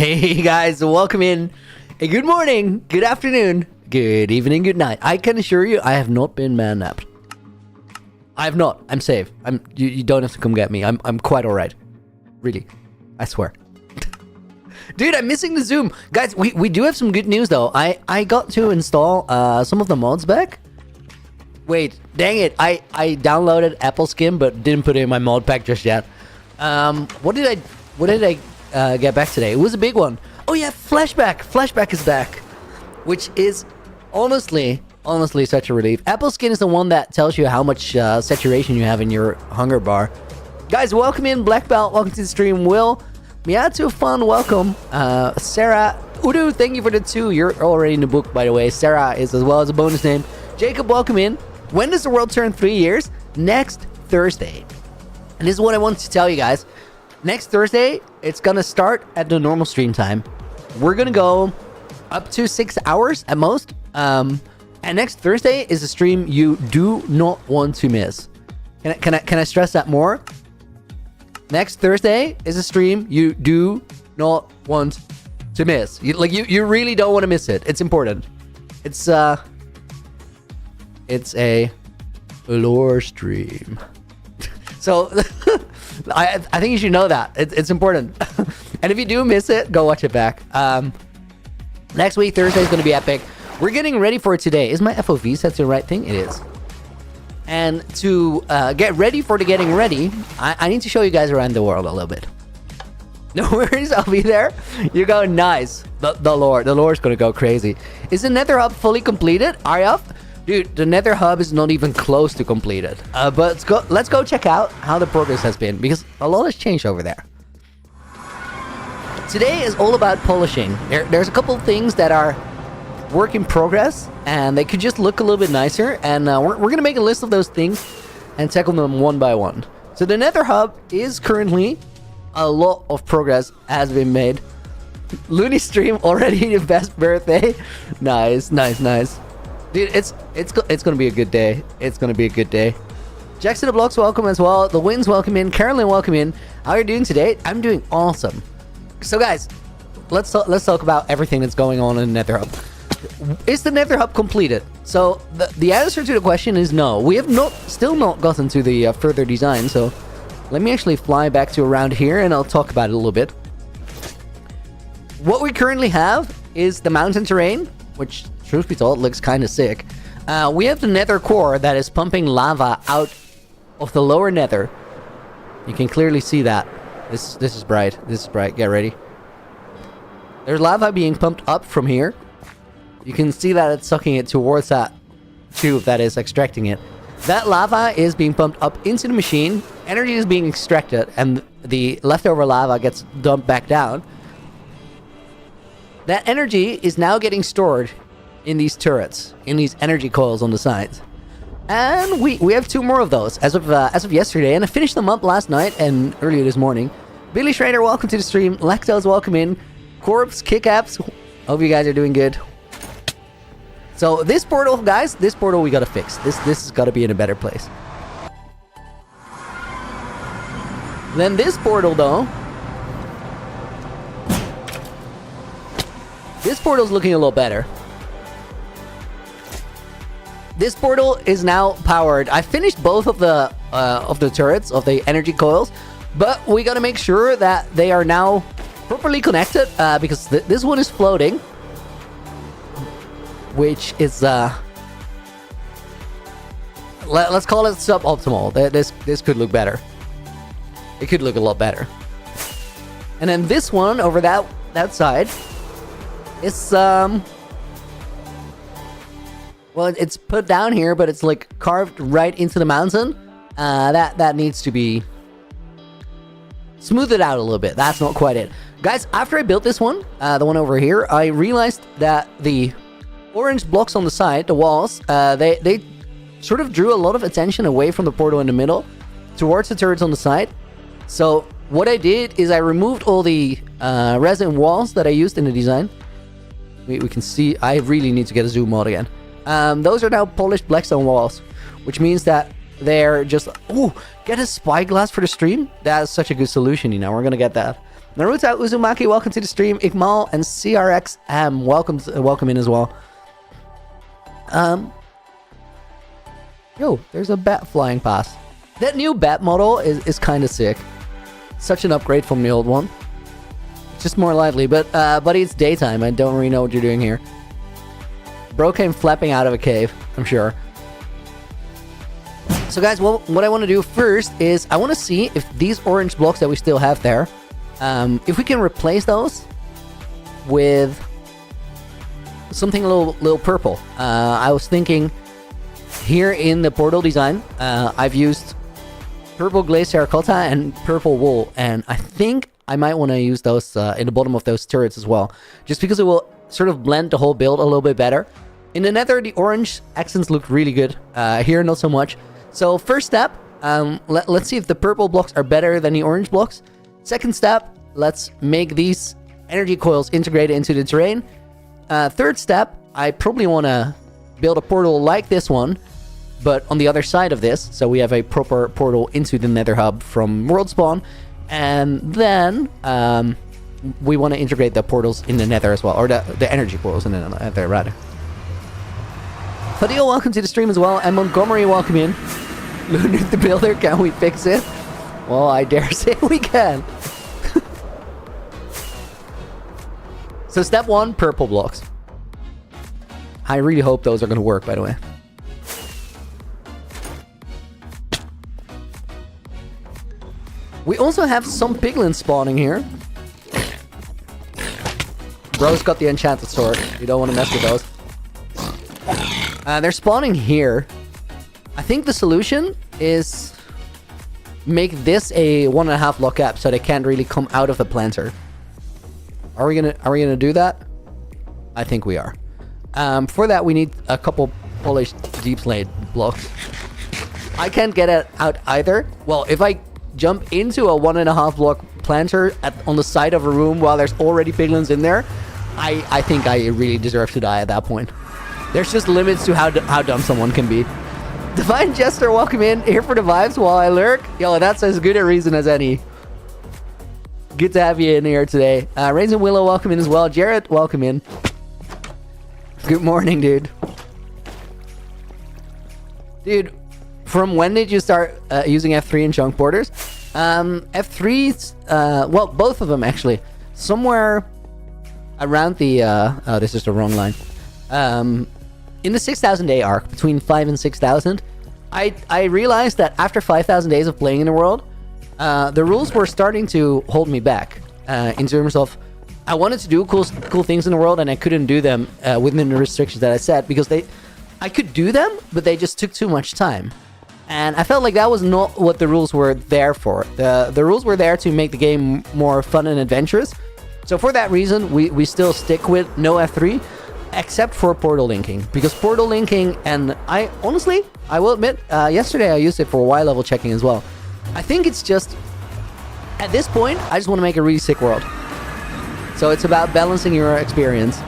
Hey guys, welcome in. Hey, good morning, good afternoon, good evening, good night. I can assure you, I have not been man-napped. I have not. I'm safe. You don't have to come get me. I'm quite alright. Really. I swear. Dude, I'm missing the Zoom. Guys, we do have some good news though. I got to install some of the mods back. Wait, dang it. I downloaded Apple Skim but didn't put it in my mod pack just yet. What did I get back today? It was a big one. Oh yeah, Flashback. Flashback is back, which is honestly such a relief. Apple Skin is the one that tells you how much saturation you have in your hunger bar. Guys, welcome in. Black Belt, welcome to the stream. Will, Miatu, fun, welcome. Sarah, Udu, thank you for the 2. You're already in the book, by the way. Sarah is as well as a bonus name. Jacob, welcome in. When does the world turn 3 years? Next Thursday. And this is what I want to tell you guys. Next Thursday, it's gonna start at the normal stream time. We're gonna go up to 6 hours at most. And next Thursday is a stream you do not want to miss. Can I stress that more? Next Thursday is a stream you do not want to miss. You really don't want to miss it. It's important. It's a lore stream. So I think you should know that. It's important. And if you do miss it, go watch it back. Next week, Thursday is going to be epic. We're getting ready for it today. Is my FOV set to the right thing? It is. And to get ready for the getting ready, I need to show you guys around the world a little bit. No worries, I'll be there. You go, nice. The lore is going to go crazy. Is the Nether Hub fully completed? Aryaf? Dude, the Nether Hub is not even close to completed. But let's go check out how the progress has been, because a lot has changed over there. Today is all about polishing. There's a couple of things that are work in progress, and they could just look a little bit nicer, and we're gonna make a list of those things and tackle them one by one. So the Nether Hub is currently, a lot of progress has been made. Looney stream already the best birthday. Nice. Dude, it's gonna be a good day. It's gonna be a good day. Jackson the Blocks, welcome as well. The Winds, welcome in. Carolyn, welcome in. How are you doing today? I'm doing awesome. So guys, let's talk about everything that's going on in the Nether Hub. Is the Nether Hub completed? So the answer to the question is no. We have still not gotten to the further design. So let me actually fly back to around here and I'll talk about it a little bit. What we currently have is the mountain terrain, which, truth be told, looks kind of sick. We have the Nether core that is pumping lava out of the lower Nether. You can clearly see that. This is bright. This is bright. Get ready. There's lava being pumped up from here. You can see that it's sucking it towards that tube that is extracting it. That lava is being pumped up into the machine. Energy is being extracted, and the leftover lava gets dumped back down. That energy is now getting stored in these turrets, in these energy coils on the sides. And we have 2 more of those as of yesterday, and I finished them up last night and earlier this morning. Billy Schrader, welcome to the stream. Lactose, welcome in. Corpse, Kick-Apps, hope you guys are doing good. So this portal, guys, we gotta fix. This has gotta be in a better place. Then this portal, though. This portal's looking a little better. This portal is now powered. I finished both of the turrets, of the energy coils, but we gotta make sure that they are now properly connected, because this one is floating, which is let's call it suboptimal. This could look better. It could look a lot better. And then this one over that side is well, it's put down here, but it's like carved right into the mountain. That needs to be smoothed out a little bit. That's not quite it. Guys, after I built this one, the one over here, I realized that the orange blocks on the side, the walls, they sort of drew a lot of attention away from the portal in the middle towards the turrets on the side. So what I did is I removed all the resin walls that I used in the design. We can see, I really need to get a zoom mod again. Those are now polished blackstone walls, which means that they're just... Ooh, get a spyglass for the stream? That's such a good solution, you know. We're gonna get that. Naruto Uzumaki, welcome to the stream. Ikmal and CRXM, welcome in as well. Yo, there's a bat flying past. That new bat model is kind of sick. Such an upgrade from the old one. Just more lively, but buddy, it's daytime. I don't really know what you're doing here. Bro came flapping out of a cave, I'm sure. So guys, what I want to do first is I want to see if these orange blocks that we still have there, if we can replace those with something a little purple. I was thinking here in the portal design, I've used purple glazed terracotta and purple wool, and I think I might want to use those in the bottom of those turrets as well, just because it will sort of blend the whole build a little bit better. In the nether, the orange accents look really good. Here, not so much. So first step, let's see if the purple blocks are better than the orange blocks. Second step, let's make these energy coils integrated into the terrain. Third step, I probably want to build a portal like this one, but on the other side of this, so we have a proper portal into the nether hub from world spawn. And then we want to integrate the portals in the nether as well, or the energy portals in the nether, rather. Fadil, welcome to the stream as well, and Montgomery, welcome in. Lunar the Builder, can we fix it? Well, I dare say we can. So step one, purple blocks. I really hope those are going to work, by the way. We also have some piglins spawning here. Bro's got the enchanted sword. You don't want to mess with those. They're spawning here. I think the solution is make this a 1.5 block gap so they can't really come out of the planter. Are we gonna do that? I think we are. For that we need a couple polished deep slate blocks. I can't get it out either. Well, if I jump into a 1.5 block planter on the side of a room while there's already piglins in there, I think I really deserve to die at that point. There's just limits to how dumb someone can be. Divine Jester, welcome in. Here for the vibes while I lurk. Yo, that's as good a reason as any. Good to have you in here today. Raisin Willow, welcome in as well. Jarrett, welcome in. Good morning, dude. Dude, from when did you start using F3 and chunk borders? F3's, well, both of them actually. Somewhere around the, oh, this is the wrong line. In the 6,000 day arc, between 5 and 6,000, I realized that after 5,000 days of playing in the world, the rules were starting to hold me back in terms of I wanted to do cool things in the world and I couldn't do them within the restrictions that I set because I could do them, but they just took too much time. And I felt like that was not what the rules were there for. The rules were there to make the game more fun and adventurous. So for that reason, we still stick with no F3, except for portal linking. Because portal linking, and I will admit, yesterday I used it for Y level checking as well. I think it's just, at this point, I just want to make a really sick world. So it's about balancing your experience.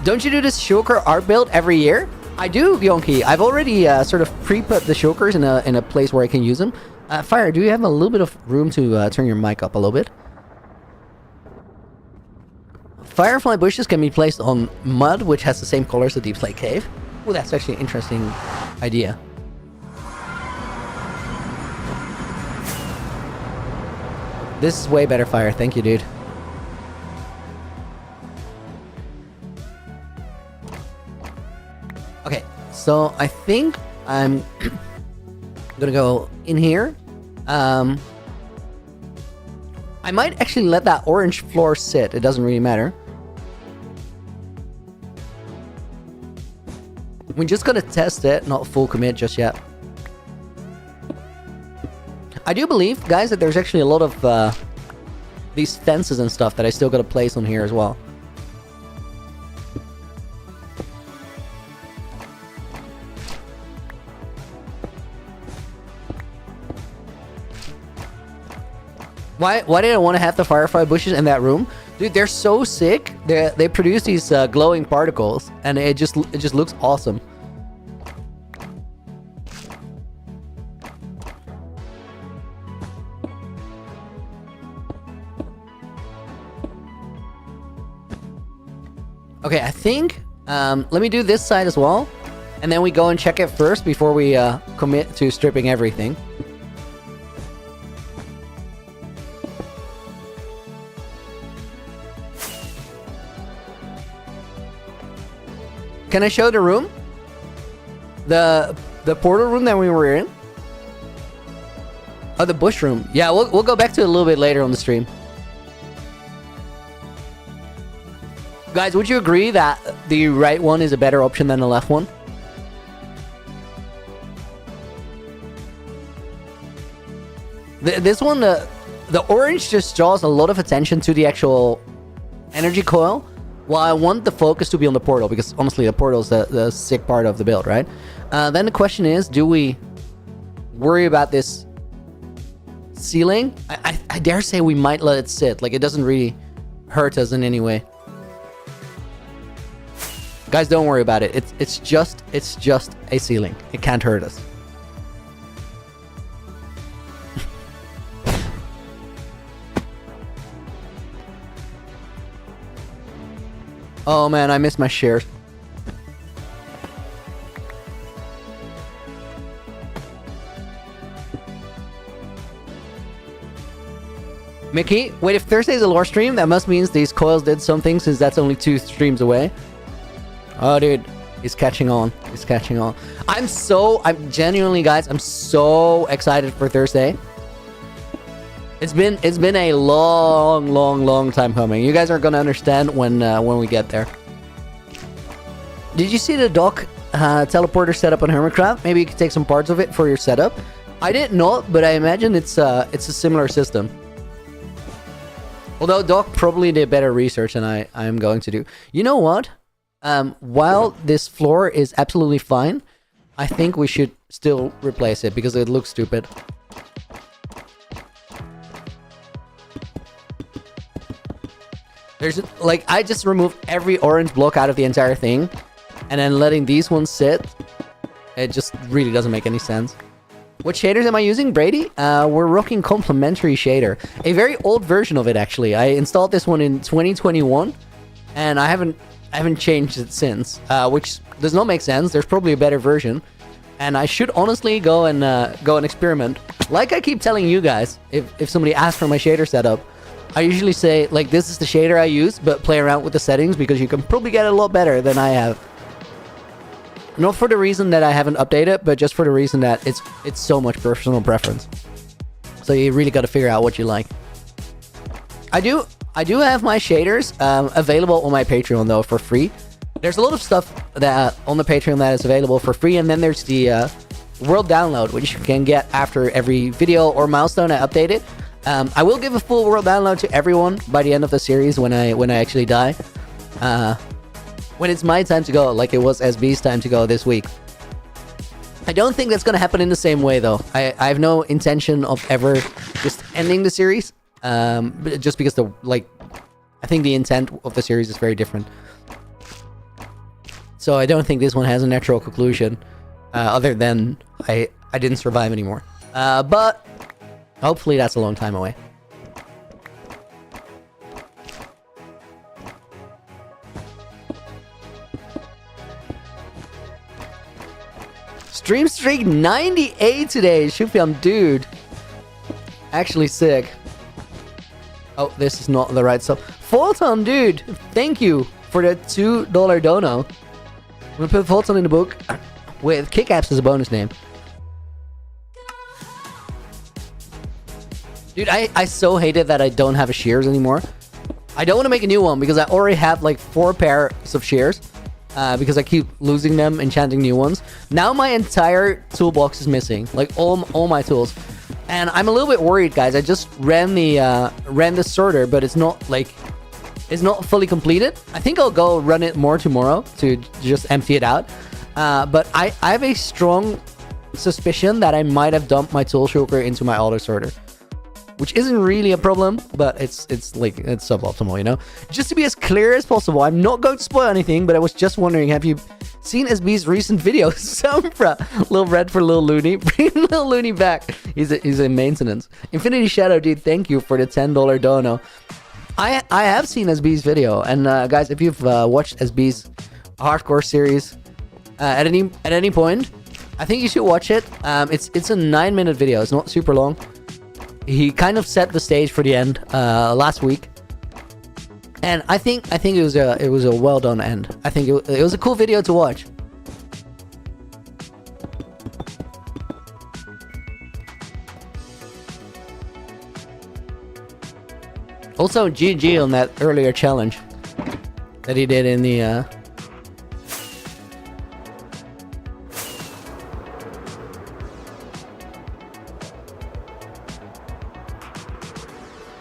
Don't you do this shulker art build every year? I do, Yonki. I've already sort of pre-put the shulkers in a place where I can use them. Fire, do you have a little bit of room to turn your mic up a little bit? Firefly bushes can be placed on mud, which has the same color as the Deep Slate Cave. Oh, that's actually an interesting idea. This is way better, Fire. Thank you, dude. Okay, so I think I'm gonna go in here. I might actually let that orange floor sit. It doesn't really matter. We're just gonna test it, not full commit just yet. I do believe, guys, that there's actually a lot of these fences and stuff that I still gotta place on here as well. Why did I want to have the firefly bushes in that room? Dude, they're so sick. They produce these glowing particles, and it just looks awesome. Okay, I think let me do this side as well, and then we go and check it first before we commit to stripping everything. Can I show the room? The portal room that we were in? Oh, the bush room. Yeah, we'll go back to it a little bit later on the stream. Guys, would you agree that the right one is a better option than the left one? This one, the orange just draws a lot of attention to the actual energy coil, while I want the focus to be on the portal, because honestly, the portal is the sick part of the build, right? Then the question is, do we worry about this ceiling? I dare say we might let it sit. Like, it doesn't really hurt us in any way. Guys, don't worry about it. It's just a ceiling. It can't hurt us. Oh man, I missed my shares. Mickey, wait, if Thursday's a lore stream, that must mean these coils did something, since that's only 2 streams away. Oh, dude, he's catching on. He's catching on. I'm genuinely, guys, I'm so excited for Thursday. It's been a long time coming. You guys are gonna understand when we get there. Did you see the dock teleporter setup on Hermitcraft? Maybe you could take some parts of it for your setup. I did not, but I imagine it's a similar system. Although Doc probably did better research than I am going to do. You know what? While this floor is absolutely fine, I think we should still replace it because it looks stupid. There's like, I just removed every orange block out of the entire thing, and then letting these ones sit. It just really doesn't make any sense. What shaders am I using, Brady? We're rocking Complementary shader. A very old version of it, actually. I installed this one in 2021, and I haven't changed it since, which does not make sense. There's probably a better version, and I should honestly go and experiment. Like I keep telling you guys, if somebody asks for my shader setup, I usually say, like, this is the shader I use, but play around with the settings because you can probably get it a lot better than I have. Not for the reason that I haven't updated, but just for the reason that it's so much personal preference. So you really got to figure out what you like. I do have my shaders available on my Patreon though for free. There's a lot of stuff that on the Patreon that is available for free, and then there's the world download, which you can get after every video or milestone I update it. I will give a full world download to everyone by the end of the series when I actually die. When it's my time to go, like it was SB's time to go this week. I don't think that's going to happen in the same way, though. I have no intention of ever just ending the series. Just because I think the intent of the series is very different. So I don't think this one has a natural conclusion, other than I didn't survive anymore. But hopefully that's a long time away. Stream streak 98 today, Shufiam, dude. Actually sick. Oh, this is not the right stuff. Fulton, dude, thank you for the $2 dono. I'm gonna put Fulton in the book with Kickaps as a bonus name. Dude, I so hate it that I don't have a shears anymore. I don't want to make a new one because I already have like 4 pairs of shears. Because I keep losing them, enchanting new ones. Now my entire toolbox is missing, like all my tools, and I'm a little bit worried, guys. I just ran the sorter, but it's not fully completed. I think I'll go run it more tomorrow to just empty it out. But I have a strong suspicion that I might have dumped my tool shulker into my auto sorter, which isn't really a problem, but it's suboptimal, you know? Just to be as clear as possible, I'm not going to spoil anything, but I was just wondering, have you seen SB's recent videos? Sombra, Lil Red for Lil Looney, bring Lil Looney back. He's in maintenance. Infinity Shadow, dude, thank you for the $10 dono. I have seen SB's video, and guys, if you've watched SB's hardcore series at any point, I think you should watch it. It's a 9-minute video. It's not super long. He kind of set the stage for the end last week, and I think it was a well done end. I think it was a cool video to watch. Also, GG on that earlier challenge that he did in the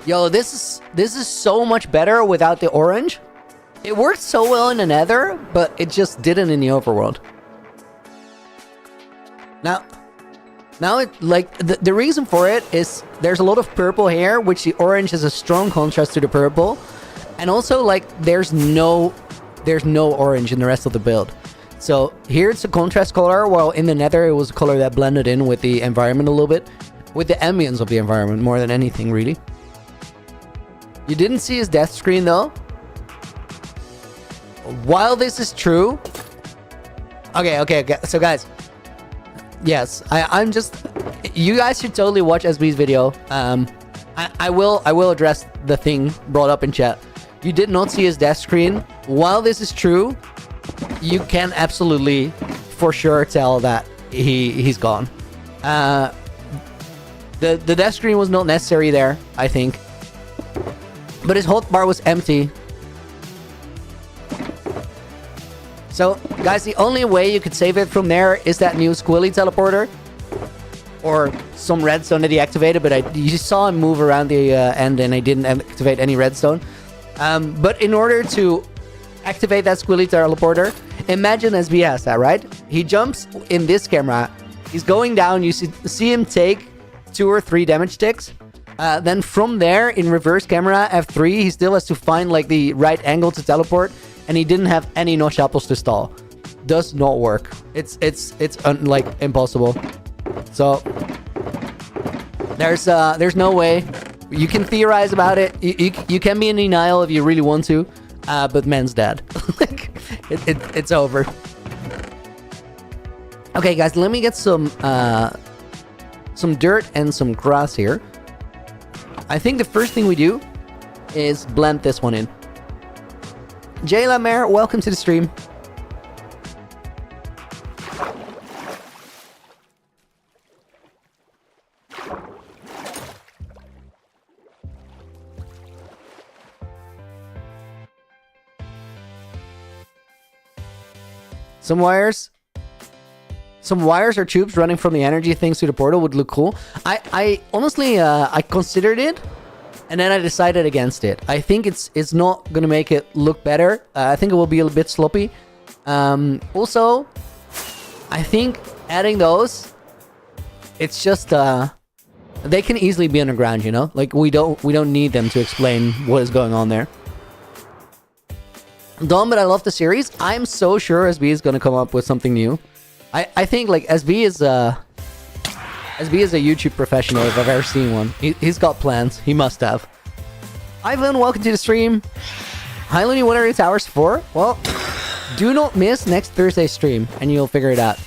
Yo, this is so much better without the orange. It worked so well in the Nether, but it just didn't in the overworld. Now it like the reason for it is there's a lot of purple here, which the orange is a strong contrast to the purple, and also like there's no orange in the rest of the build. So here it's a contrast color, while in the Nether it was a color that blended in with the environment a little bit, with the ambience of the environment more than anything really. You didn't see his death screen though. While this is true, okay. So guys. Yes, I'm just... You guys should totally watch SB's video. I will address the thing brought up in chat. You did not see his death screen. While this is true, you can absolutely, for sure, tell that he's gone. The death screen was not necessary there, I think. But his hotbar was empty. So, guys, the only way you could save it from there is that new squilly teleporter. Or some redstone that he activated, but you saw him move around the end and I didn't activate any redstone. But in order to activate that squilly teleporter, imagine SB has that, right? He jumps in this camera. He's going down. You see him take 2 or 3 damage ticks. Then from there, in reverse camera, F3, he still has to find like the right angle to teleport. And he didn't have any notch apples to stall. Does not work. It's like impossible. So there's no way. You can theorize about it. You can be in denial if you really want to, but man's dead. Like it's over. Okay, guys, let me get some dirt and some grass here. I think the first thing we do is blend this one in. Jayla Mare, welcome to the stream. Some wires or tubes running from the energy things to the portal would look cool. I honestly, I considered it. And then I decided against it. I think it's not gonna make it look better. I think it will be a little bit sloppy. Also, I think adding those, it's just they can easily be underground, you know. Like we don't need them to explain what is going on there. Dumb, but I love the series. I'm so sure SB is gonna come up with something new. I think like SB is a YouTube professional if I've ever seen one. He's got plans. He must have. Ivan, welcome to the stream. Hi, Looney, what are your towers for? Well, do not miss next Thursday's stream, and you'll figure it out.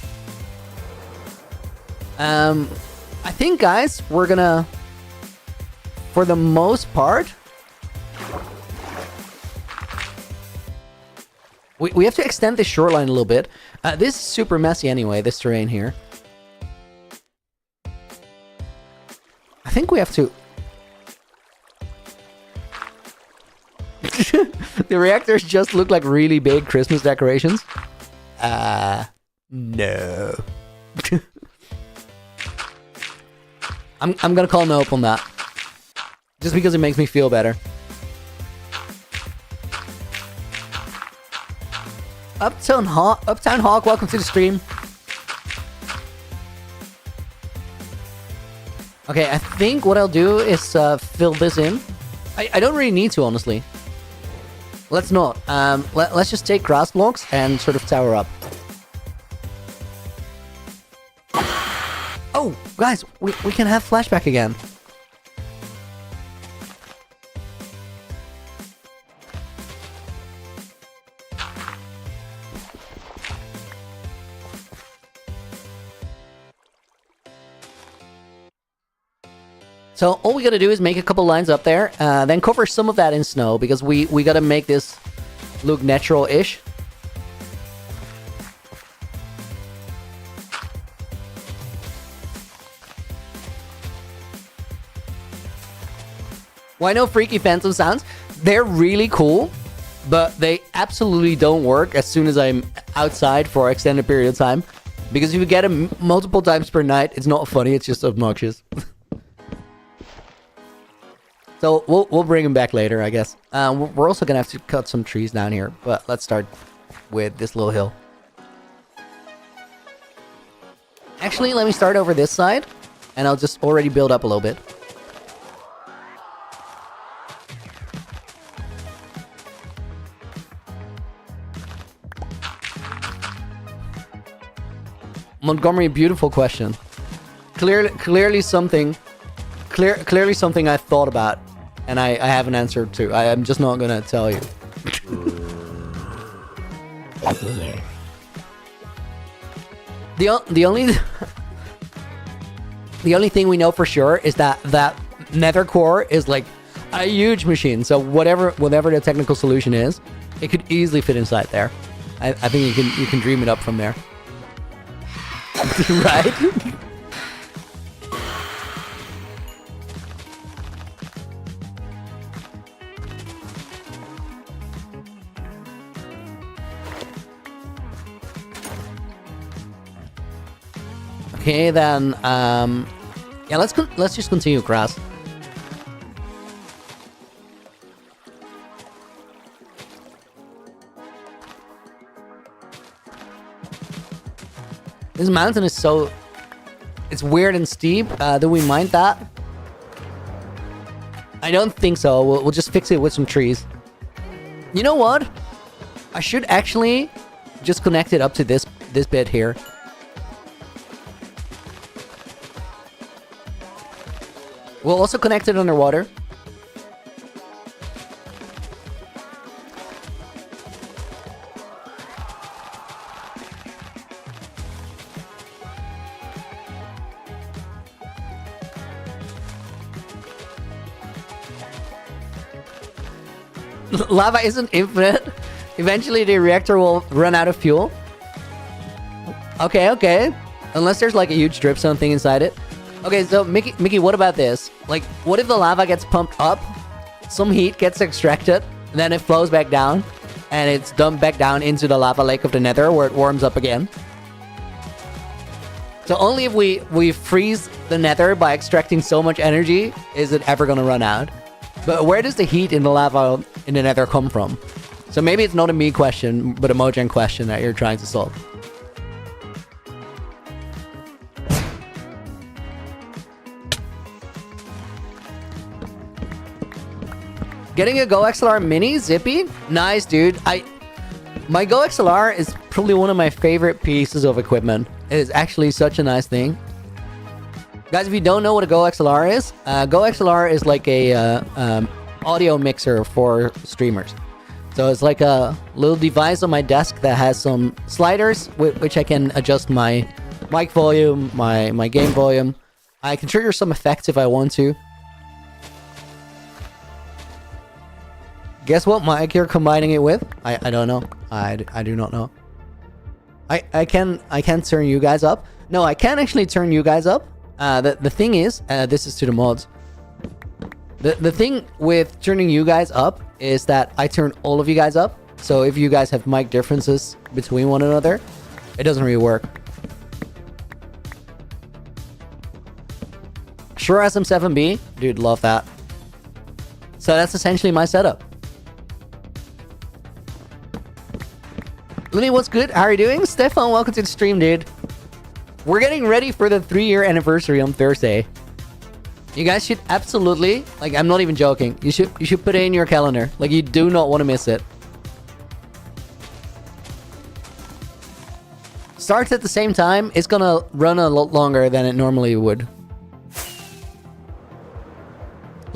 I think, guys, we're gonna... For the most part... We have to extend the shoreline a little bit. This is super messy anyway, this terrain here. I think we have to... The reactors just look like really big Christmas decorations. No. I'm gonna call nope on that. Just because it makes me feel better. Uptown Hawk, welcome to the stream. Okay, I think what I'll do is fill this in. I don't really need to, honestly. Let's not. Let's just take grass blocks and sort of tower up. Oh, guys, we can have flashback again. So all we gotta do is make a couple lines up there, then cover some of that in snow, because we gotta make this look natural-ish. Well, I know Freaky Phantom sounds, they're really cool, but they absolutely don't work as soon as I'm outside for an extended period of time. Because if you get them multiple times per night, it's not funny, it's just obnoxious. So we'll bring them back later, I guess. We're also gonna have to cut some trees down here, but let's start with this little hill. Actually, let me start over this side, and I'll just already build up a little bit. Montgomery, beautiful question. Clearly something I thought about, and I have an answer to. I'm just not gonna tell you. The only thing we know for sure is that nether core is like a huge machine. So whatever the technical solution is, it could easily fit inside there. I think you can dream it up from there. Right? Okay, then yeah, let's just continue across. This mountain is it's weird and steep. Do we mind that? I don't think so. We'll just fix it with some trees. You know what? I should actually just connect it up to this bit here. We'll also connect it underwater. Lava isn't infinite. Eventually the reactor will run out of fuel. Okay. Unless there's like a huge dripstone thing inside it. Okay, so Mickey, what about this? Like, what if the lava gets pumped up, some heat gets extracted, and then it flows back down, and it's dumped back down into the lava lake of the nether, where it warms up again? So only if we freeze the nether by extracting so much energy is it ever gonna run out. But where does the heat in the lava in the nether come from? So maybe it's not a me question, but a Mojang question that you're trying to solve. Getting a Go XLR Mini, Zippy? Nice, dude. My Go XLR is probably one of my favorite pieces of equipment. It is actually such a nice thing. Guys, if you don't know what a Go XLR is, Go XLR is like a audio mixer for streamers. So it's like a little device on my desk that has some sliders with which I can adjust my mic volume, my game volume. I can trigger some effects if I want to. Guess what mic you're combining it with? I don't know. I do not know. I can turn you guys up. No, I can't actually turn you guys up. The thing is, this is to the mods. The thing with turning you guys up is that I turn all of you guys up. So if you guys have mic differences between one another, it doesn't really work. Sure SM7B, dude, love that. So that's essentially my setup. Lenny, what's good? How are you doing? Stefan, welcome to the stream, dude. We're getting ready for the 3-year anniversary on Thursday. You guys should absolutely, like, I'm not even joking. You should put it in your calendar. Like, you do not want to miss it. Starts at the same time. It's gonna run a lot longer than it normally would.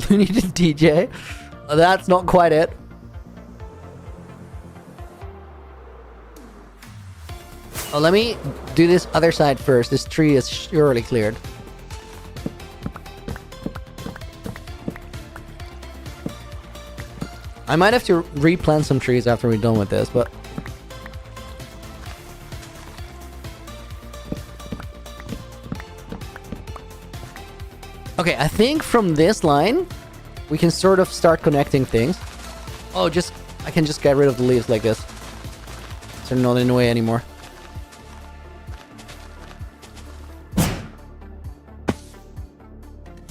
You need a DJ? That's not quite it. Oh, let me do this other side first. This tree is surely cleared. I might have to replant some trees after we're done with this, but... Okay, I think from this line, we can sort of start connecting things. Oh, I can just get rid of the leaves like this. So they're not in the way anymore.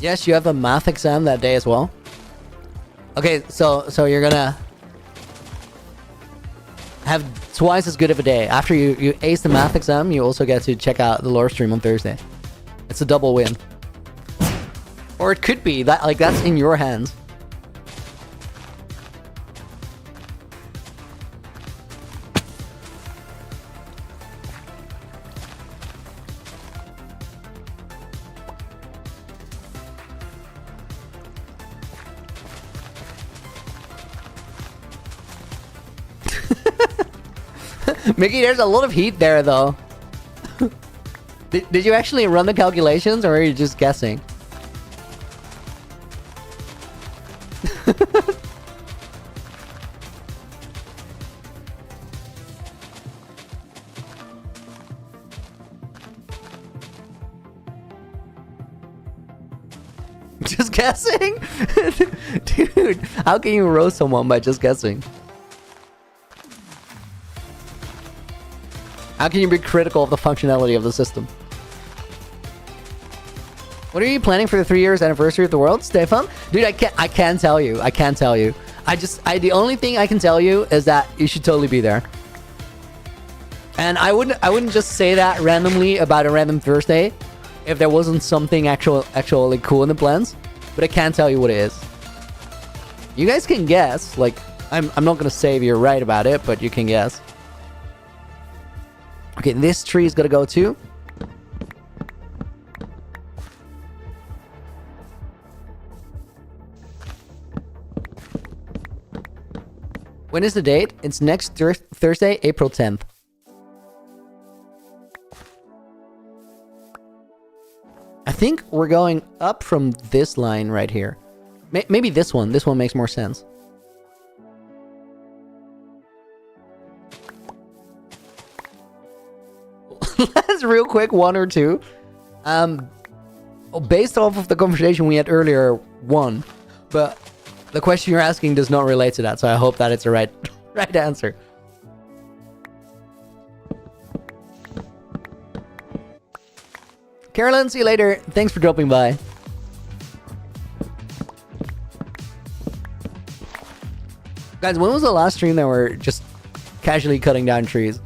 Yes, you have a math exam that day as well. Okay, so you're gonna have twice as good of a day. After you ace the math exam, you also get to check out the lore stream on Thursday. It's a double win. Or it could be that, like, that's in your hands. Mickey, there's a lot of heat there, though. Did you actually run the calculations, or are you just guessing? Just guessing? Dude, how can you roast someone by just guessing? How can you be critical of the functionality of the system? What are you planning for the 3 years anniversary of the world, Stefan? Dude, I can't tell you. I can't tell you. The only thing I can tell you is that you should totally be there. And I wouldn't just say that randomly about a random Thursday if there wasn't something actually cool in the plans. But I can't tell you what it is. You guys can guess. Like, I'm not gonna say if you're right about it, but you can guess. Okay, this tree is gonna go too. When is the date? It's next Thursday, April 10th. I think we're going up from this line right here. Maybe this one. This one makes more sense. Let's real quick, 1 or 2. Based off of the conversation we had earlier, 1. But the question you're asking does not relate to that, so I hope that it's the right answer. Carolyn, see you later. Thanks for dropping by. Guys, when was the last stream that we're just casually cutting down trees?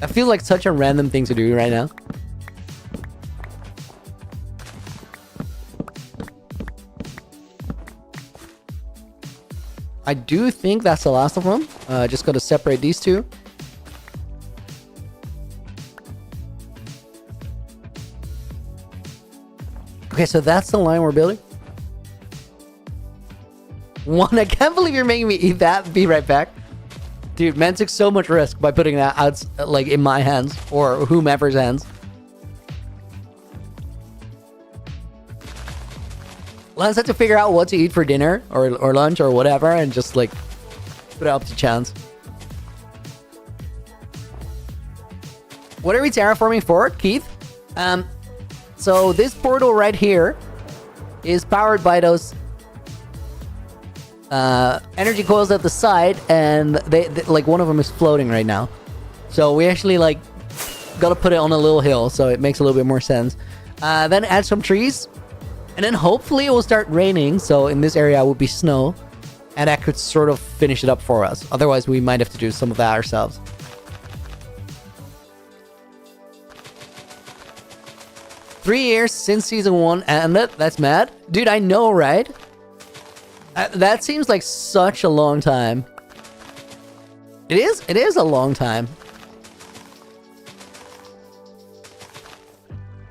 I feel like such a random thing to do right now. I do think that's the last of them. Just gotta separate these two. Okay, so that's the line we're building. 1, I can't believe you're making me eat that. Be right back. Dude, man took so much risk by putting that out, like, in my hands, or whomever's hands. Let's have to figure out what to eat for dinner, or lunch, or whatever, and just, like, put it up to chance. What are we terraforming for, Keith? So this portal right here is powered by those energy coils at the side, and they like one of them is floating right now. So we actually like gotta put it on a little hill, so it makes a little bit more sense. Then add some trees, and then hopefully it will start raining. So in this area would be snow, and that could sort of finish it up for us. Otherwise, we might have to do some of that ourselves. Three years since season 1 ended. That's mad, dude. I know, right? That seems like such a long time. It is a long time.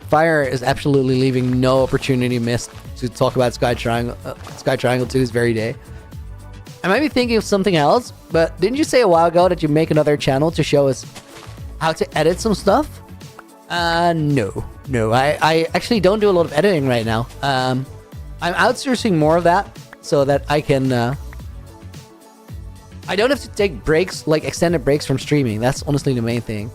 Fire is absolutely leaving no opportunity missed to talk about Sky Triangle 2's very day. I might be thinking of something else, but didn't you say a while ago that you make another channel to show us how to edit some stuff? No. I actually don't do a lot of editing right now. I'm outsourcing more of that. so that I can I don't have to take breaks, like extended breaks from streaming. That's honestly the main thing.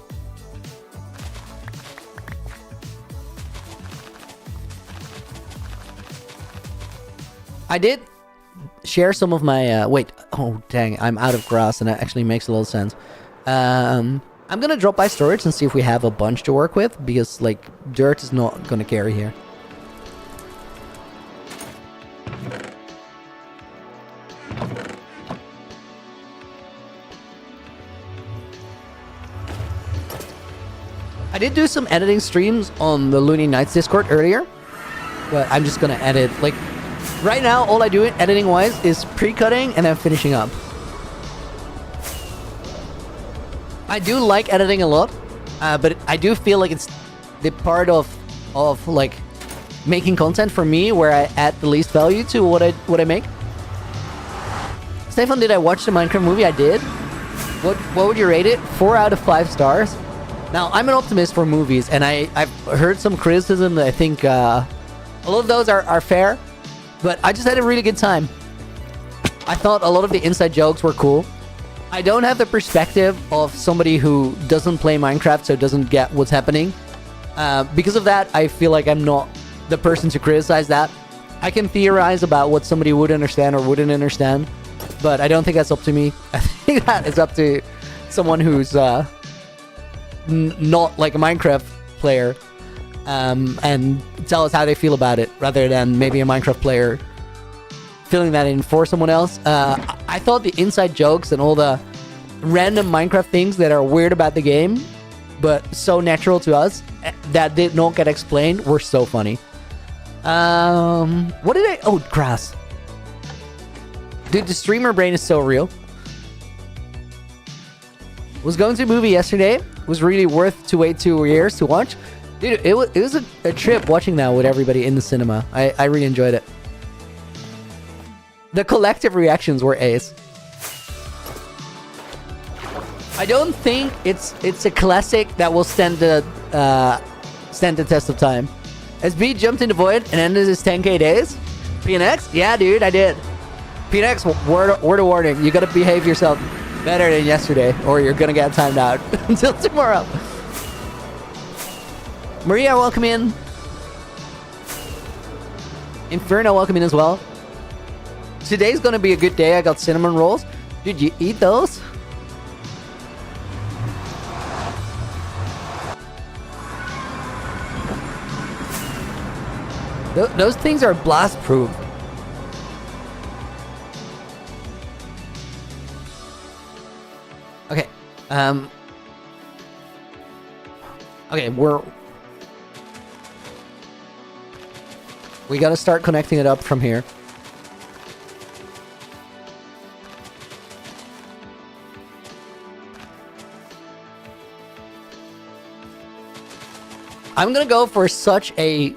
I did share some of my wait, oh dang, I'm out of grass, and that actually makes a little sense. I'm gonna drop by storage and see if we have a bunch to work with, because like dirt is not gonna carry here. I did do some editing streams on the Looney Nights Discord earlier, but I'm just gonna edit. Like, right now, all I do editing-wise is pre-cutting and then finishing up. I do like editing a lot, but I do feel like it's the part of like making content for me where I add the least value to what I make. Stefan, did I watch the Minecraft movie? I did. What would you rate it? 4 out of 5 stars. Now, I'm an optimist for movies, and I've heard some criticism that I think a lot of those are fair, but I just had a really good time. I thought a lot of the inside jokes were cool. I don't have the perspective of somebody who doesn't play Minecraft, so doesn't get what's happening. Because of that, I feel like I'm not the person to criticize that. I can theorize about what somebody would understand or wouldn't understand, but I don't think that's up to me. I think that is up to someone who's not like a Minecraft player, and tell us how they feel about it, rather than maybe a Minecraft player filling that in for someone else. I thought the inside jokes and all the random Minecraft things that are weird about the game, but so natural to us, that did not get explained, were so funny. What did I... Oh, grass. Dude, the streamer brain is so real. Was going to a movie yesterday. Was really worth to wait 2 years to watch. Dude, it was a trip watching that with everybody in the cinema. I really enjoyed it. The collective reactions were ace. I don't think it's a classic that will stand the test of time. SB jumped in the void and ended his 10k days. PNX? Yeah, dude, I did. PNX, word of warning. You gotta behave yourself better than yesterday, or you're gonna get timed out until tomorrow. Maria, welcome in. Inferno, welcome in as well. Today's gonna be a good day. I got cinnamon rolls. Dude, you eat those? Those things are blast proof. Okay. Okay, we gotta start connecting it up from here. I'm gonna go for such a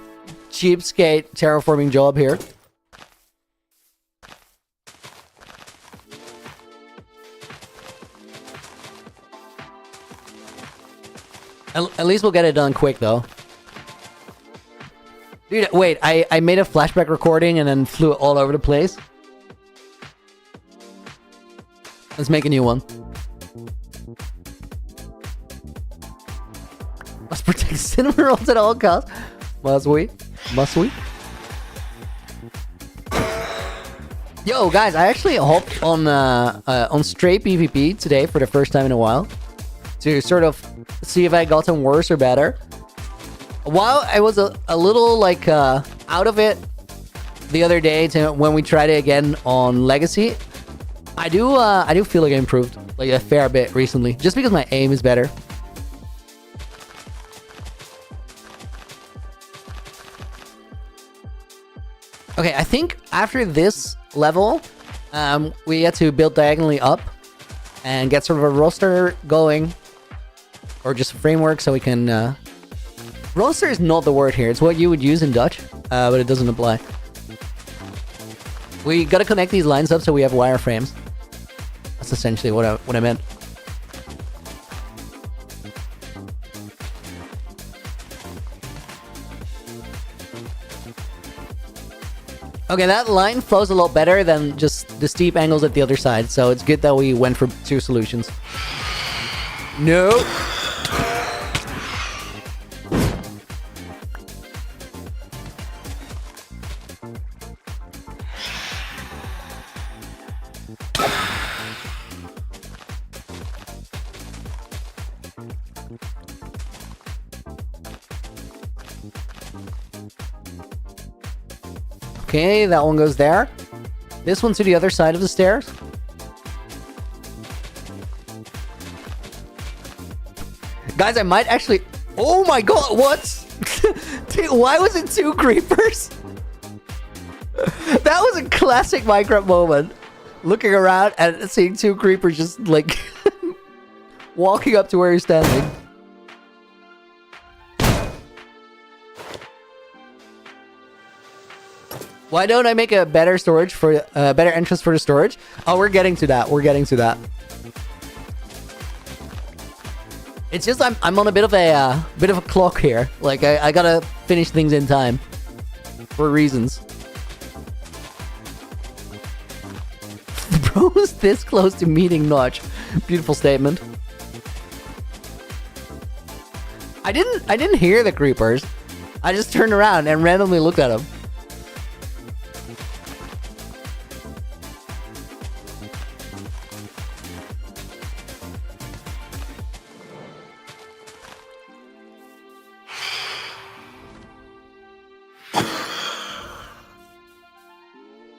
cheapskate terraforming job here. At least we'll get it done quick, though. Dude, wait, I made a flashback recording and then flew it all over the place. Let's make a new one. Let's protect cinnamon rolls at all costs. Must we? Must we? Yo, guys, I actually hopped on straight PvP today for the first time in a while to sort of see if I gotten worse or better. While I was a little like out of it the other day when we tried it again on Legacy, I do feel like I improved like a fair bit recently, just because my aim is better. Okay, I think after this level, we get to build diagonally up and get sort of a roster going, or just a framework so we can... roster is not the word here. It's what you would use in Dutch, but it doesn't apply. We gotta connect these lines up so we have wireframes. That's essentially what I meant. Okay, that line flows a lot better than just the steep angles at the other side, so it's good that we went for two solutions. No. Okay, that one goes there. This one's to the other side of the stairs. Guys, I might actually... Oh my god, what? Dude, why was it two creepers? That was a classic Minecraft moment. Looking around and seeing two creepers just, like... walking up to where you're standing. Why don't I make a better storage for better entrance for the storage? Oh, we're getting to that. We're getting to that. It's just I'm on a bit of a clock here. Like I gotta finish things in time for reasons. Bro was this close to meeting Notch. Beautiful statement. I didn't hear the creepers. I just turned around and randomly looked at them.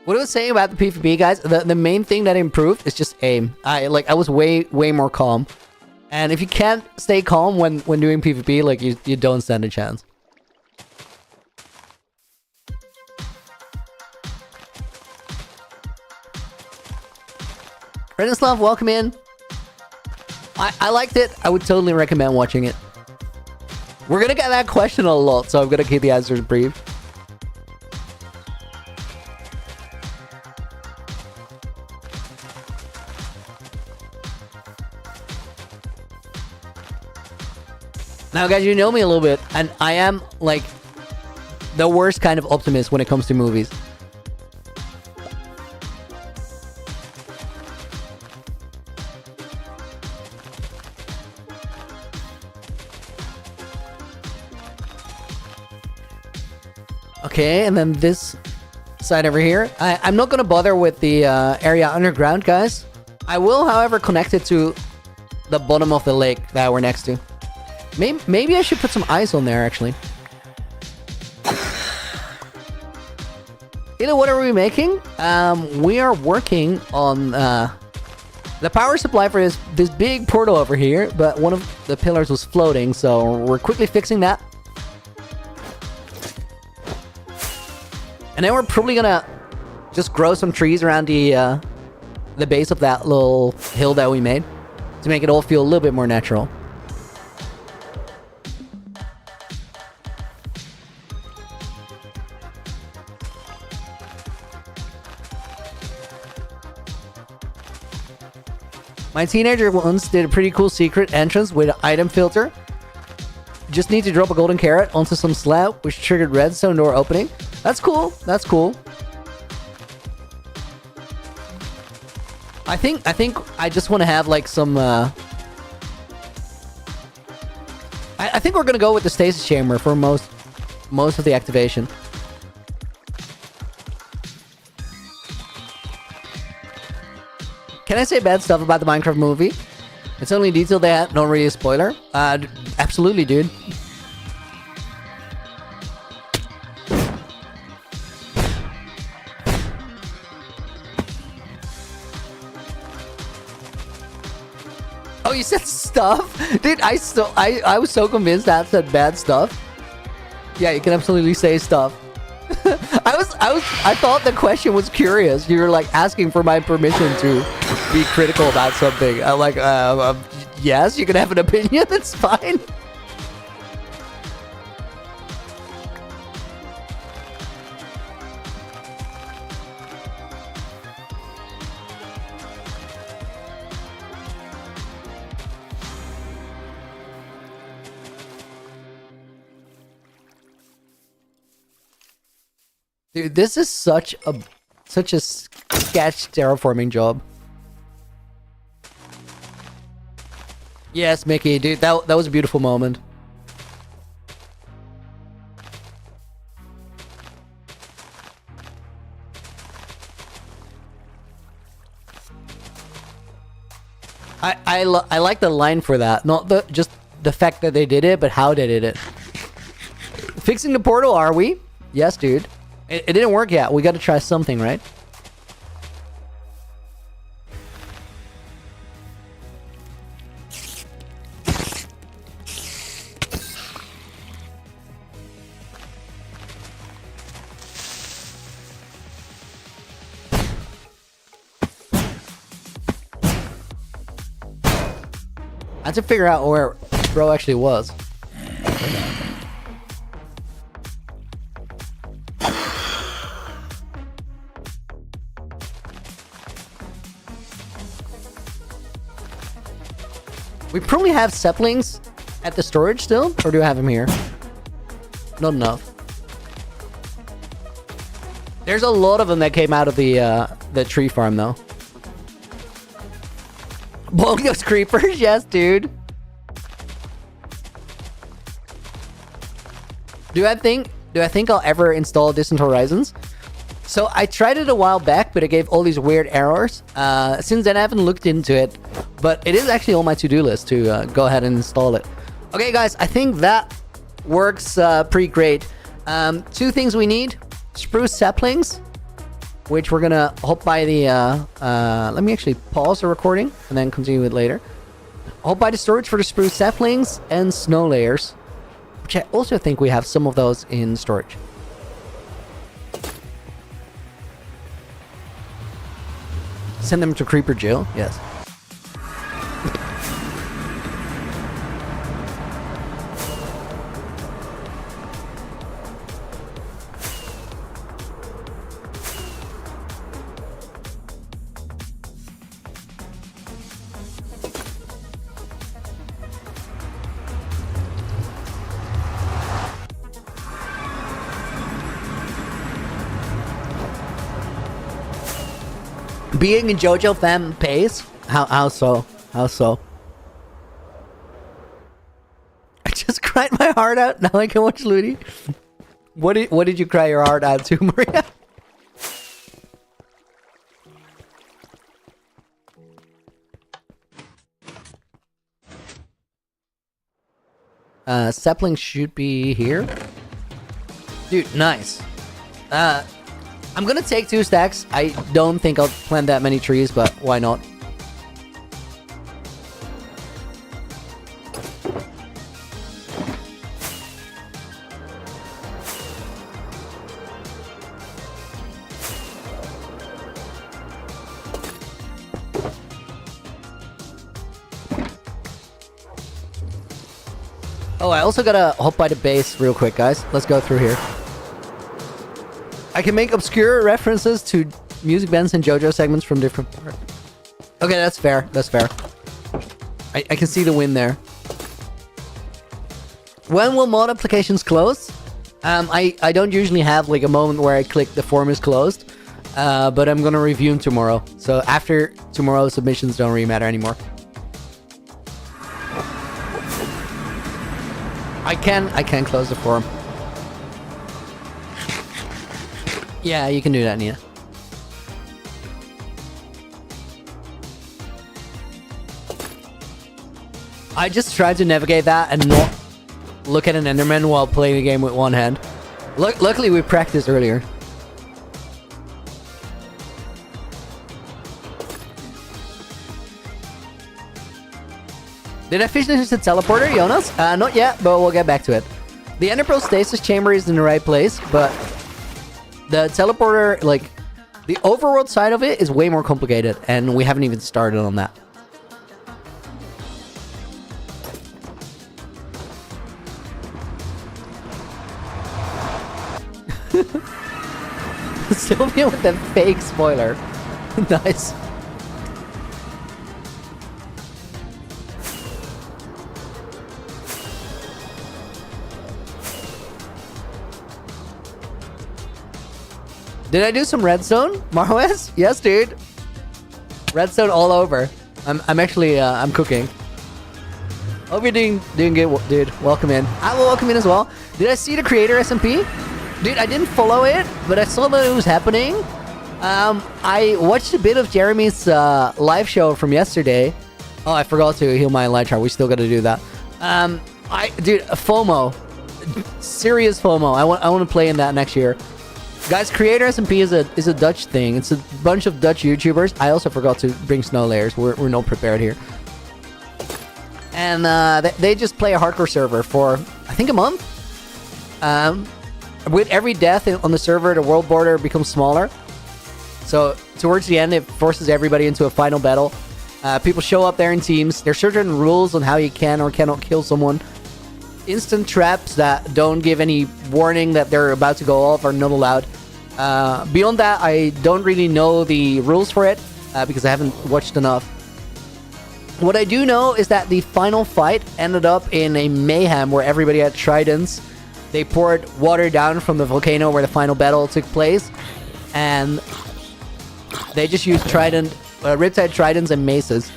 What I was saying about the PvP, guys, the main thing that improved is just aim. I was way more calm. And if you can't stay calm when doing PvP, like you don't stand a chance. Renislav, welcome in. I liked it. I would totally recommend watching it. We're gonna get that question a lot, so I'm gonna keep the answers brief. Now, guys, you know me a little bit, and I am, like, the worst kind of optimist when it comes to movies. Okay, and then this side over here. I'm not going to bother with the area underground, guys. I will, however, connect it to the bottom of the lake that we're next to. Maybe I should put some ice on there, actually. You know, what are we making? We are working on the power supply for this big portal over here, but one of the pillars was floating, so we're quickly fixing that. And then we're probably gonna just grow some trees around the base of that little hill that we made to make it all feel a little bit more natural. My teenager once did a pretty cool secret entrance with an item filter. Just need to drop a golden carrot onto some slab, which triggered redstone door opening. That's cool. That's cool. I think I just want to have like some. I think we're gonna go with the stasis chamber for most of the activation. Can I say bad stuff about the Minecraft movie? It's only detail that, not really a spoiler. Absolutely, dude. Oh, you said stuff? Dude, I was so convinced that said bad stuff. Yeah, you can absolutely say stuff. I thought the question was curious. You were like asking for my permission to be critical about something. I'm like, yes, you can have an opinion. It's fine. Dude, this is such a sketch terraforming job. Yes, Mickey, dude, that was a beautiful moment. I like the line for that. Not just the fact that they did it, but how they did it. Fixing the portal, are we? Yes, dude. It didn't work yet. We got to try something, right? I had to figure out where bro actually was. We probably have saplings at the storage still, or do I have them here? Not enough. There's a lot of them that came out of the tree farm though. Blowing those creepers, yes, dude. Do I think I'll ever install Distant Horizons? So I tried it a while back, but it gave all these weird errors. Since then, I haven't looked into it, but it is actually on my to-do list to go ahead and install it. Okay, guys, I think that works pretty great. Two things we need: spruce saplings, which we're gonna hop by the. Let me actually pause the recording and then continue it later. Hop by the storage for the spruce saplings and snow layers, which I also think we have some of those in storage. Send them to Creeper Jail, yes. Being a JoJo fan pays? How so? How so? I just cried my heart out. Now I can watch Ludi. What did you cry your heart out to, Maria? Sapling should be here. Dude, nice. I'm gonna take 2 stacks. I don't think I'll plant that many trees, but why not? Oh, I also gotta hop by the base real quick, guys. Let's go through here. I can make obscure references to music bands and JoJo segments from different parts. Okay, that's fair. That's fair. I can see the win there. When will mod applications close? I don't usually have like a moment where I click the form is closed, but I'm gonna review them tomorrow. So after tomorrow, submissions don't really matter anymore. I can close the form. Yeah, you can do that, Nina. I just tried to navigate that and not look at an Enderman while playing the game with one hand. Luckily, we practiced earlier. Did I finish the teleporter, Jonas? Not yet, but we'll get back to it. The Enderpearl stasis chamber is in the right place, but the teleporter, like, the overworld side of it is way more complicated, and we haven't even started on that. Sylvia with a fake spoiler. Nice. Did I do some redstone, Marwes? Yes, dude. Redstone all over. I'm actually I'm cooking. Hope you're doing good, dude. Welcome in. I will welcome in as well. Did I see the creator SMP? Dude, I didn't follow it, but I saw that it was happening. I watched a bit of Jeremy's live show from yesterday. Oh, I forgot to heal my elytra. We still got to do that. Dude, FOMO, serious FOMO. I want to play in that next year. Guys, Creator SMP is a Dutch thing. It's a bunch of Dutch YouTubers. I also forgot to bring snow layers. We're not prepared here. And they just play a hardcore server for, I think, a month. With every death on the server, the world border becomes smaller. So towards the end, it forces everybody into a final battle. People show up there in teams. There's certain rules on how you can or cannot kill someone. Instant traps that don't give any warning that they're about to go off are not allowed. Beyond that, I don't really know the rules for it because I haven't watched enough. What I do know is that the final fight ended up in a mayhem where everybody had tridents. They poured water down from the volcano where the final battle took place, and they just used Riptide tridents and maces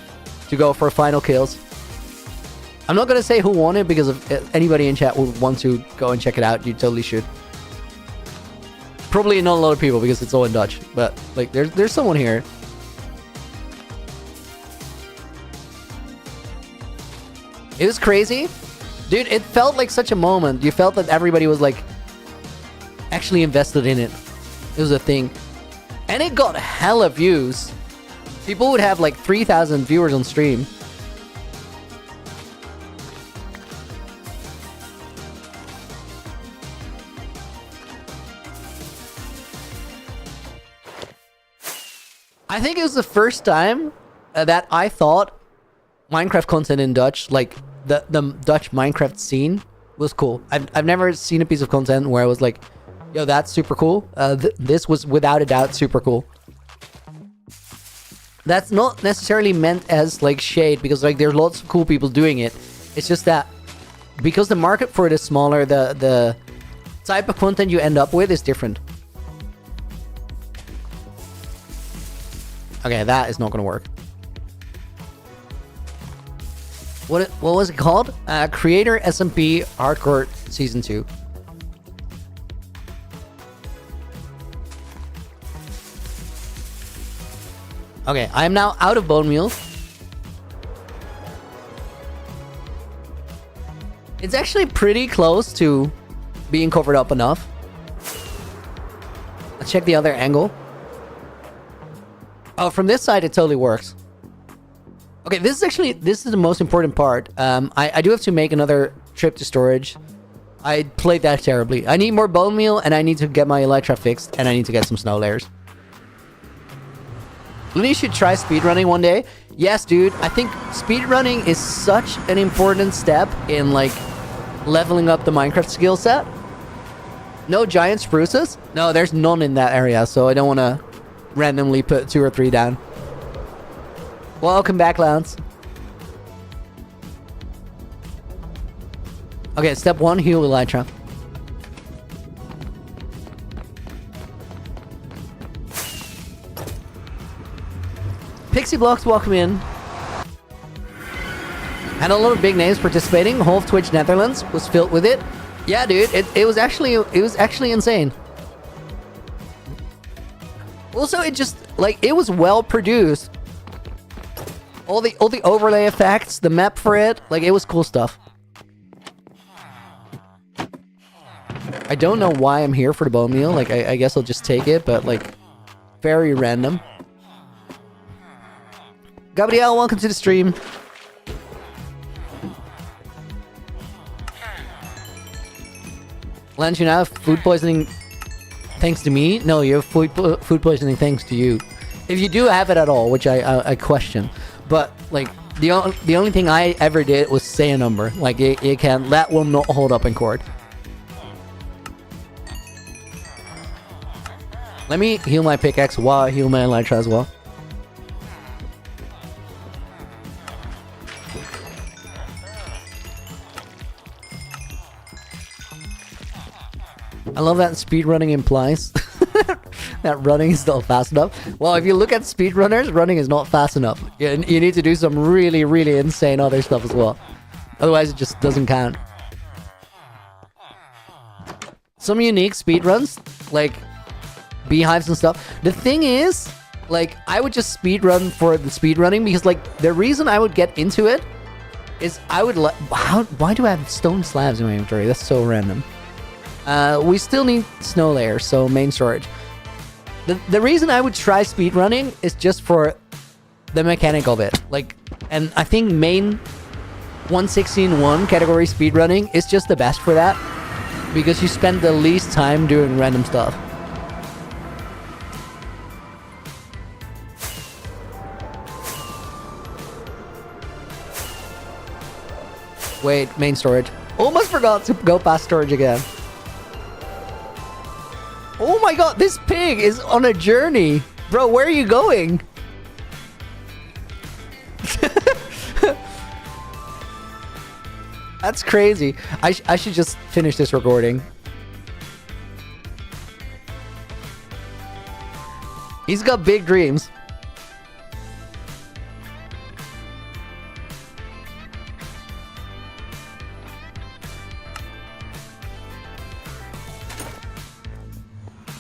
to go for final kills. I'm not gonna say who won it because if anybody in chat would want to go and check it out, you totally should. Probably not a lot of people because it's all in Dutch, but like there's someone here. It was crazy. Dude, it felt like such a moment. You felt that everybody was like actually invested in it. It was a thing. And it got hella views. People would have like 3,000 viewers on stream. I think it was the first time that I thought Minecraft content in Dutch, like the Dutch Minecraft scene, was cool. I've never seen a piece of content where I was like, yo, that's super cool. This was without a doubt super cool. That's not necessarily meant as like shade because like there's lots of cool people doing it. It's just that because the market for it is smaller, the type of content you end up with is different. Okay, that is not gonna work. What was it called? Creator SMP Hardcore Season 2. Okay, I am now out of bone meal. It's actually pretty close to being covered up enough. Let's check the other angle. Oh, from this side, it totally works. Okay, this is the most important part. I do have to make another trip to storage. I played that terribly. I need more bone meal, and I need to get my elytra fixed, and I need to get some snow layers. Looney should try speedrunning one day. Yes, dude. I think speedrunning is such an important step in, like, leveling up the Minecraft skill set. No giant spruces? No, there's none in that area, so I don't want to randomly put 2 or 3 down. Welcome back, Lance. Okay, step 1, heal elytra. Pixie Blocks, welcome in. And a lot of big names participating. Whole of Twitch Netherlands was filled with it. Yeah, dude, it was actually insane. Also, it just like it was well produced. All the overlay effects, the map for it, like it was cool stuff. I don't know why I'm here for the bone meal. Like I guess I'll just take it, but like very random. Gabriel, welcome to the stream. Lance, you now have food poisoning thanks to me? No, you have food poisoning thanks to you. If you do have it at all, which I question. But, like, the only thing I ever did was say a number. Like, you can, that will not hold up in court. Let me heal my pickaxe while I heal my elytra as well. I love that speedrunning implies. that running is not fast enough. Well, if you look at speedrunners, running is not fast enough. You need to do some really, really insane other stuff as well. Otherwise, it just doesn't count. Some unique speedruns, like beehives and stuff. The thing is, like, I would just speedrun for the speedrunning because, like, the reason I would get into it is I would like... Why do I have stone slabs in my inventory? That's so random. We still need snow layers, so main storage. The reason I would try speedrunning is just for the mechanic of it. Like, and I think main 116.1 category speedrunning is just the best for that. Because you spend the least time doing random stuff. Wait, main storage. Almost forgot to go past storage again. Oh my god, this pig is on a journey. Bro, where are you going? That's crazy. I should just finish this recording. He's got big dreams.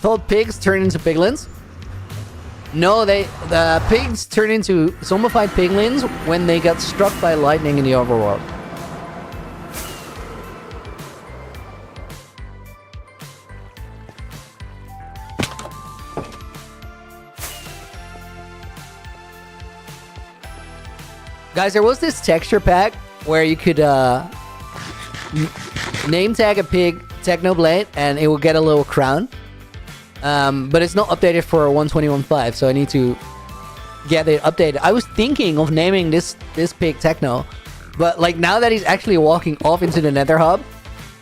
Thought pigs turn into piglins? No, the pigs turn into zombified piglins when they got struck by lightning in the overworld. Guys, there was this texture pack where you could name tag a pig Technoblade and it will get a little crown. But it's not updated for 121.5, so I need to get it updated. I was thinking of naming this pig Techno, but like now that he's actually walking off into the Nether hub,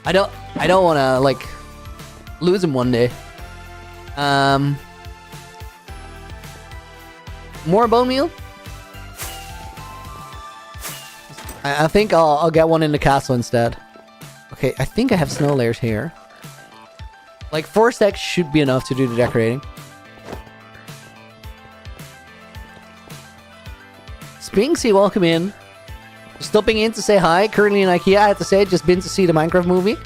I don't want to like lose him one day. More bone meal. I think I'll get one in the castle instead. Okay, I think I have snow layers here. Like 4 stacks should be enough to do the decorating. Spinksy, welcome in. Stopping in to say hi. Currently in IKEA, I have to say, just been to see the Minecraft movie.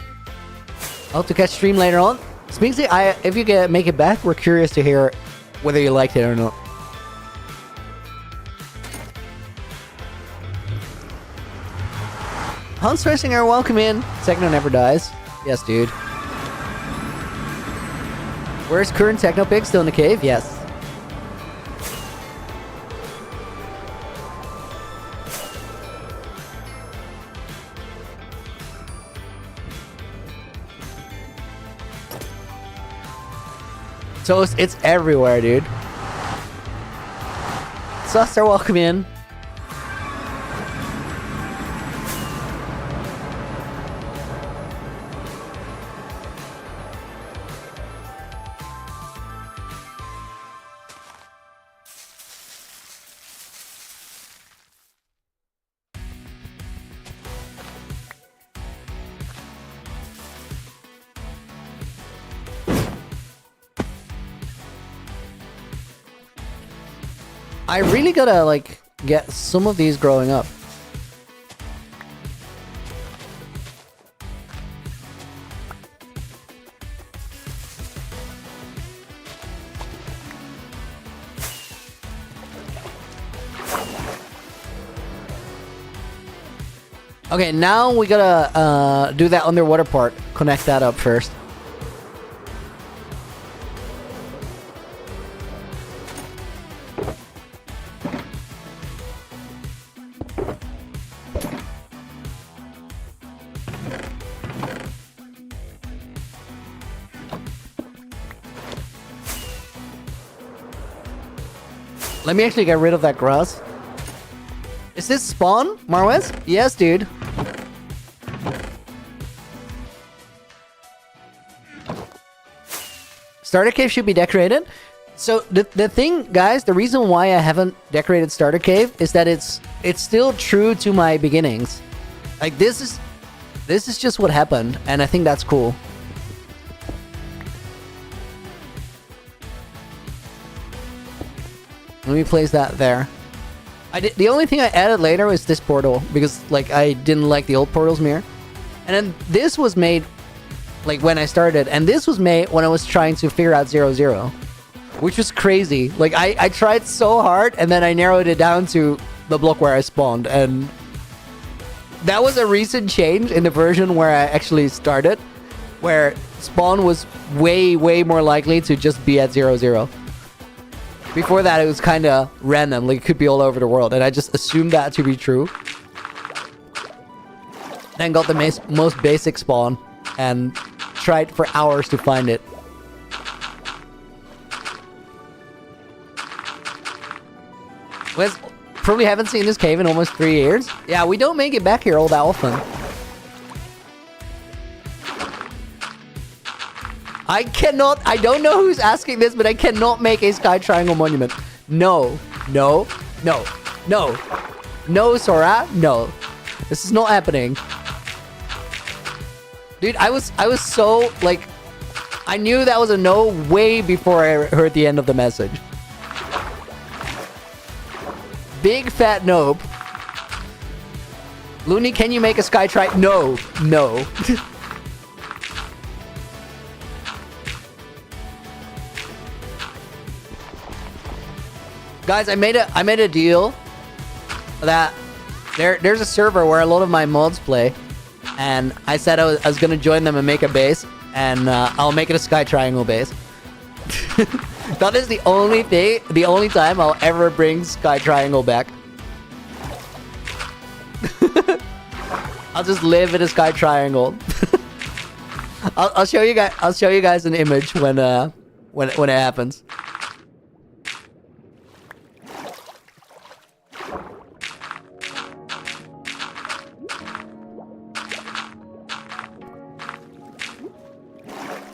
I hope to catch stream later on. Spinksy, if you make it back, we're curious to hear whether you liked it or not. Hans Fressinger, welcome in. Techno never dies. Yes, dude. Where's current Techno Pig? Still in the cave? Yes. So it's everywhere, dude. Suster, welcome in. I really gotta, like, get some of these growing up. Okay, now we gotta do that underwater part. Connect that up first. Let me actually get rid of that grass. Is this spawn, Marwes? Yes, dude. Starter cave should be decorated. So the thing, guys, the reason why I haven't decorated starter cave is that it's still true to my beginnings. Like this is just what happened, and I think that's cool. Let me place that there. The only thing I added later was this portal, because like I didn't like the old portal's mirror. And then this was made like when I started, and this was made when I was trying to figure out 0-0, which was crazy. Like I tried so hard, and then I narrowed it down to the block where I spawned, and that was a recent change in the version where I actually started, where spawn was way more likely to just be at 0-0. Before that, it was kind of random, like it could be all over the world, and I just assumed that to be true. Then got the most basic spawn and tried for hours to find it. Wes probably haven't seen this cave in almost 3 years. Yeah, we don't make it back here all that often. I don't know who's asking this, but I cannot make a sky triangle monument. No, Sora, no. This is not happening. Dude, I was so, like, I knew that was a no way before I heard the end of the message. Big fat nope. Looney, can you make a sky triangle? No. Guys, I made a deal that there's a server where a lot of my mods play, and I said I was gonna join them and make a base, and I'll make it a sky triangle base. That is the only time I'll ever bring sky triangle back. I'll just live in a sky triangle. I'll show you guys an image when it happens.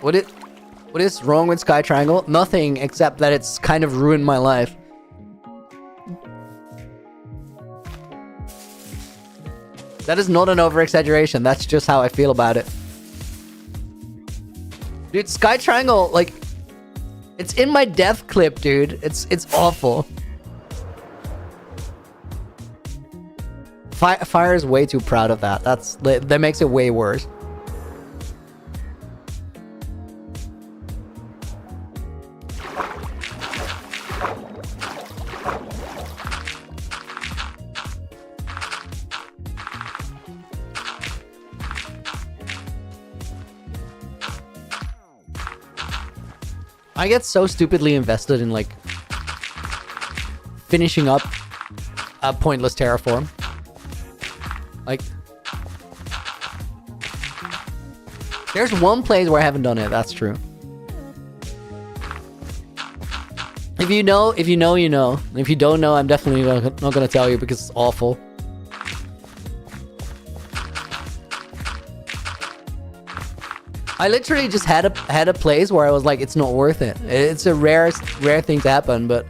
What is wrong with Sky Triangle? Nothing, except that it's kind of ruined my life. That is not an over-exaggeration. That's just how I feel about it. Dude, Sky Triangle, like, it's in my death clip, dude. It's awful. Fire is way too proud of that. That makes it way worse. I get so stupidly invested in, like, finishing up a pointless terraform. Like, there's one place where I haven't done it, that's true. If you know, you know. And if you don't know, I'm definitely not gonna tell you because it's awful. I literally just had a place where I was like, it's not worth it. It's a rare thing to happen, but...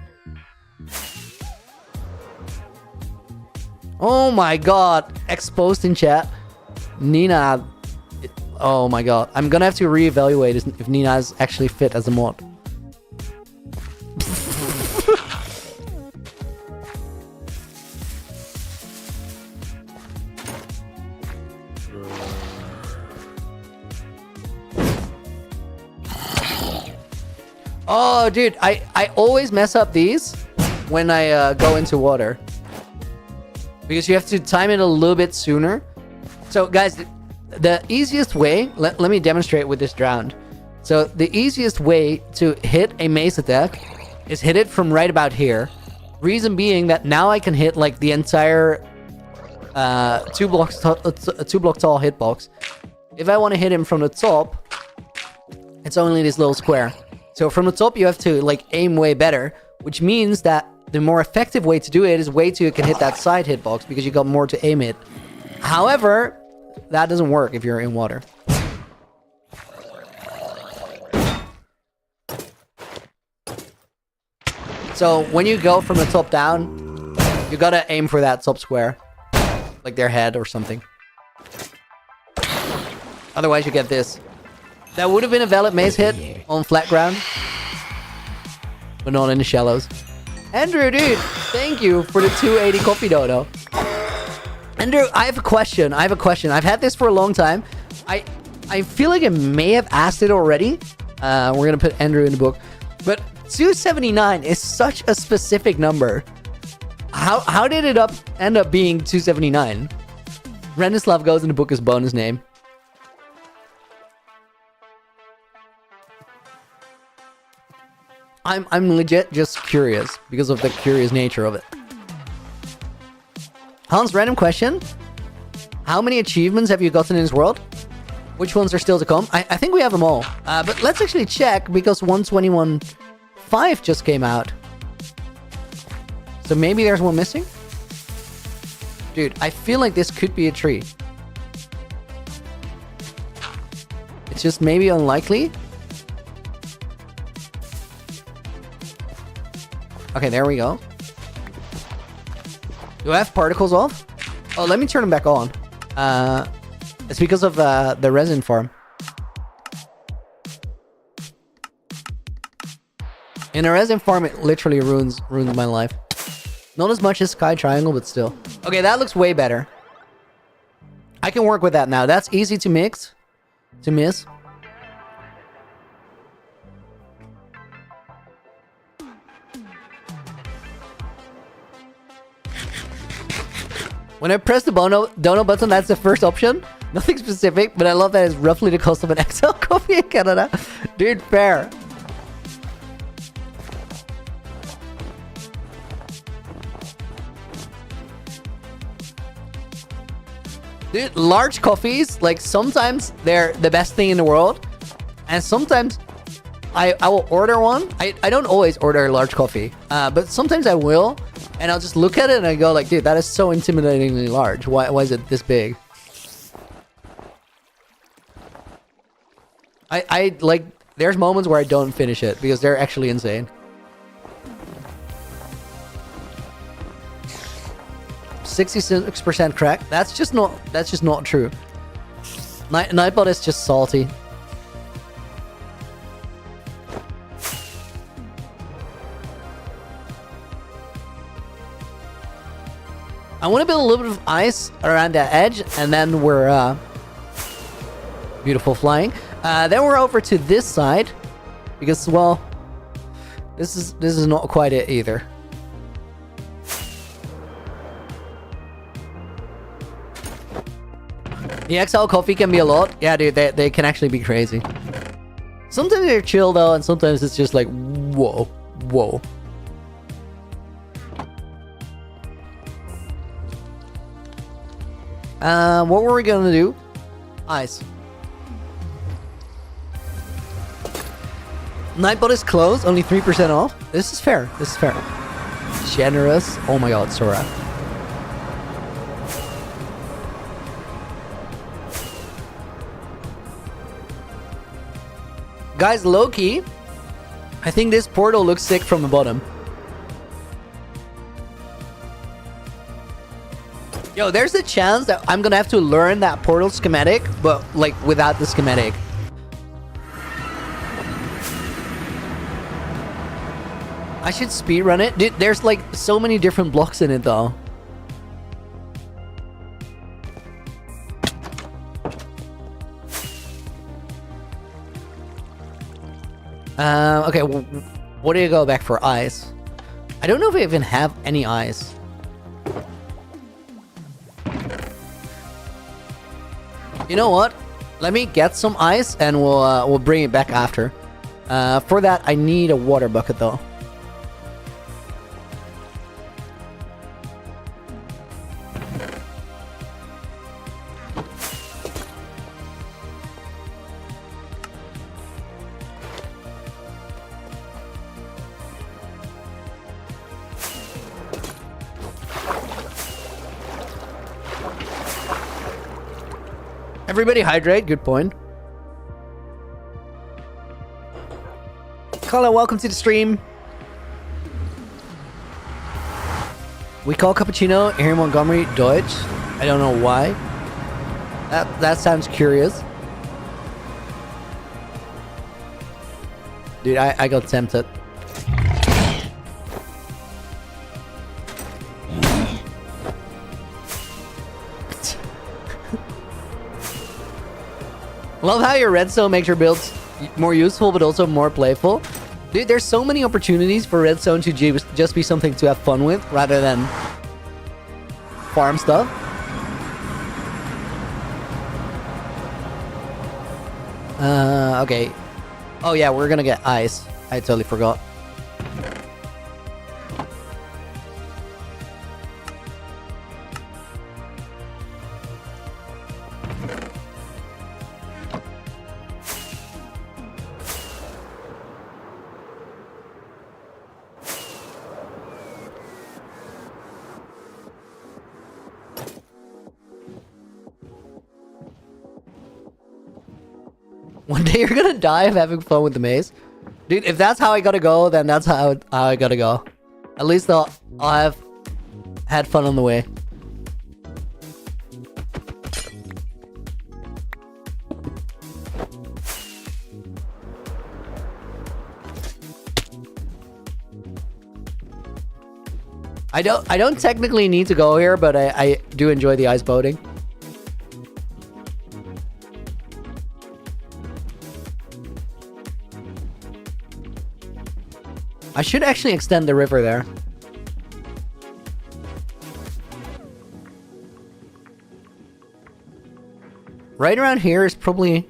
Oh my god. Exposed in chat. Nina. Oh my god. I'm gonna have to reevaluate if Nina is actually fit as a mod. Oh, dude, I always mess up these when I go into water. Because you have to time it a little bit sooner. So, guys, the easiest way... Let me demonstrate with this drowned. So, the easiest way to hit a mace attack is hit it from right about here. Reason being that now I can hit, like, the entire 2 block tall hitbox. If I want to hit him from the top, it's only this little square. So from the top, you have to, like, aim way better, which means that the more effective way to do it is wait till you can hit that side hitbox because you got more to aim it. However, that doesn't work if you're in water. So when you go from the top down, you gotta aim for that top square, like their head or something. Otherwise, you get this. That would have been a valid mace hit on flat ground, but not in the shallows. Andrew, dude, thank you for the 280 coffee dono. Andrew, I have a question. I've had this for a long time. I feel like I may have asked it already. We're going to put Andrew in the book. But 279 is such a specific number. How did it end up being 279? Renislav goes in the book as bonus name. I'm legit just curious because of the curious nature of it. Hans, random question. How many achievements have you gotten in this world? Which ones are still to come? I think we have them all. But let's actually check because 121.5 just came out. So maybe there's one missing? Dude, I feel like this could be a tree. It's just maybe unlikely. Okay, there we go. Do I have particles off? Oh, let me turn them back on. It's because of the resin farm. In a resin farm, it literally ruins my life. Not as much as Sky Triangle, but still. Okay, that looks way better. I can work with that now. That's easy to miss. When I press the dono button, that's the first option. Nothing specific, but I love that it's roughly the cost of an XL coffee in Canada. Dude, fair. Dude, large coffees, like sometimes they're the best thing in the world. And sometimes I will order one. I don't always order a large coffee, but sometimes I will. And I'll just look at it and I go like, dude, that is so intimidatingly large. Why is it this big? I like, there's moments where I don't finish it because they're actually insane. %66% crack. That's just not true. Nightbot is just salty. I want to build a little bit of ice around that edge, and then we're beautiful flying. Then we're over to this side because, well, this is not quite it either. The XL coffee can be a lot. Yeah, dude, they can actually be crazy. Sometimes they're chill though, and sometimes it's just like, whoa. What were we gonna do? Ice. Nightbot is closed, only 3% off. This is fair. Generous. Oh my god, Sora. Guys, low-key, I think this portal looks sick from the bottom. Yo, there's a chance that I'm gonna have to learn that portal schematic, but like without the schematic. I should speedrun it. Dude, there's like so many different blocks in it though. Okay, what do you go back for? Ice. I don't know if I even have any ice. You know what? Let me get some ice and we'll bring it back after. For that, I need a water bucket though. Everybody hydrate, good point. Carla, welcome to the stream. We call cappuccino here in Montgomery Deutsch. I don't know why. That sounds curious. Dude, I got tempted. Love how your redstone makes your builds more useful, but also more playful. Dude, there's so many opportunities for redstone to just be something to have fun with, rather than farm stuff. Okay. Oh yeah, we're gonna get ice. I totally forgot. One day you're gonna die of having fun with the maze. Dude, if that's how I gotta go, then that's how I gotta go. At least I'll have had fun on the way. I don't technically need to go here, but I do enjoy the ice boating. I should actually extend the river there. Right around here is probably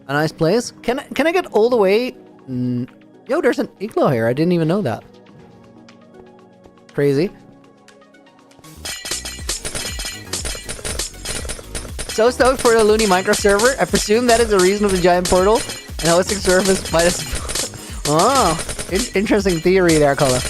a nice place. Can I get all the way? Yo, there's an igloo here. I didn't even know that. Crazy. So stoked for the Looney Minecraft server. I presume that is the reason of the giant portal and hosting service might have... Oh, interesting theory there, Colin.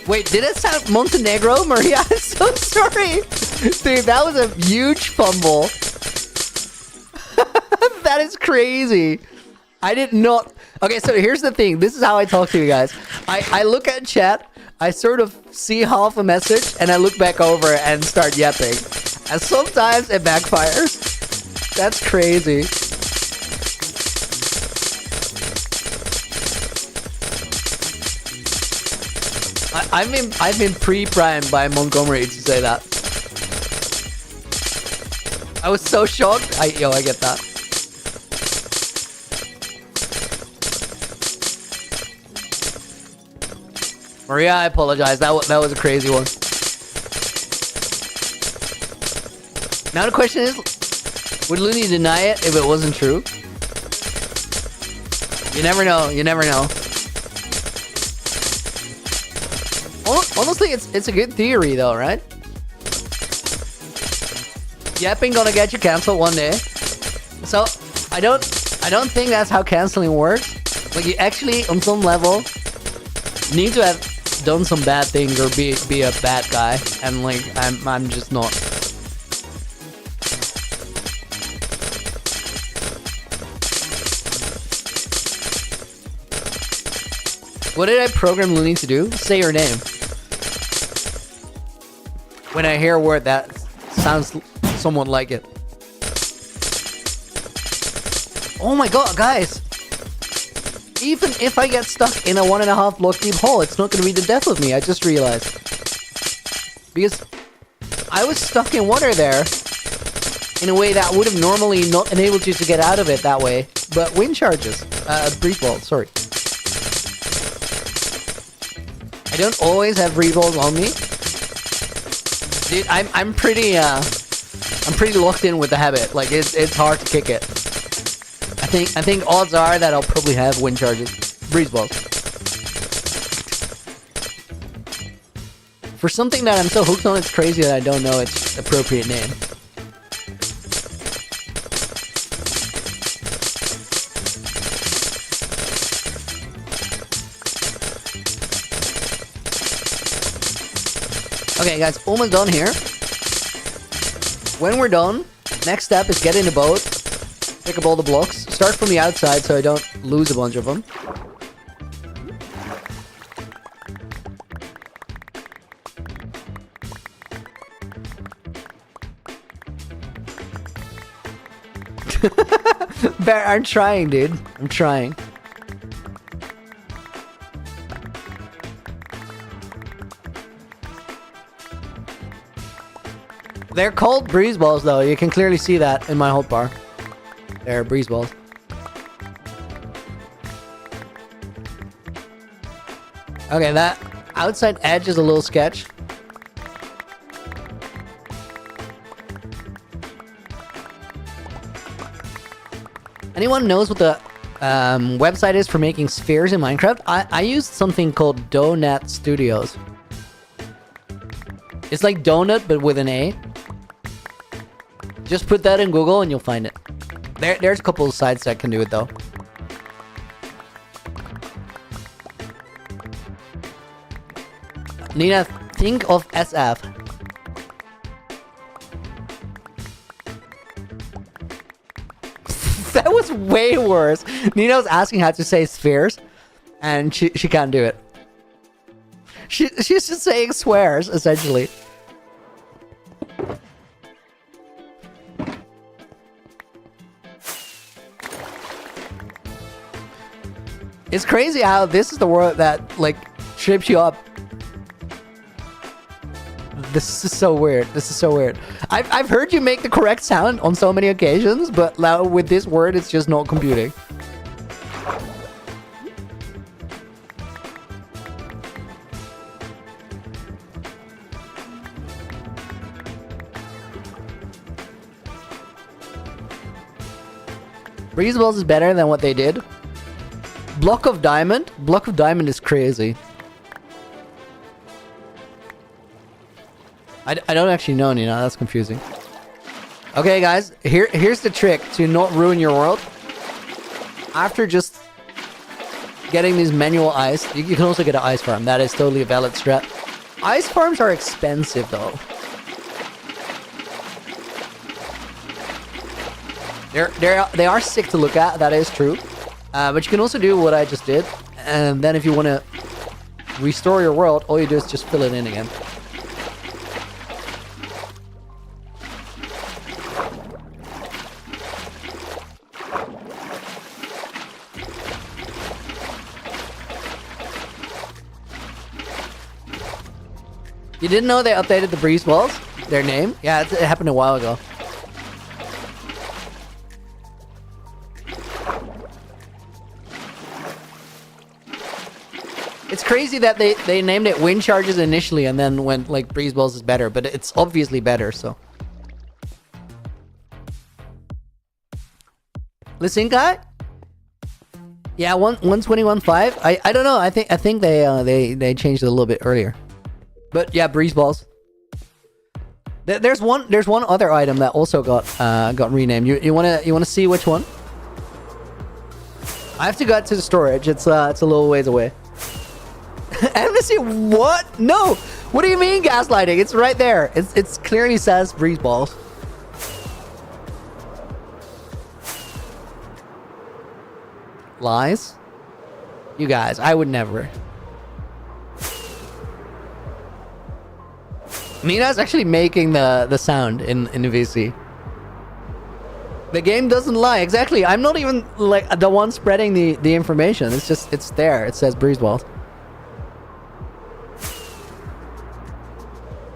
Wait, did it sound Montenegro, Maria? I'm so sorry. Dude, that was a huge fumble. That is crazy. I did not... Okay, so here's the thing. This is how I talk to you guys. I look at chat, I sort of see half a message, and I look back over and start yapping. And sometimes it backfires. That's crazy. I've been pre-primed by Montgomery to say that. I was so shocked. I get that. Maria, I apologize. That was a crazy one. Now the question is, would Looney deny it if it wasn't true? You never know. You never know. Honestly, it's a good theory though, right? Yapping gonna get you canceled one day. So I don't think that's how canceling works. Like, you actually, on some level, need to have done some bad things or be a bad guy, and like I'm just not. What did I program Looney to do? Say your name. When I hear a word that sounds somewhat like it. Oh my god, guys! Even if I get stuck in a 1.5 block deep hole, it's not going to be the death of me, I just realized. Because I was stuck in water there in a way that would have normally not enabled you to get out of it that way. But wind charges. Breeze balls, sorry. I don't always have breeze balls on me. Dude, I'm pretty locked in with the habit. Like, it's hard to kick it. I think odds are that I'll probably have wind charges. Breeze balls. For something that I'm so hooked on, it's crazy that I don't know its appropriate name. Okay, guys, almost done here. When we're done, next step is get in the boat, pick up all the blocks, start from the outside so I don't lose a bunch of them. Bear, I'm trying, dude. I'm trying. They're called breeze balls, though. You can clearly see that in my hold bar. They're breeze balls. Okay, that outside edge is a little sketch. Anyone knows what the website is for making spheres in Minecraft? I used something called Donut Studios. It's like donut, but with an A. Just put that in Google and you'll find it. There's a couple of sites that can do it, though. Nina, think of SF. That was way worse. Nina's asking how to say spheres, and she can't do it. She's just saying swears, essentially. It's crazy how this is the world that, like, trips you up. This is so weird. This is so weird. I've heard you make the correct sound on so many occasions, but now with this word, it's just not computing. Breeze balls is better than what they did. Block of diamond? Block of diamond is crazy. I don't actually know, Nina. That's confusing. Okay, guys. Here's the trick to not ruin your world. After just getting these manual ice, you can also get an ice farm. That is totally a valid strat. Ice farms are expensive, though. They are sick to look at. That is true. But you can also do what I just did. And then if you want to restore your world, all you do is just fill it in again. You didn't know they updated the breeze balls? Their name? Yeah, it happened a while ago. It's crazy that they named it wind charges initially and then went like breeze balls is better, but it's obviously better, so. Listen, guy? Yeah, 121.5. I don't know. I think they changed it a little bit earlier. But yeah, breeze balls. There's one other item that also got renamed. You wanna see which one? I have to go to the storage. It's a little ways away. Amnesty, what? No! What do you mean gaslighting? It's right there. It's clearly says breeze balls. Lies? You guys, I would never. Nina's actually making the sound in the VC. The game doesn't lie. Exactly. I'm not even like the one spreading the information. It's there. It says breeze balls.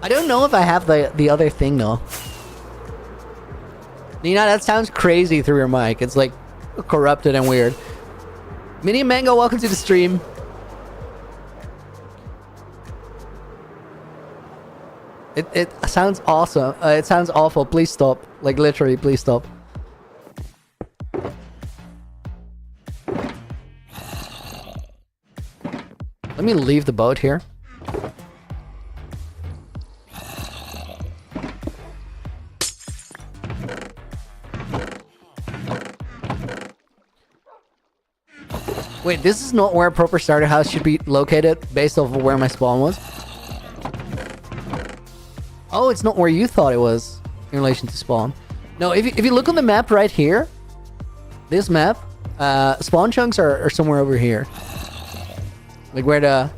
I don't know if I have the other thing though. Nina, that sounds crazy through your mic. It's like corrupted and weird. Mini Mango, welcome to the stream. It sounds awesome. It sounds awful. Please stop. Like literally, please stop. Let me leave the boat here. Wait, this is not where a proper starter house should be located based off of where my spawn was? Oh, it's not where you thought it was in relation to spawn. No, if you look on the map right here, this map, spawn chunks are somewhere over here. Like where the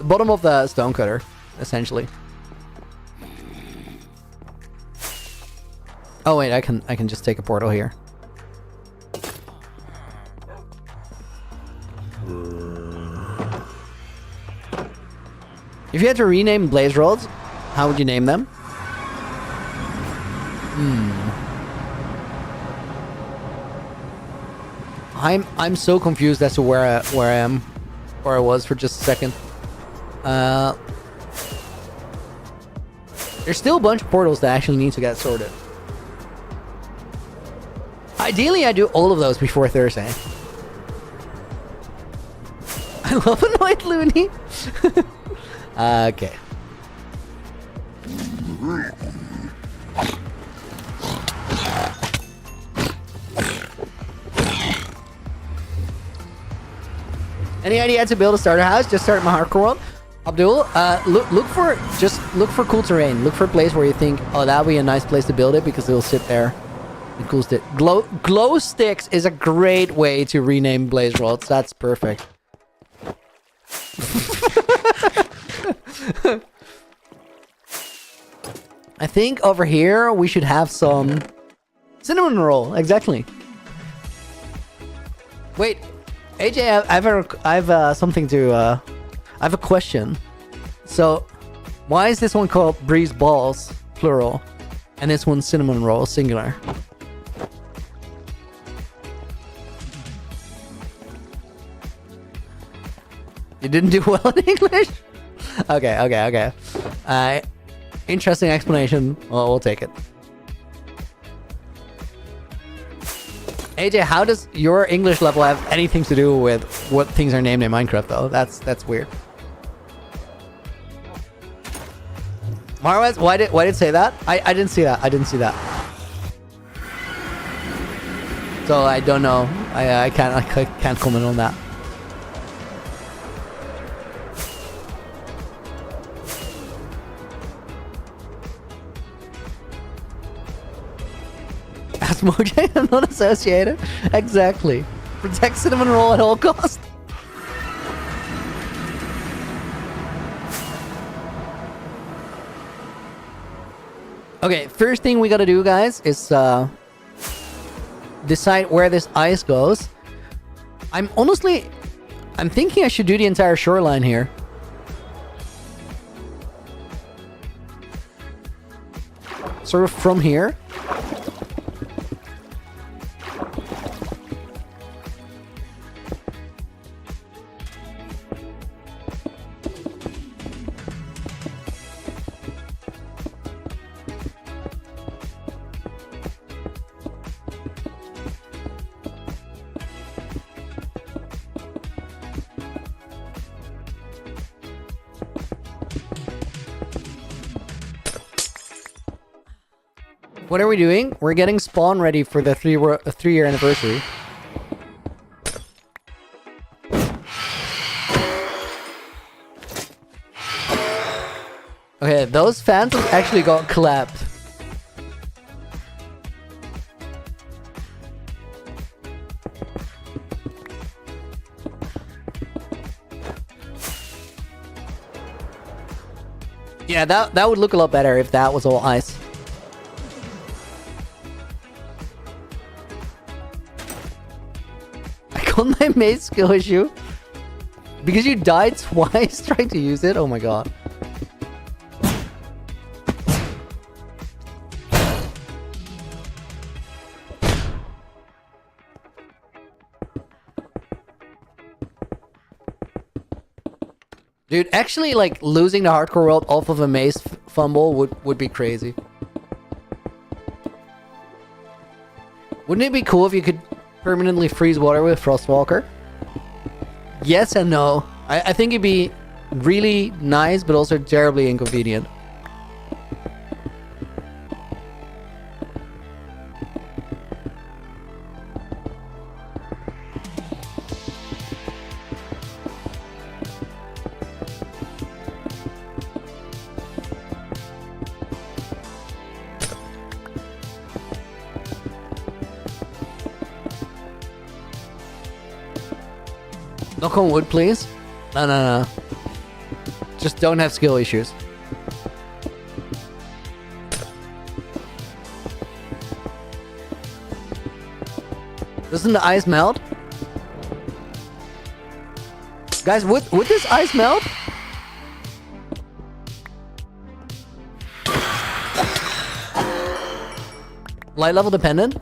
bottom of the stonecutter, essentially. Oh wait, I can just take a portal here. If you had to rename blaze rods, how would you name them? I'm so confused as to where I am, where I was for just a second. There's still a bunch of portals that actually need to get sorted. Ideally, I do all of those before Thursday. I love Annoyed Looney. Okay. Any idea to build a starter house? Just start my hardcore world. Abdul, look for cool terrain. Look for a place where you think, oh, that'll be a nice place to build it because it'll sit there. Cool stick. Glow sticks is a great way to rename blaze rods. That's perfect. I think over here we should have some cinnamon roll. Exactly. Wait, AJ, I've something to. I have a question. So, why is this one called breeze balls plural, and this one cinnamon roll singular? You didn't do well in English? Okay. Interesting explanation. Well, we'll take it. AJ, how does your English level have anything to do with what things are named in Minecraft, though? That's weird. Marwaz, why did it say that? I didn't see that. I didn't see that. So I don't know. I can't comment on that. As Mojang, I'm not associated. Exactly. Protect cinnamon roll at all costs. Okay, first thing we gotta do, guys, is decide where this ice goes. I'm thinking I should do the entire shoreline here. Sort of from here. What are we doing? We're getting spawn ready for the 3-year anniversary. Okay, those phantoms actually got clapped. Yeah, that would look a lot better if that was all ice. My main skill issue because you died twice trying to use it. Oh my god. Dude, actually, like, losing the hardcore world off of a maze fumble would be crazy. Wouldn't it be cool if you could permanently freeze water with Frostwalker? Yes and no. I think it'd be really nice, but also terribly inconvenient. Knock on wood, please. No. Just don't have skill issues. Doesn't the ice melt? Guys, would this ice melt? Light level dependent?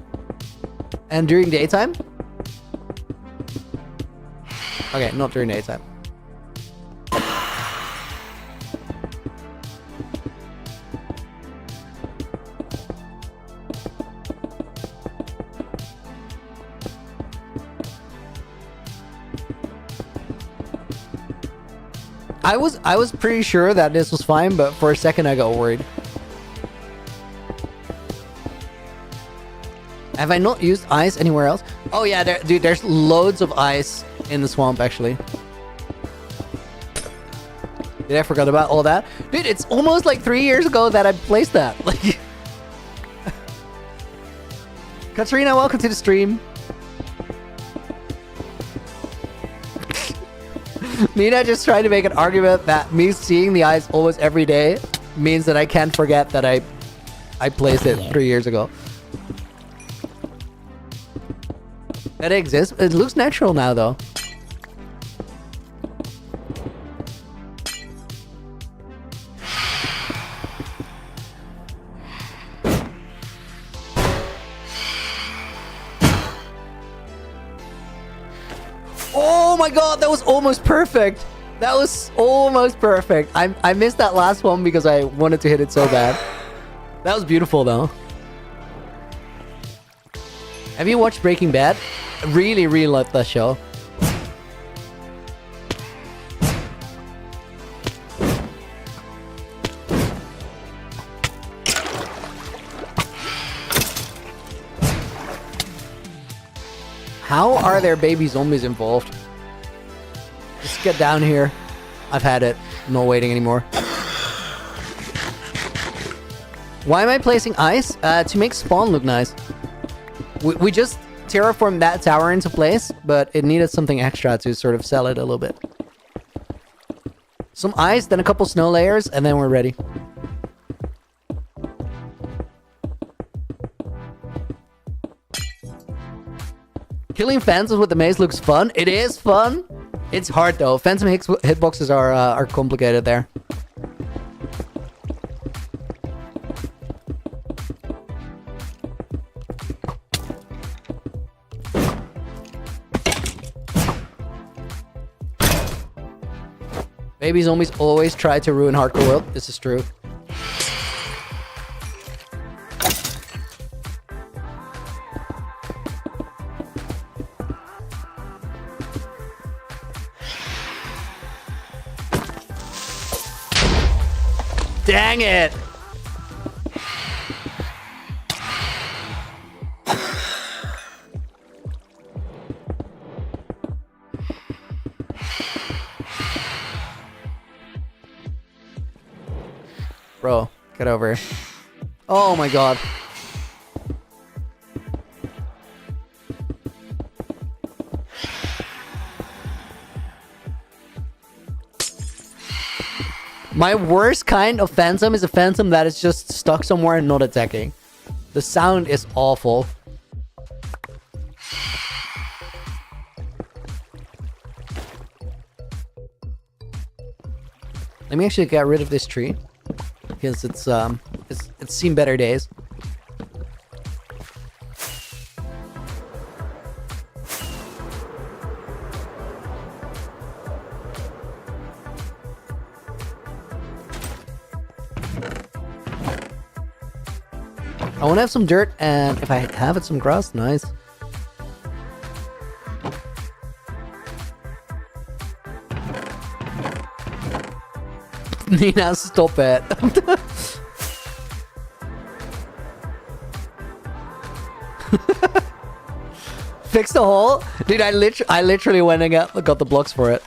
And during daytime? Okay, not during daytime. I was pretty sure that this was fine, but for a second I got worried. Have I not used ice anywhere else? Oh yeah, dude, there's loads of ice in the swamp, actually. Did I forgot about all that? Dude, it's almost like 3 years ago that I placed that. Like, Katrina, welcome to the stream. Nina just trying to make an argument that me seeing the ice almost every day means that I can't forget that I placed it 3 years ago. That exists. It looks natural now, though. Oh my god, that was almost perfect. That was almost perfect. I missed that last one because I wanted to hit it so bad. That was beautiful, though. Have you watched Breaking Bad? I really, really love that show. How are there baby zombies involved? Just get down here. I've had it. I'm not waiting anymore. Why am I placing ice? To make spawn look nice. We just terraformed that tower into place, but it needed something extra to sort of sell it a little bit. Some ice, then a couple snow layers, and then we're ready. Killing phantoms with the maze looks fun. It is fun. It's hard though. Phantom hitboxes are complicated there. Baby zombies always try to ruin hardcore world. This is true. Dang it! Bro, get over here. Oh my god. My worst kind of phantom is a phantom that is just stuck somewhere and not attacking. The sound is awful. Let me actually get rid of this tree. Because it's seen better days. I want to have some dirt, and if I have it, some grass. Nice. Nina, stop it. Fix the hole? Dude, I literally went and got the blocks for it.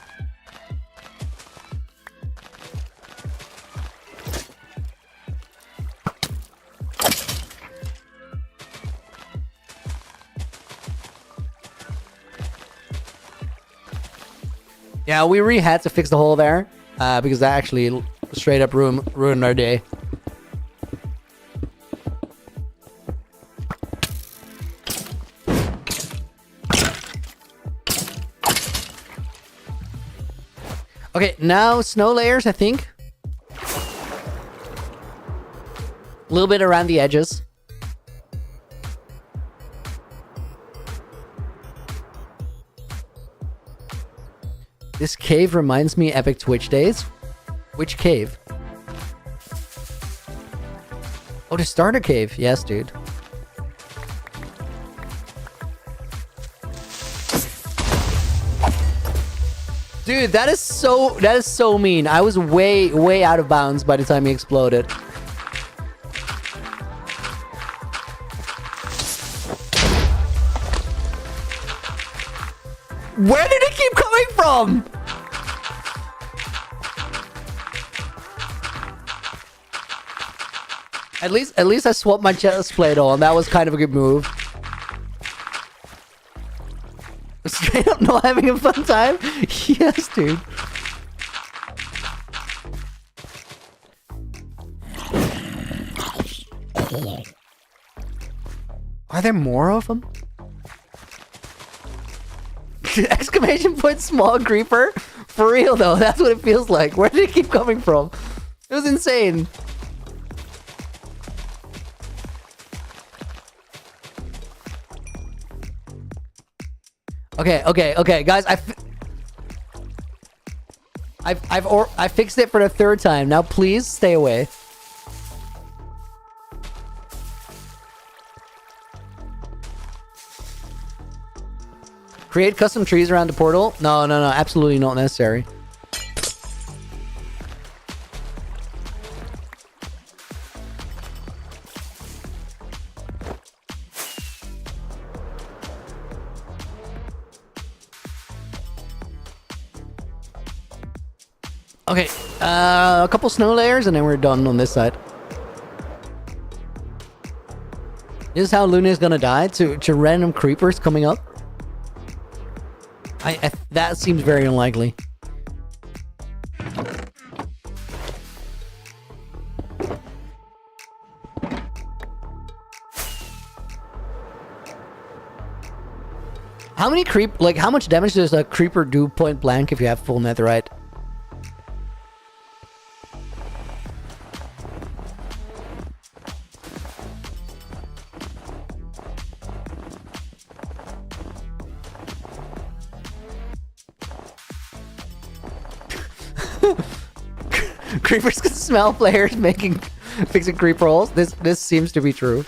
Yeah, we really had to fix the hole there, because that actually straight up ruined our day. Okay, now snow layers, I think. A little bit around the edges. This cave reminds me epic Twitch days. Which cave? Oh, the starter cave. Yes, dude. Dude, that is so mean. I was way out of bounds by the time he exploded. Where did it keep coming from? At least I swapped my chest plate on. That was kind of a good move. Straight up not having a fun time? Yes, dude. Are there more of them? Exclamation point small creeper? For real though, that's what it feels like. Where did it keep coming from? It was insane. Okay, guys. I fixed it for the third time. Now please stay away. Create custom trees around the portal? No, absolutely not necessary. Okay, a couple snow layers and then we're done on this side. This is how Luna is gonna die, to random creepers coming up. That seems very unlikely. How much damage does a creeper do point blank if you have full netherite? Creepers can smell players fixing creep rolls. This seems to be true.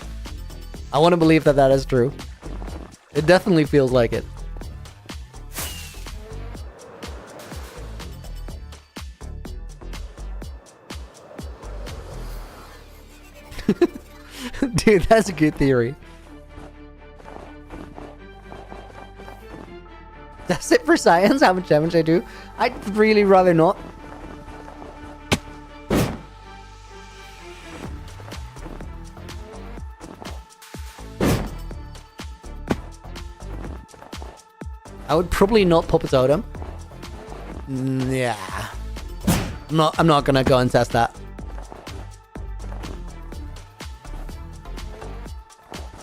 I want to believe that is true. It definitely feels like it. Dude, that's a good theory. That's it for science? How much damage I do? I'd really rather not. I would probably not pop a totem. Yeah. I'm not gonna go and test that.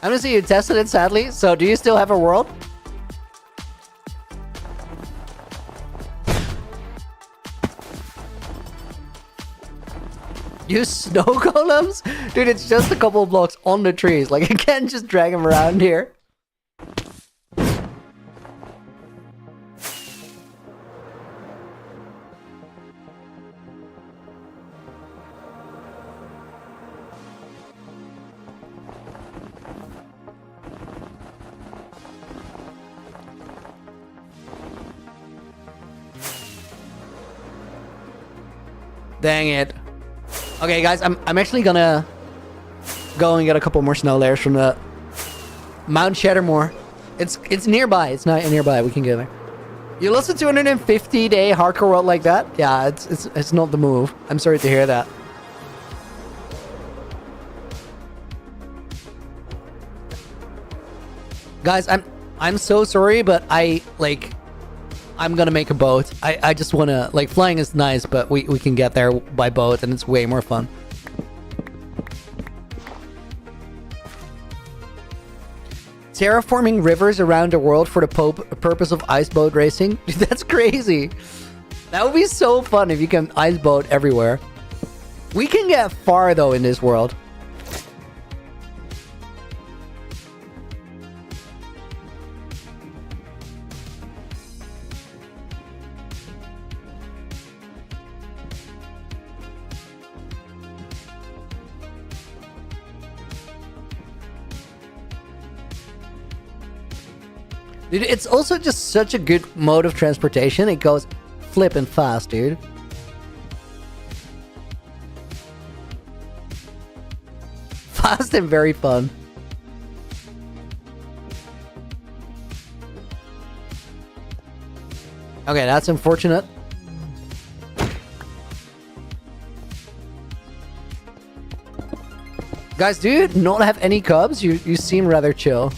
I'm gonna see you tested it, sadly. So do you still have a world? Use snow golems? Dude, it's just a couple of blocks on the trees. Like, I can't just drag them around here. Dang it. Okay, guys, I'm actually gonna go and get a couple more snow layers from the Mount Shadowmoor. It's nearby. It's not nearby. We can get there. You lost a 250-day hardcore world like that? Yeah, it's not the move. I'm sorry to hear that. Guys, I'm so sorry, but I'm gonna make a boat. I just wanna, like, flying is nice, but we can get there by boat and it's way more fun. Terraforming rivers around the world for the purpose of ice boat racing? Dude, that's crazy. That would be so fun if you can ice boat everywhere. We can get far though in this world. Dude, it's also just such a good mode of transportation. It goes flipping fast, dude. Fast and very fun. Okay, that's unfortunate. Guys, do you not have any cubs? You seem rather chill.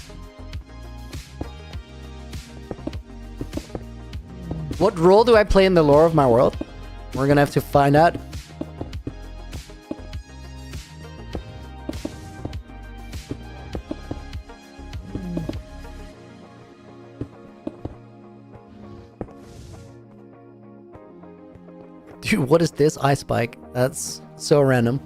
What role do I play in the lore of my world? We're gonna have to find out. Dude, what is this ice spike? That's so random.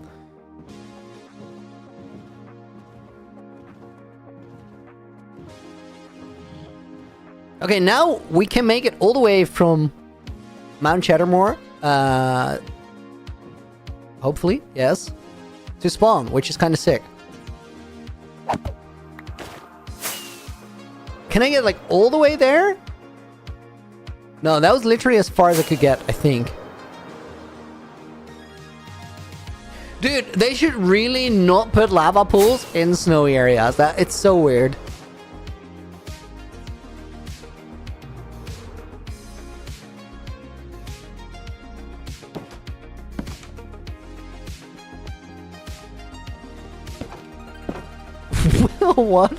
Okay, now we can make it all the way from Mount Chattermore, hopefully, yes, to spawn, which is kind of sick. Can I get like all the way there? No, that was literally as far as I could get, I think. Dude, they should really not put lava pools in snowy areas. It's so weird. What?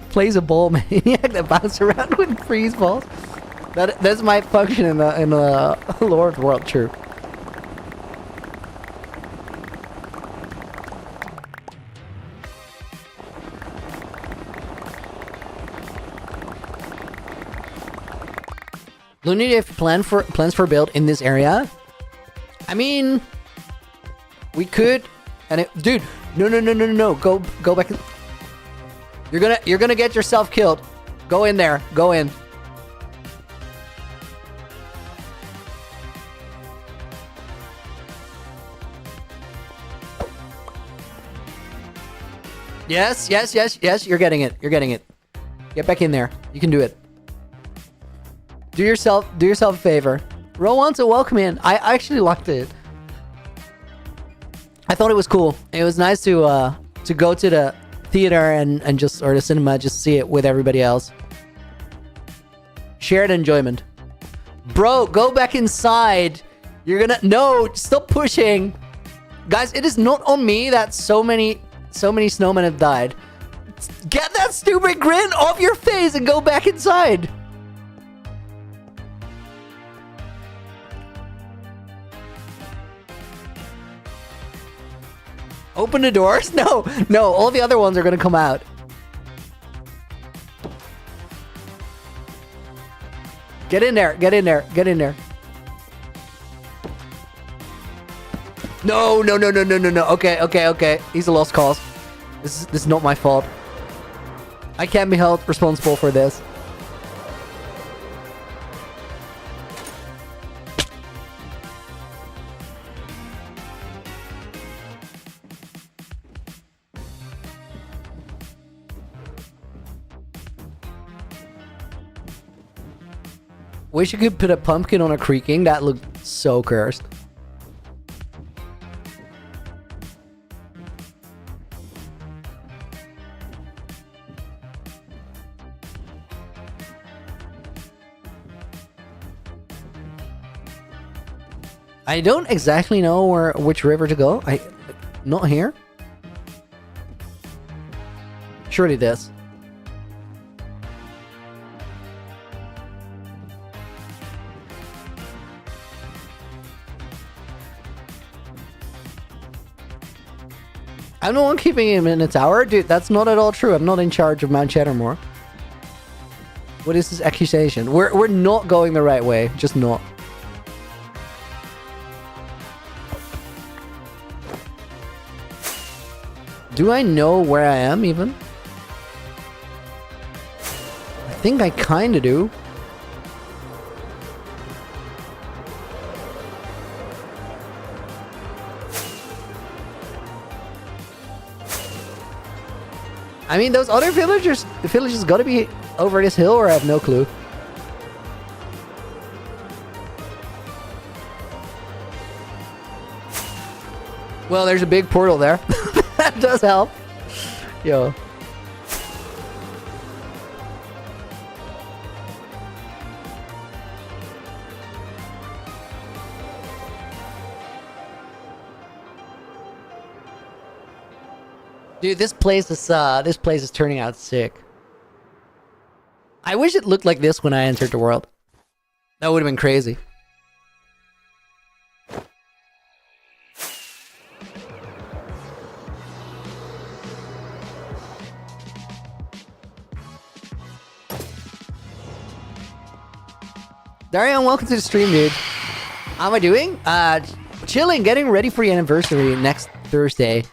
Plays a ball maniac that bounces around with freeze balls? That's my function in the lore of the world, true. Looney, do you have plans for build in this area? I mean, we could, and dude, no, go back. You're gonna get yourself killed. Go in there. Go in. Yes. You're getting it. Get back in there. You can do it. Do yourself a favor. Ro wants to welcome in. I actually liked it. I thought it was cool. It was nice to go to the theater and just, or the cinema, just see it with everybody else. Shared enjoyment. Bro, go back inside. No, stop pushing. Guys, it is not on me that so many snowmen have died. Get that stupid grin off your face and go back inside. Open the doors? No, all the other ones are gonna come out. Get in there. No. Okay. He's a lost cause. This is not my fault. I can't be held responsible for this. Wish you could put a pumpkin on a creaking. That looked so cursed. I don't exactly know which river to go. Not here. Surely this. I'm the one keeping him in a tower? Dude, that's not at all true. I'm not in charge of Mount Chattermore. What is this accusation? We're not going the right way. Just not. Do I know where I am, even? I think I kinda do. I mean, those other villages gotta be over this hill, or I have no clue. Well, there's a big portal there. That does help. Yo. Dude, this place is turning out sick. I wish it looked like this when I entered the world. That would have been crazy. Darian, welcome to the stream, dude. How am I doing? Chilling, getting ready for the anniversary next Thursday.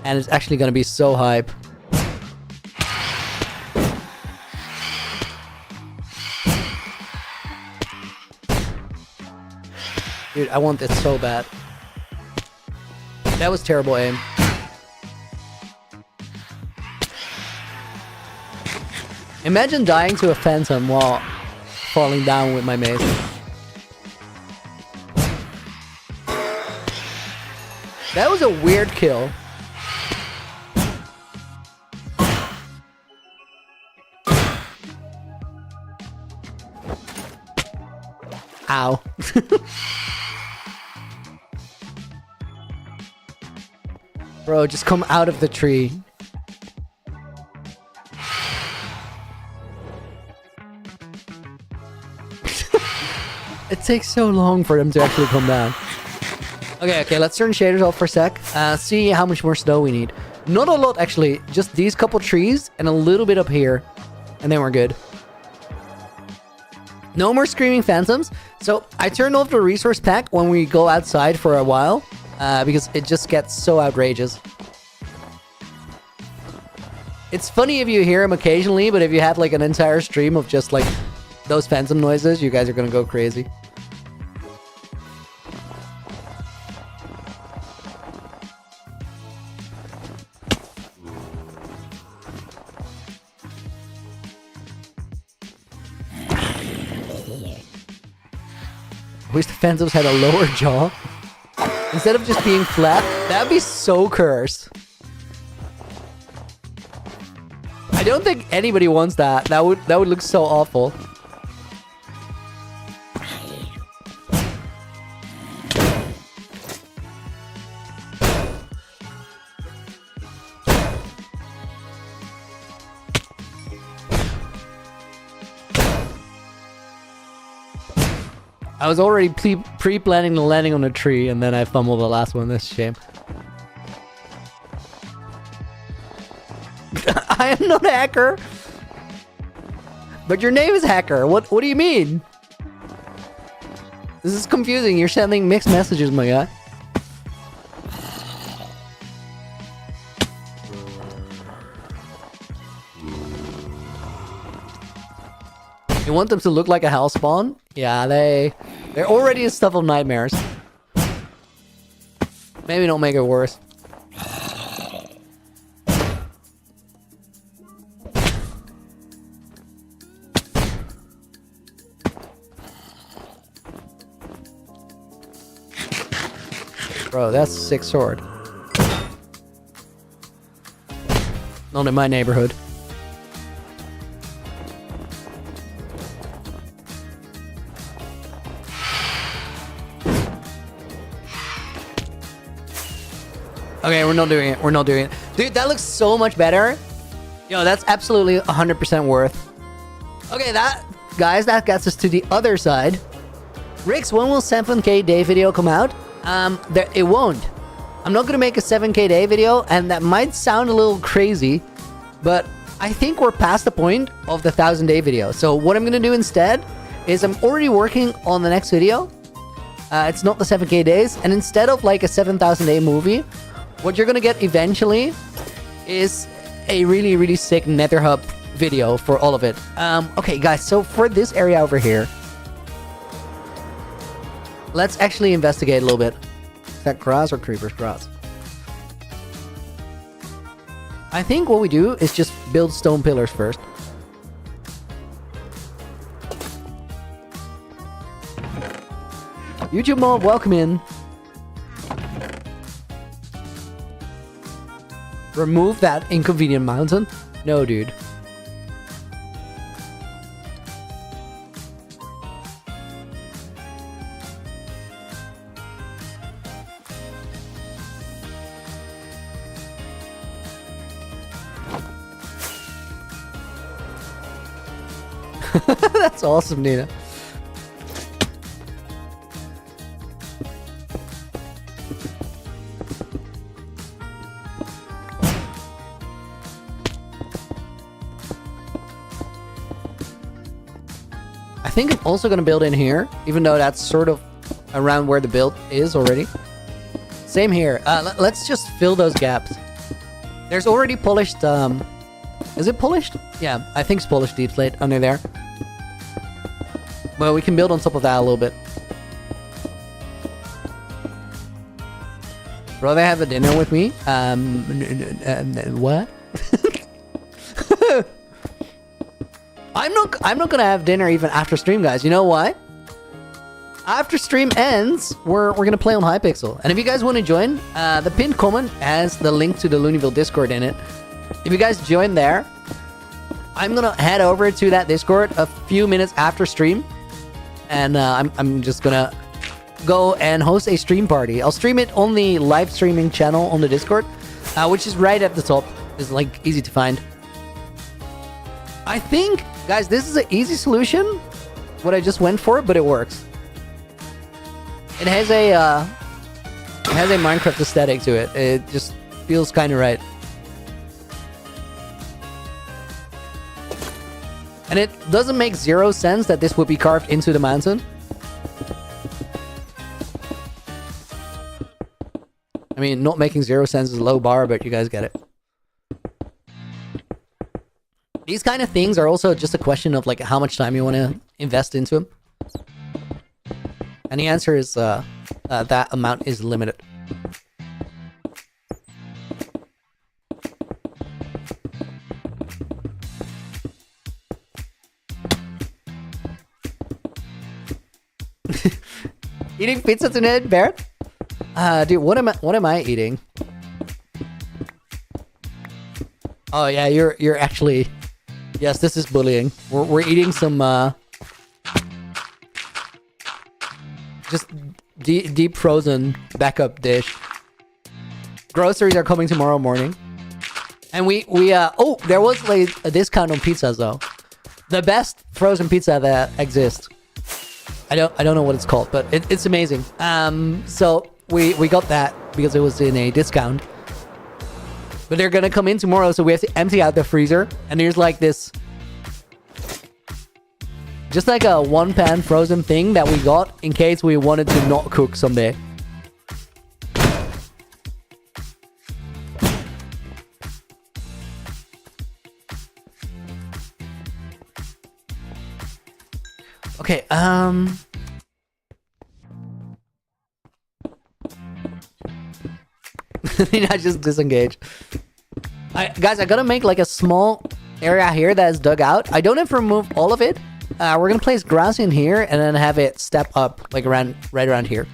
And it's actually gonna be so hype. Dude, I want this so bad. That was terrible aim. Imagine dying to a phantom while falling down with my mace. That was a weird kill. Ow. Bro, just come out of the tree. It takes so long for them to actually come down. Okay, let's turn shaders off for a sec. See how much more snow we need. Not a lot, actually. Just these couple trees and a little bit up here. And then we're good. No more screaming phantoms. So I turned off the resource pack when we go outside for a while. Because it just gets so outrageous. It's funny if you hear them occasionally, but if you had like an entire stream of just like those phantom noises, you guys are gonna go crazy. I wish the phantoms had a lower jaw. Instead of just being flat, that'd be so cursed. I don't think anybody wants that. That would look so awful. I was already pre-planning the landing on a tree, and then I fumbled the last one. That's a shame. I am not a hacker. But your name is Hacker. What do you mean? This is confusing. You're sending mixed messages, my guy. You want them to look like a hell spawn? Yeah, they're already a stuff of nightmares. Maybe don't make it worse. Bro, that's a sick sword. Not in my neighborhood. Okay, we're not doing it. We're not doing it. Dude, that looks so much better. Yo, that's absolutely 100% worth. Okay, guys, that gets us to the other side. Rix, when will 7k day video come out? It won't. I'm not gonna make a 7k day video, and that might sound a little crazy, but I think we're past the point of the 1000 day video. So what I'm gonna do instead is I'm already working on the next video. It's not the 7k days, and instead of like a 7000 day movie, what you're gonna get eventually is a really, really sick Nether Hub video for all of it. Okay, guys, so for this area over here, let's actually investigate a little bit. Is that grass or creepers? Grass. I think what we do is just build stone pillars first. YouTube mob, welcome in. Remove that inconvenient mountain? No, dude. That's awesome, Nina. I think I'm also going to build in here, even though that's sort of around where the build is already. Same here. Let's just fill those gaps. There's already polished... Is it polished? Yeah, I think it's polished deep slate under there. Well, we can build on top of that a little bit. Rather have a dinner with me? What? I'm not gonna have dinner even after stream, guys. You know why? After stream ends, we're gonna play on Hypixel. And if you guys want to join, the pinned comment has the link to the Looneyville Discord in it. If you guys join there, I'm gonna head over to that Discord a few minutes after stream. And I'm just gonna go and host a stream party. I'll stream it on the live streaming channel on the Discord, which is right at the top. It's like easy to find. I think, guys, this is an easy solution. What I just went for, but it works. It has a Minecraft aesthetic to it. It just feels kind of right. And it doesn't make zero sense that this would be carved into the mountain. I mean, not making zero sense is a low bar, but you guys get it. These kind of things are also just a question of like how much time you want to invest into them. And the answer is that amount is limited. Eating pizza tonight, Barrett? Dude, what am I eating? Oh yeah, you're actually... Yes, this is bullying. We're eating some just deep frozen backup dish. Groceries are coming tomorrow morning. And we oh, there was like a discount on pizzas though. The best frozen pizza that exists. I don't know what it's called, but it's amazing. So we got that because it was in a discount. But they're gonna come in tomorrow, so we have to empty out the freezer. And there's like this, just like a one-pan frozen thing that we got in case we wanted to not cook someday. Okay, I just disengage. Guys, I gotta make like a small area here that is dug out. I don't have to remove all of it. We're gonna place grass in here and then have it step up like right around here.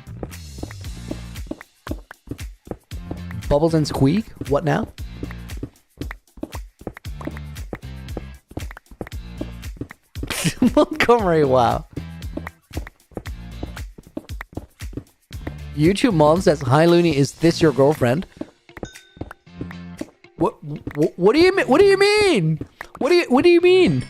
Bubbles and squeak? What now? Montgomery, wow. YouTube mom says, "Hi Looney, is this your girlfriend?" What do you mean? What do you mean? What do you mean?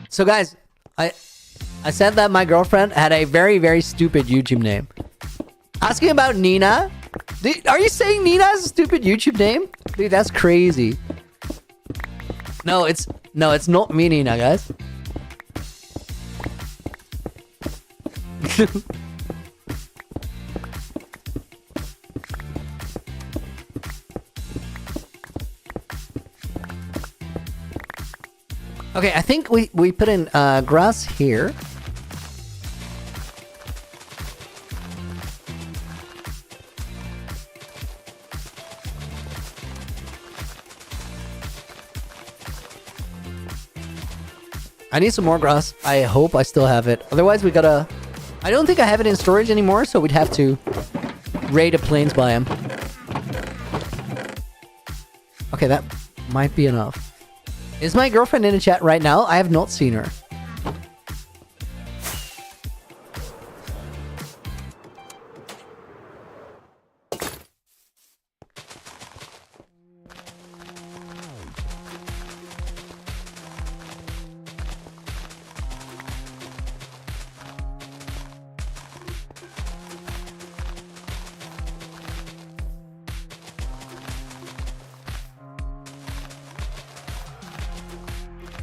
So guys, I said that my girlfriend had a very, very stupid YouTube name. Asking about Nina? Are you saying Nina is a stupid YouTube name? Dude, that's crazy. No, it's not me, Nina, guys. Okay, I think we put in grass here. I need some more grass. I hope I still have it. Otherwise, we gotta... I don't think I have it in storage anymore, so we'd have to raid a plains biome. Okay, that might be enough. Is my girlfriend in the chat right now? I have not seen her.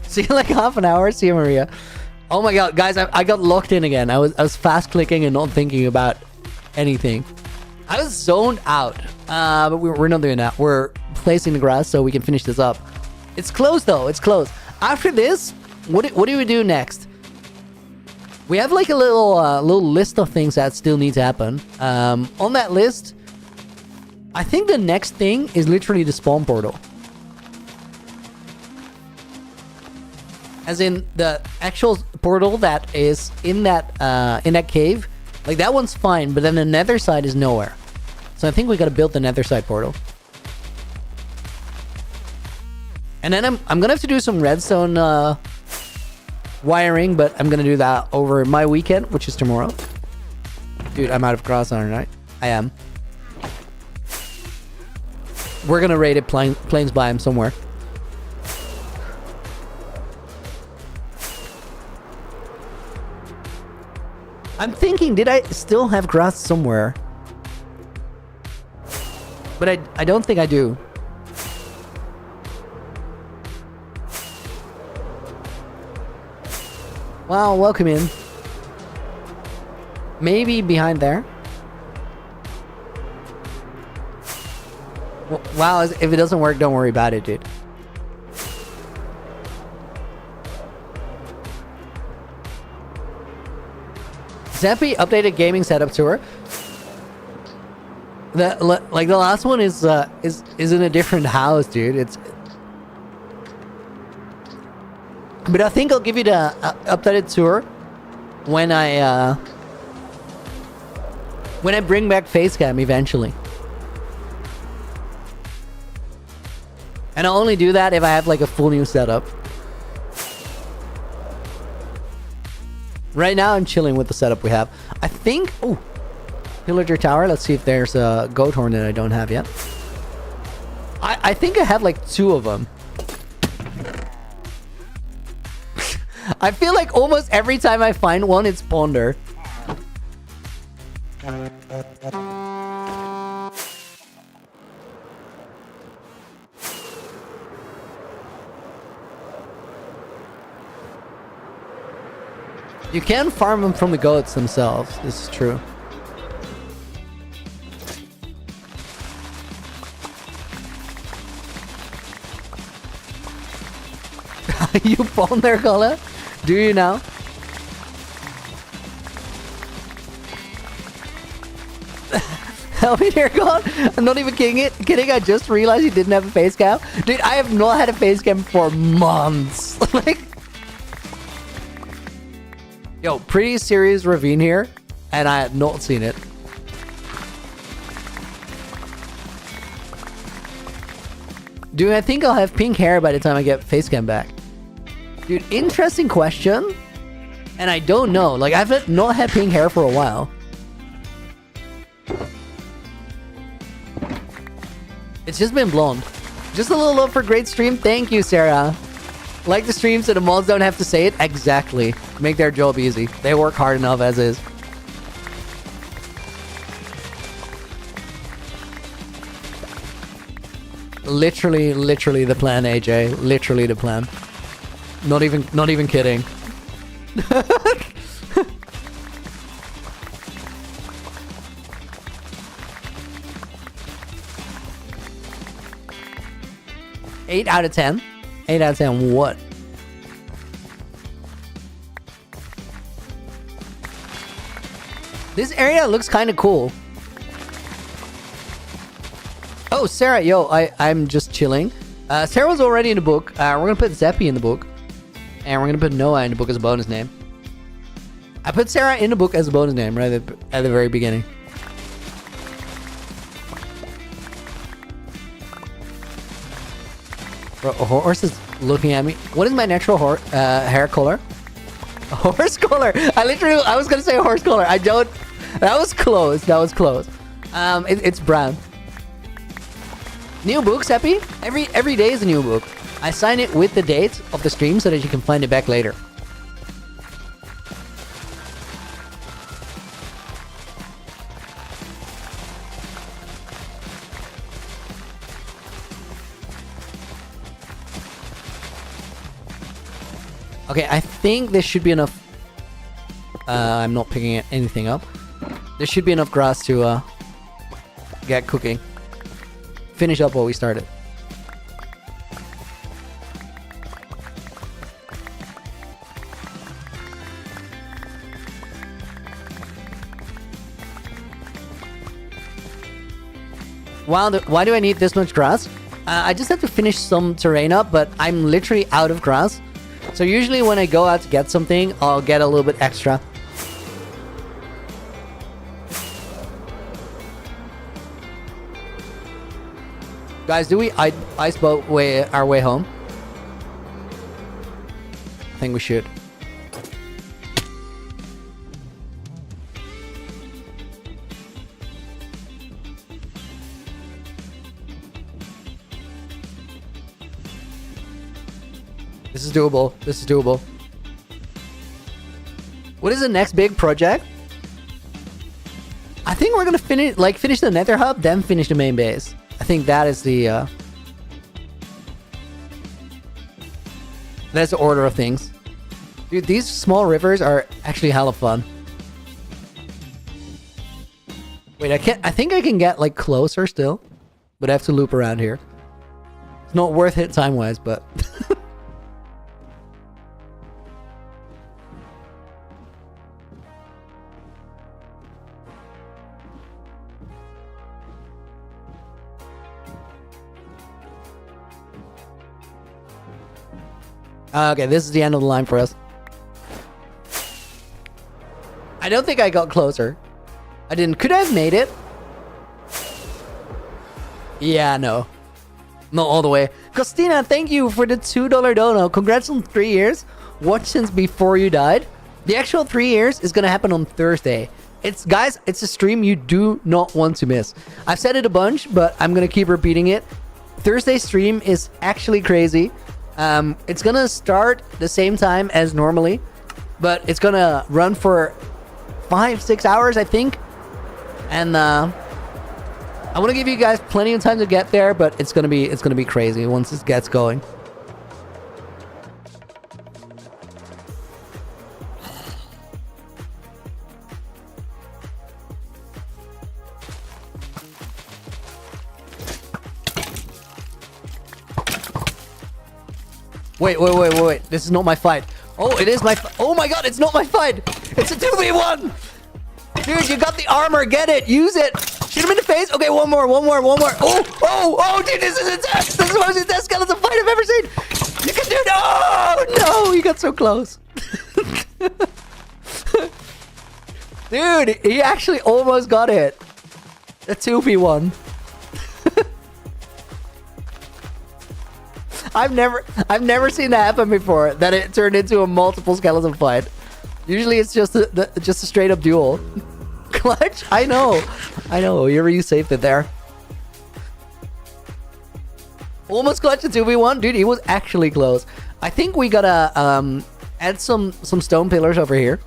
See you in like half an hour. See you, Maria. Oh my god, guys, I got locked in again. I was fast clicking and not thinking about anything. I was zoned out. But we're not doing that. We're placing the grass so we can finish this up. It's closed though. It's closed. After this, what do we do next? We have like a little list of things that still need to happen. On that list, I think the next thing is literally the spawn portal. As in the actual portal that is in that cave. Like that one's fine, but then the nether side is nowhere. So I think we gotta build the nether side portal. And then I'm gonna have to do some redstone wiring, but I'm gonna do that over my weekend, which is tomorrow. Dude, I'm out of grass on tonight. I am. We're gonna raid it plains biome somewhere. I'm thinking, did I still have grass somewhere? But I don't think I do. Wow, welcome in. Maybe behind there. Wow, if it doesn't work, don't worry about it, dude. Zappy updated gaming setup tour. The last one is in a different house, dude. But I think I'll give you the updated tour when I bring back Facecam eventually. And I'll only do that if I have like a full new setup. Right now, I'm chilling with the setup we have. I think... Oh! Pillager Tower. Let's see if there's a goat horn that I don't have yet. I think I have like 2 of them. I feel like almost every time I find one, it's Ponder. You can farm them from the goats themselves. This is true. You phone there, Cola? Do you now? Help me here, God. I'm not even kidding. I just realized you didn't have a face cam. Dude, I have not had a face cam for months. Like... Yo, pretty serious ravine here, and I had not seen it. Dude, I think I'll have pink hair by the time I get Facecam back. Dude, interesting question. And I don't know. Like, I've not had pink hair for a while. It's just been blonde. Just a little love for great stream. Thank you, Sarah. Like the stream so the mods don't have to say it. Exactly. Make their job easy. They work hard enough as is. Literally the plan, AJ. Literally the plan. Not even kidding. Eight out of 10. 8 out of 10 what? This area looks kind of cool. Oh, Sarah, yo, I'm just chilling. Sarah was already in the book. We're gonna put Zeppy in the book. And we're gonna put Noah in the book as a bonus name. I put Sarah in the book as a bonus name right at the very beginning. Bro, a horse is looking at me. What is my natural hair color? A horse color. I was gonna say a horse color. I don't. That was close. That was close. It's brown. New book, Seppi. Every day is a new book. I sign it with the date of the stream so that you can find it back later. Okay, I think this should be enough. I'm not picking anything up. There should be enough grass to get cooking. Finish up what we started. Why do I need this much grass? I just have to finish some terrain up, but I'm literally out of grass. So usually when I go out to get something, I'll get a little bit extra. Guys, do we ice boat our way home? I think we should. This is doable. This is doable. What is the next big project? I think we're gonna finish the Nether hub, then finish the main base. I think that is the that's the order of things. Dude, these small rivers are actually hella fun. Wait, I think I can get like closer still, but I have to loop around here. It's not worth it time-wise, but okay, this is the end of the line for us. I don't think I got closer. I didn't. Could I have made it? Yeah, no. Not all the way. Costina, thank you for the $2 dono. Congrats on 3 years. Watch since before you died. The actual 3 years is going to happen on Thursday. Guys, it's a stream you do not want to miss. I've said it a bunch, but I'm going to keep repeating it. Thursday stream is actually crazy. It's gonna start the same time as normally, but it's gonna run for 5-6 hours, I think. And I want to give you guys plenty of time to get there, but it's gonna be crazy once it gets going. Wait. This is not my fight. Oh, it is my oh my god, it's not my fight. It's a 2v1. Dude, you got the armor. Get it. Use it. Shoot him in the face. Okay, one more. Oh, dude, this is intense. This is the most intense skeleton fight I've ever seen. You can do it. Oh, no. You got so close. Dude, he actually almost got it. A 2v1. I've never seen that happen before. That it turned into a multiple skeleton fight. Usually it's just a straight up duel. Clutch? I know. You saved it there. Almost clutch a 2v1, dude. He was actually close. I think we gotta add some stone pillars over here.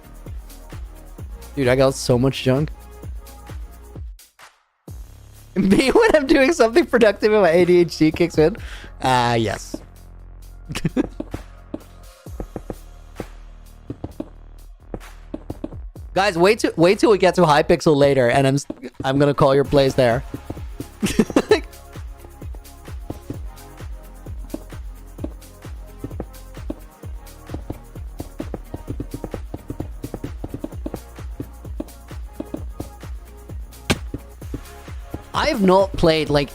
Dude, I got so much junk. Me when I'm doing something productive and my ADHD kicks in. Yes. Guys, wait till we get to Hypixel later, and I'm gonna call your place there. I have not played like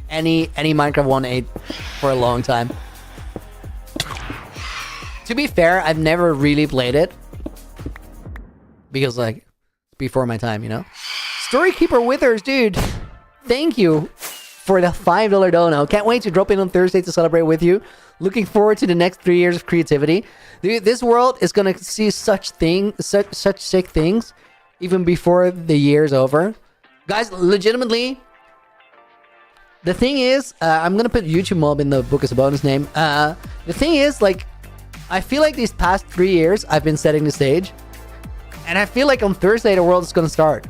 any Minecraft 1.8 for a long time. To be fair, I've never really played it because, like, before my time, you know. Storykeeper Withers, dude. Thank you for the $5 dono. Can't wait to drop in on Thursday to celebrate with you. Looking forward to the next 3 years of creativity. Dude, this world is gonna see such sick things even before the year's over. Guys, legitimately, the thing is, I'm gonna put YouTube Mob in the book as a bonus name. The thing is, like, I feel like these past 3 years I've been setting the stage, and I feel like on Thursday the world is gonna start.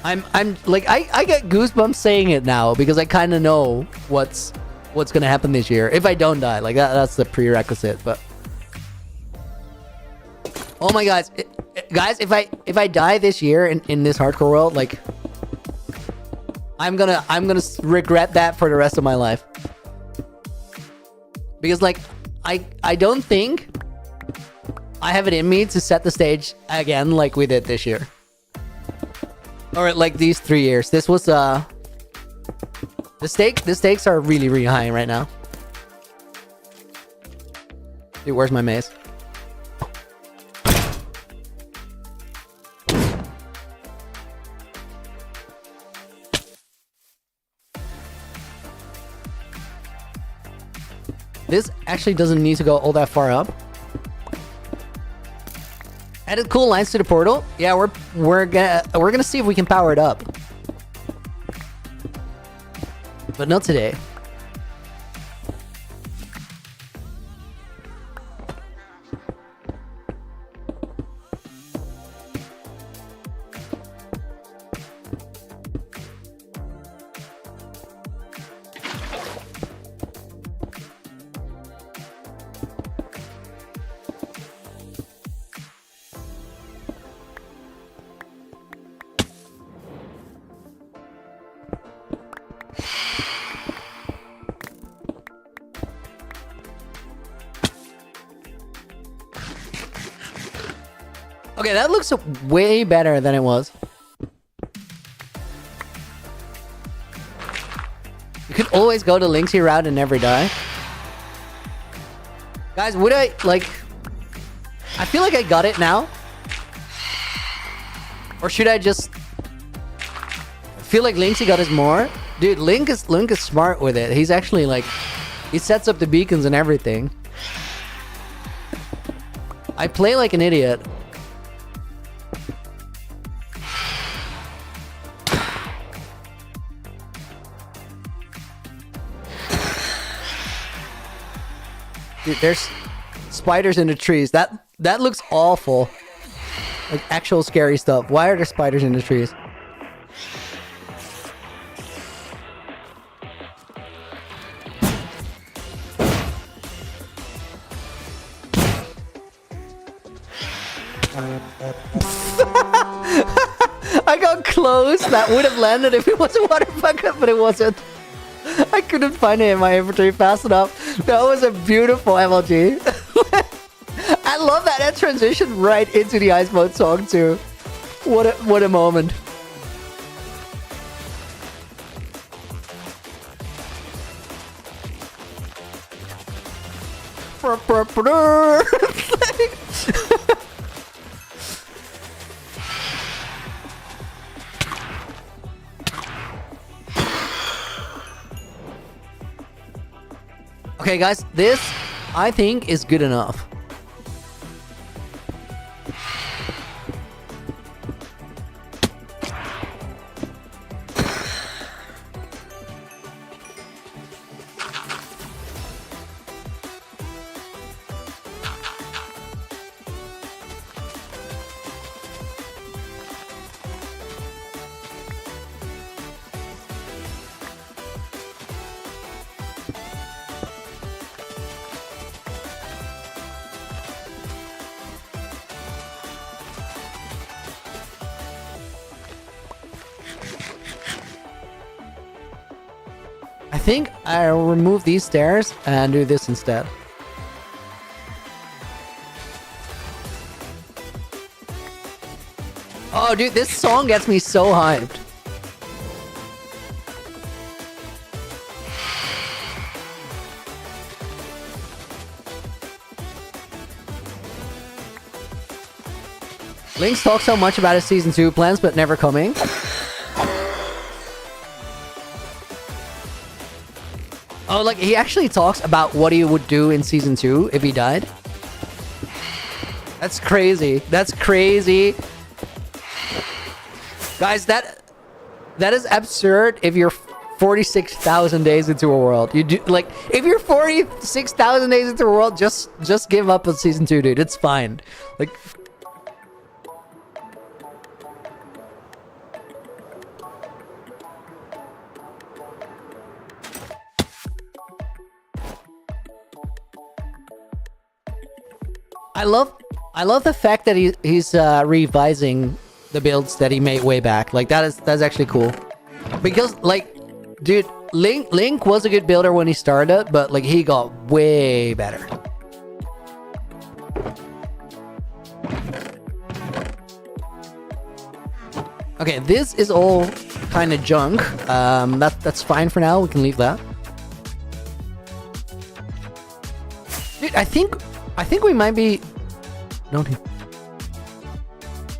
I'm like, I get goosebumps saying it now because I kind of know what's gonna happen this year if I don't die. Like that's the prerequisite. But oh my God, guys, if I die this year in this hardcore world, like I'm gonna regret that for the rest of my life. Because like I don't think I have it in me to set the stage again like we did this year. Or like these 3 years. This was the stakes are really, really high right now. Dude, where's my mace? This actually doesn't need to go all that far up. Added cool lines to the portal. Yeah, we're gonna see if we can power it up. But not today. Okay, that looks way better than it was. You could always go the Linksy route and never die. Guys, would I, like... I feel like I got it now. Or should I just... I feel like Linksy got his more. Dude, Link is smart with it. He's actually, like... He sets up the beacons and everything. I play like an idiot. Dude, there's spiders in the trees. That looks awful. Like actual scary stuff. Why are there spiders in the trees? I got close. That would have landed if it was a water bucket, but it wasn't. I couldn't find it in my inventory fast enough. That was a beautiful MLG. I love that. That transition right into the Ice Mode song too. What a moment. Okay, guys, this, I think, is good enough. I think I'll remove these stairs and do this instead. Oh, dude, this song gets me so hyped. Link's talked so much about his season 2 plans, but never coming. Oh, like, he actually talks about what he would do in season 2 if he died. That's crazy. That's crazy. Guys, that is absurd if you're 46,000 days into a world. You do, like, if you're 46,000 days into a world, just give up on season 2, dude. It's fine. Like, I love the fact that he's revising the builds that he made way back. Like, that's actually cool. Because, like, dude, Link was a good builder when he started, but, like, he got way better. Okay, this is all kind of junk. That's fine for now. We can leave that. Dude, I think we might be... No.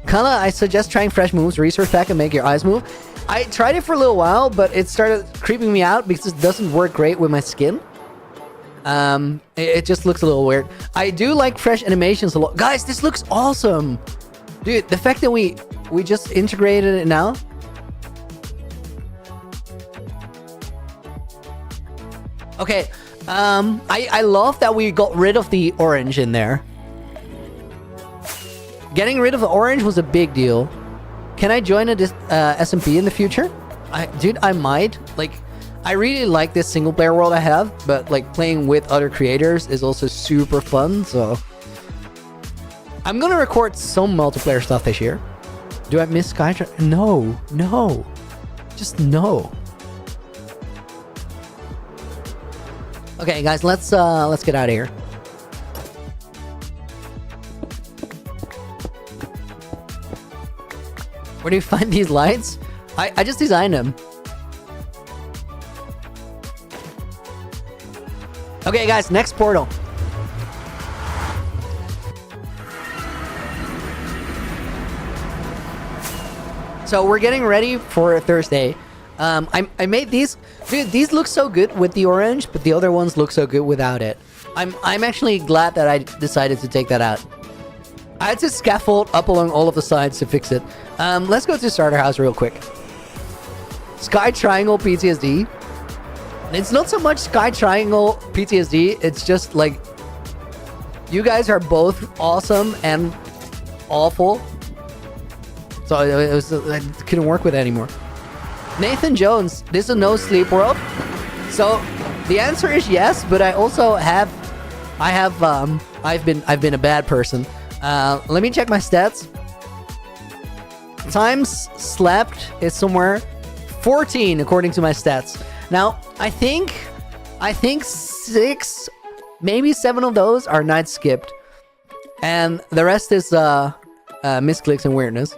Kinda, I suggest trying fresh moves, resource pack, and make your eyes move. I tried it for a little while, but it started creeping me out because it doesn't work great with my skin. It just looks a little weird. I do like fresh animations a lot. Guys, this looks awesome! Dude, the fact that we just integrated it now. Okay, I love that we got rid of the orange in there. Getting rid of the orange was a big deal. Can I join a SMP in the future? Dude, I might. Like, I really like this single player world I have, but like playing with other creators is also super fun, so I'm gonna record some multiplayer stuff this year. Do I miss Skytrack? No. Just no. Okay, guys, let's get out of here. Where do you find these lights? I just designed them. Okay, guys, next portal. So we're getting ready for Thursday. I made these. Dude, these look so good with the orange, but the other ones look so good without it. I'm actually glad that I decided to take that out. I had to scaffold up along all of the sides to fix it. Let's go to starter house real quick. Sky Triangle PTSD. It's not so much Sky Triangle PTSD. It's just like you guys are both awesome and awful. So I couldn't work with it anymore. Nathan Jones, this is a no sleep world. So the answer is yes, but I also have I've been a bad person. Let me check my stats. Times slept is somewhere 14 according to my stats. Now, I think 6, maybe 7 of those are nights skipped. And the rest is misclicks and weirdness.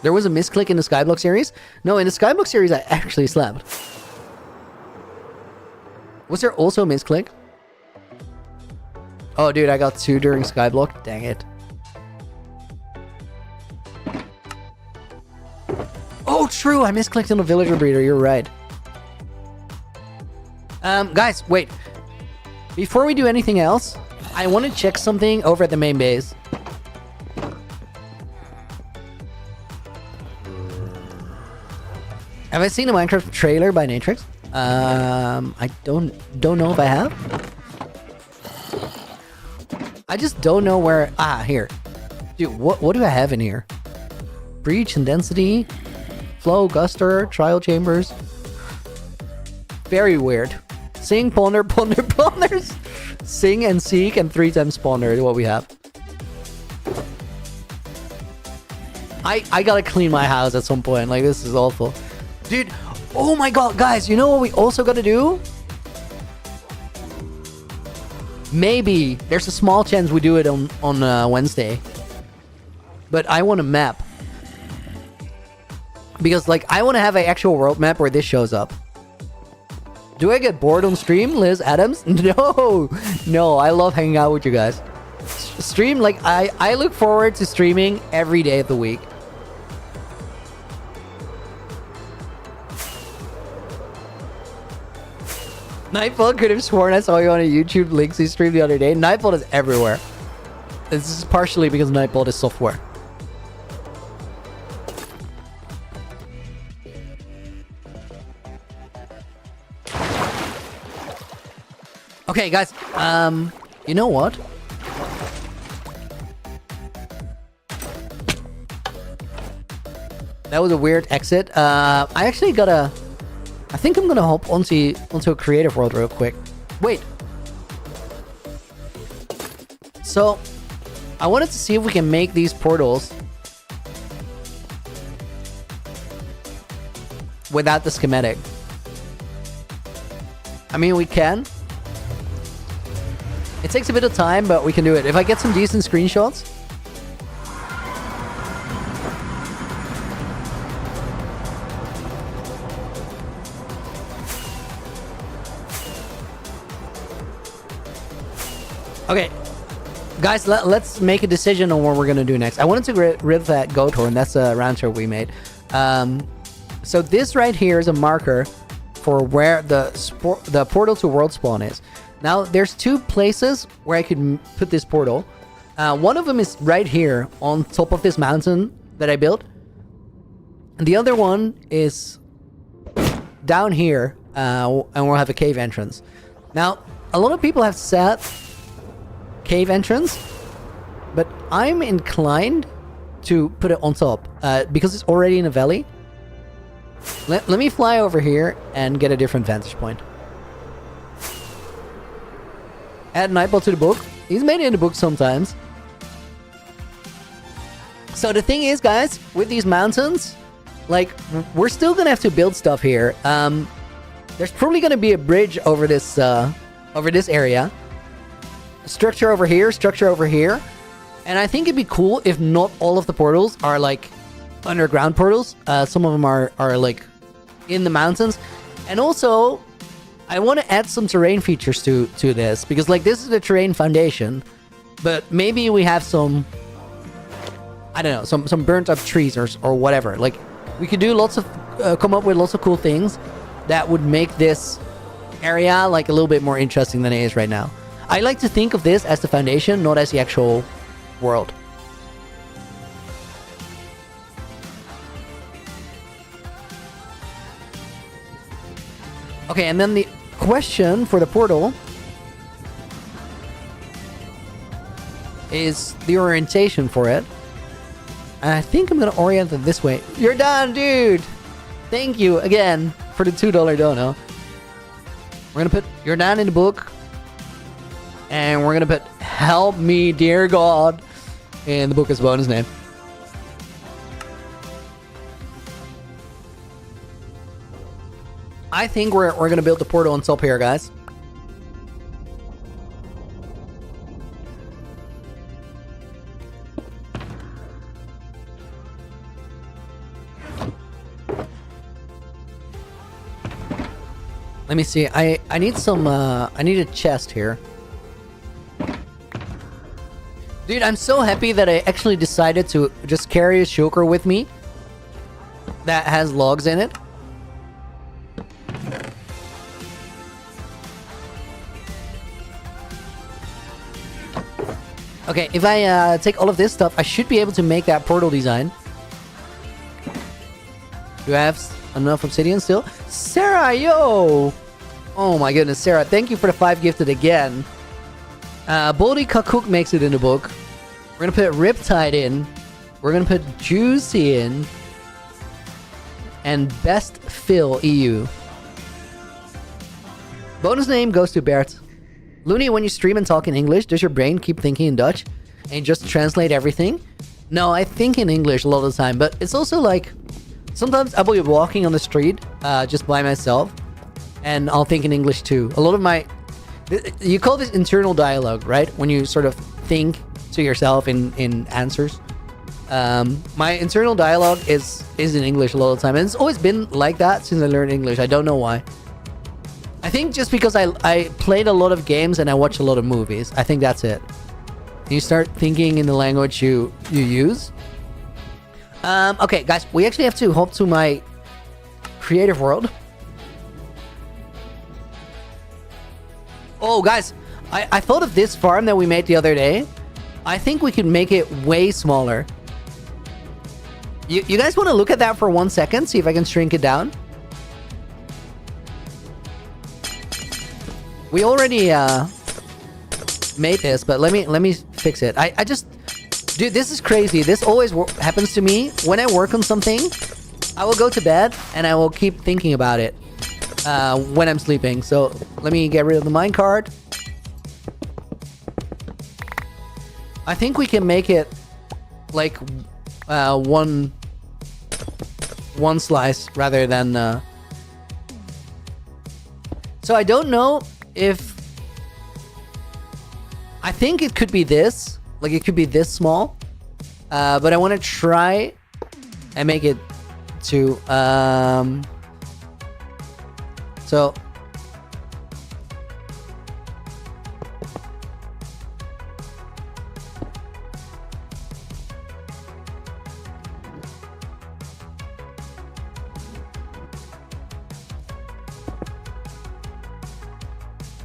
There was a misclick in the Skyblock series? No, in the Skyblock series I actually slept. Was there also a misclick? Oh, dude, I got 2 during Skyblock. Dang it. Oh, true. I misclicked on the villager breeder. You're right. Guys, wait. Before we do anything else, I want to check something over at the main base. Have I seen a Minecraft trailer by Natrix? I don't know if I have. I just don't know where... Ah, here. Dude, what do I have in here? Breach and density. Flow, guster, trial chambers. Very weird. Sing, ponder, ponder, ponders. Sing and seek and 3 times ponder is what we have. I gotta clean my house at some point. Like, this is awful. Dude, oh my god, guys, you know what we also gotta do? Maybe there's a small chance we do it on Wednesday. But I want a map. Because, like, I want to have an actual world map where this shows up. Do I get bored on stream, Liz Adams? No, no, I love hanging out with you guys. Stream, like, I look forward to streaming every day of the week. Nightfall could have sworn I saw you on a YouTube Linksy stream the other day. Nightfall is everywhere. This is partially because Nightfall is software. Okay, guys. You know what? That was a weird exit. I actually gotta... I think I'm gonna hop onto a creative world real quick. Wait. So, I wanted to see if we can make these portals without the schematic. I mean, we can. It takes a bit of time, but we can do it. If I get some decent screenshots. Okay, guys, let's make a decision on what we're gonna do next. I wanted to get rid of that goat horn. That's a round trip we made. So this right here is a marker for where the portal to world spawn is. Now, there's two places where I could put this portal. One of them is right here on top of this mountain that I built. And the other one is down here, and we'll have a cave entrance. Now, a lot of people have said cave entrance, but I'm inclined to put it on top because it's already in a valley. Let me fly over here and get a different vantage point. Add Nightball to the book. He's made it in the book sometimes. So the thing is, guys, with these mountains, like, we're still gonna have to build stuff here. There's probably gonna be a bridge over this area. Structure over here, structure over here. And I think it'd be cool if not all of the portals are like underground portals. Some of them are like in the mountains. And also, I want to add some terrain features to this, because like this is the terrain foundation, but maybe we have some, I don't know, some burnt up trees or whatever. Like, we could do lots of come up with lots of cool things that would make this area like a little bit more interesting than it is right now. I like to think of this as the foundation, not as the actual world. Okay, and then the question for the portal is the orientation for it. And I think I'm going to orient it this way. You're done, dude! Thank you again for the $2 dono. We're going to put "You're done" in the book. And we're going to put "Help me, dear God" in the book as bonus name. I think we're going to build the portal on top here, guys. Let me see. I need some I need a chest here. Dude, I'm so happy that I actually decided to just carry a shulker with me that has logs in it. Okay, if I take all of this stuff, I should be able to make that portal design. Do I have enough obsidian still? Sarah, yo! Oh my goodness, Sarah, thank you for the 5 gifted again. Baldy Kakuk makes it in the book. We're gonna put Riptide in. We're gonna put Juicy in. And Best Phil EU. Bonus name goes to Bert. Looney, when you stream and talk in English, does your brain keep thinking in Dutch and just translate everything? No, I think in English a lot of the time, but it's also like, sometimes I'll be walking on the street just by myself, and I'll think in English too. A lot of my... You call this internal dialogue, right? When you sort of think to yourself in answers. My internal dialogue is in English a lot of the time, and it's always been like that since I learned English. I don't know why. I think just because I played a lot of games and I watch a lot of movies. I think that's it. You start thinking in the language you use. Okay, guys, we actually have to hop to my creative world. Oh, guys, I thought of this farm that we made the other day. I think we could make it way smaller. You guys want to look at that for 1 second? See if I can shrink it down. We already made this, but let me fix it. I just... Dude, this is crazy. This always happens to me. When I work on something, I will go to bed and I will keep thinking about it when I'm sleeping. So let me get rid of the minecart. I think we can make it like one slice rather than... So I don't know if... I think it could be this. Like, it could be this small. But I want to try and make it to... So...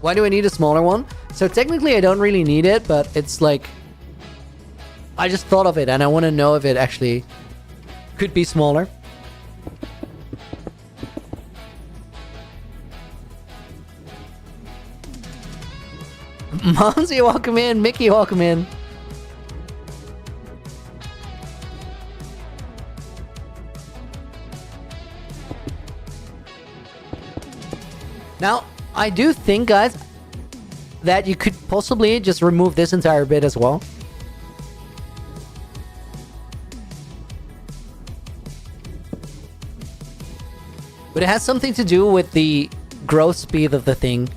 Why do I need a smaller one? So technically I don't really need it, but it's like... I just thought of it and I want to know if it actually could be smaller. Monzy, welcome in. Mickey, welcome in. Now, I do think, guys, that you could possibly just remove this entire bit as well. But it has something to do with the growth speed of the thing.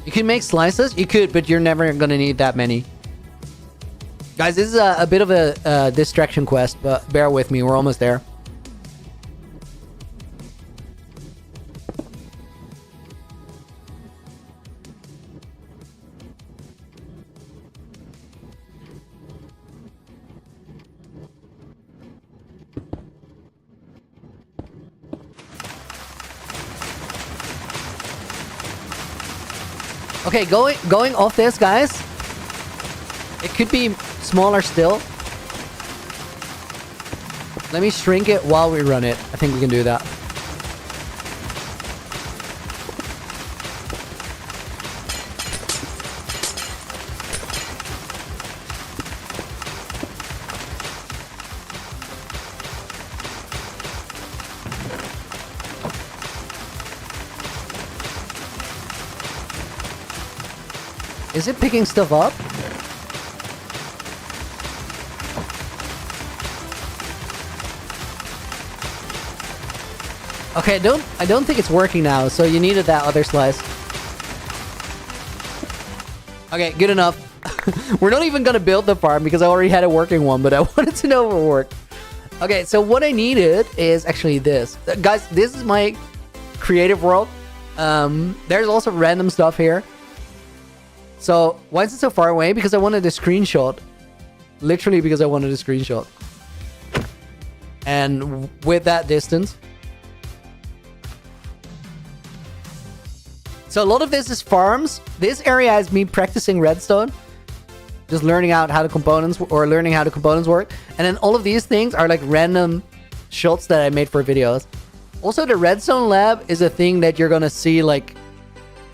You can make slices? You could, but you're never going to need that many. Guys, this is a bit of a distraction quest, but bear with me. We're almost there. Okay, going off this, guys. It could be smaller still. Let me shrink it while we run it. I think we can do that. Is it picking stuff up? Okay, I don't think it's working now, so you needed that other slice. Okay, good enough. We're not even gonna build the farm because I already had a working one, but I wanted to know if it worked. Okay, so what I needed is actually this. Guys, this is my creative world. There's also random stuff here. So, why is it so far away? Because I wanted a screenshot. Literally because I wanted a screenshot. And with that distance. So a lot of this is farms. This area is me practicing redstone. Just learning out how the components work. And then all of these things are like random shots that I made for videos. Also, the redstone lab is a thing that you're gonna see like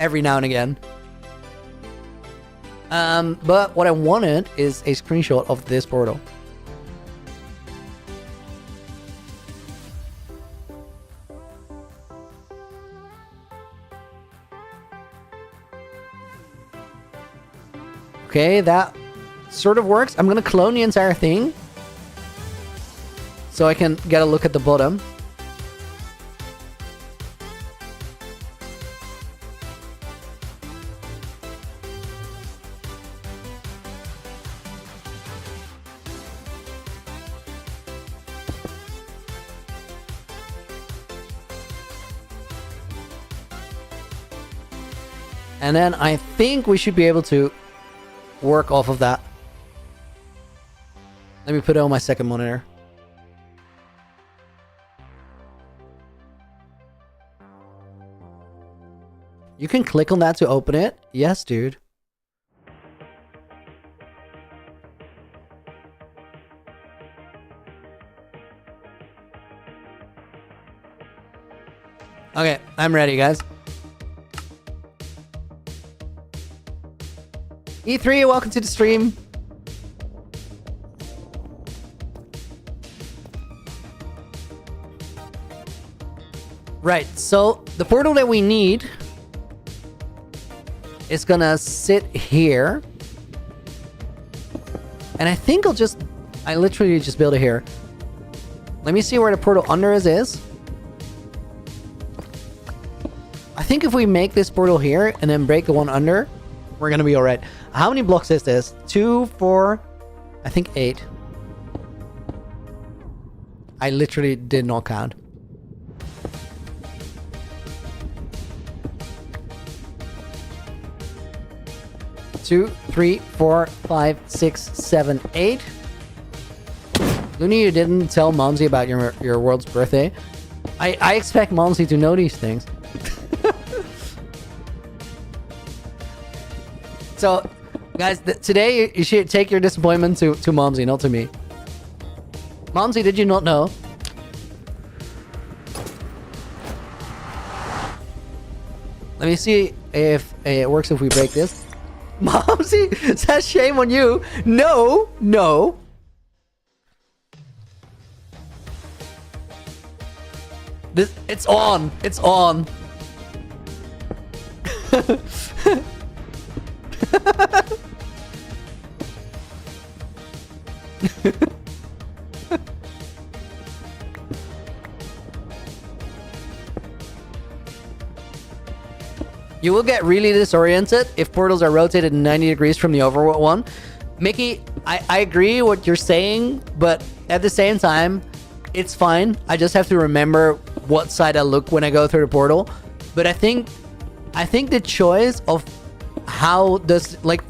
every now and again. But what I wanted is a screenshot of this portal. Okay, that sort of works. I'm gonna clone the entire thing so I can get a look at the bottom. And then I think we should be able to work off of that. Let me put it on my second monitor. You can click on that to open it? Yes, dude. Okay, I'm ready, guys. E3, welcome to the stream. Right, so the portal that we need is gonna sit here. And I think I literally just build it here. Let me see where the portal under us is. I think if we make this portal here and then break the one under, we're gonna be alright. How many blocks is this? 2, 4, I think 8. I literally did not count. Two, 3, 4, 5, 6, 7, 8. Looney, you didn't tell Momsy about your world's birthday. I expect Momsy to know these things. So, guys, today you should take your disappointment to Momsy, not to me. Momsy, did you not know? Let me see if it works if we break this. Momsy says shame on you. No, no. It's on. It's on. You will get really disoriented if portals are rotated 90 degrees from the overworld one. Mickey, I agree what you're saying, but at the same time, it's fine. I just have to remember what side I look when I go through the portal. But I think the choice of how does, like,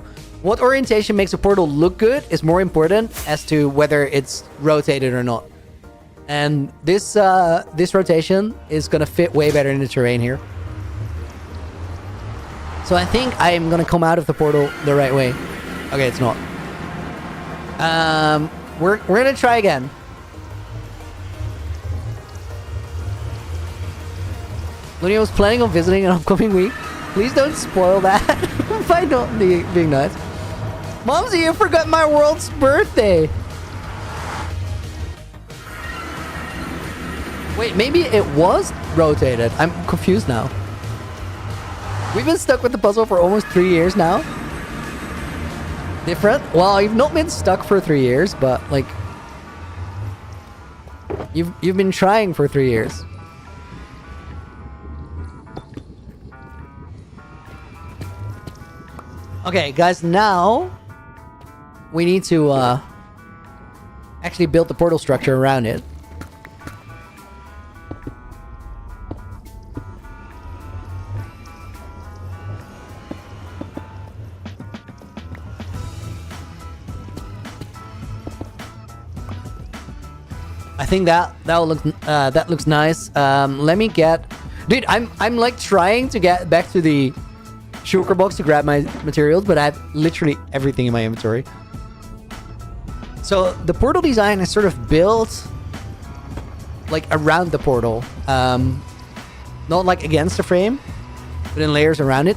what orientation makes a portal look good is more important as to whether it's rotated or not. And this rotation is gonna fit way better in the terrain here. So I think I'm gonna come out of the portal the right way. Okay, it's not. We're gonna try again. Looney was planning on visiting an upcoming week. Please don't spoil that by not being nice. Momsy, you forgot my world's birthday. Wait, maybe it was rotated. I'm confused now. We've been stuck with the puzzle for almost 3 years now. Different? Well, you've not been stuck for 3 years, but like you've been trying for 3 years. Okay, guys, now we need to actually build the portal structure around it. I think that looks nice. Let me get, dude. I'm like trying to get back to the shulker box to grab my materials, but I have literally everything in my inventory. So the portal design is sort of built like around the portal, not like against the frame, but in layers around it.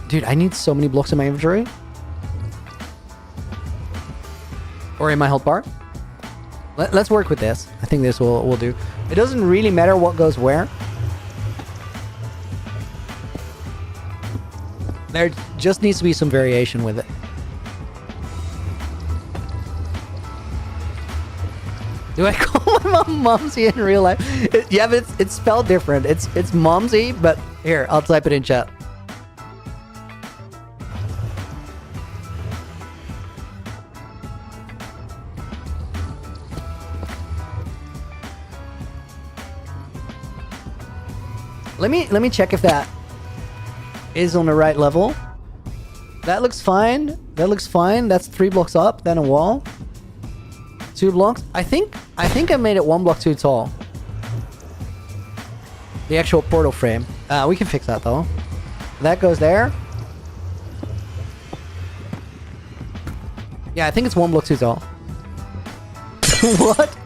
Dude, I need so many blocks in my inventory or in my health bar. Let's work with this. I think this will do. It doesn't really matter what goes where. There just needs to be some variation with it. Do I call my mom Momsy in real life? Yeah, but it's spelled different. It's Momsy, but here, I'll type it in chat. Let me check if that is on the right level. That looks fine. That looks fine. That's 3 blocks up, then a wall. 2 blocks. I think I made it 1 block too tall. The actual portal frame. We can fix that though. That goes there. Yeah, I think it's 1 block too tall. What?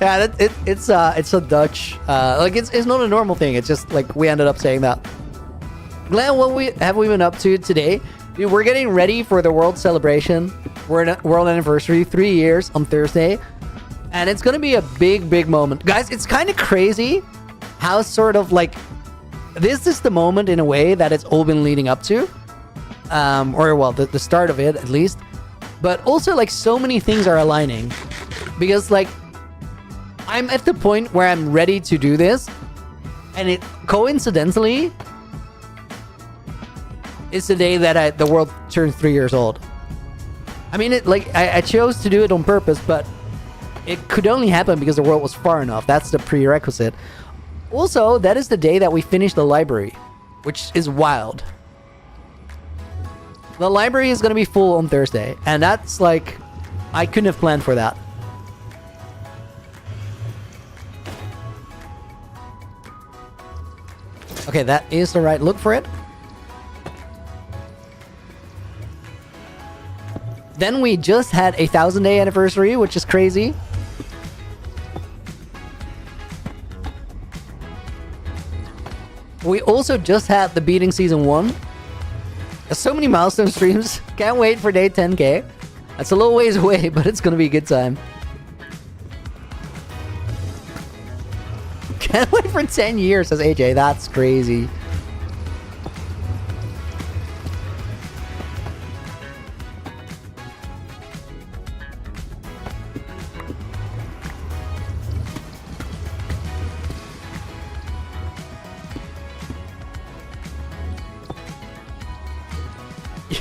Yeah, it's a Dutch. Like it's not a normal thing. It's just like we ended up saying that. Glenn, what have we been up to today? Dude, we're getting ready for the world celebration. We're in a world anniversary, 3 years on Thursday. And it's going to be a big moment. Guys, it's kind of crazy how sort of like... This is the moment in a way that it's all been leading up to. Or, well, the start of it, at least. But also, like, so many things are aligning. Because, like, I'm at the point where I'm ready to do this. And it, coincidentally... It's the day that the world turns 3 years old. I mean, I chose to do it on purpose, but it could only happen because the world was far enough. That's the prerequisite. Also, that is the day that we finished the library, which is wild. The library is going to be full on Thursday, and that's like... I couldn't have planned for that. Okay, that is the right look for it. Then we just had a 1,000-day anniversary, which is crazy. We also just had the beating season 1. There's so many milestone streams. Can't wait for day 10k. That's a little ways away, but it's gonna be a good time. Can't wait for 10 years, says AJ. That's crazy.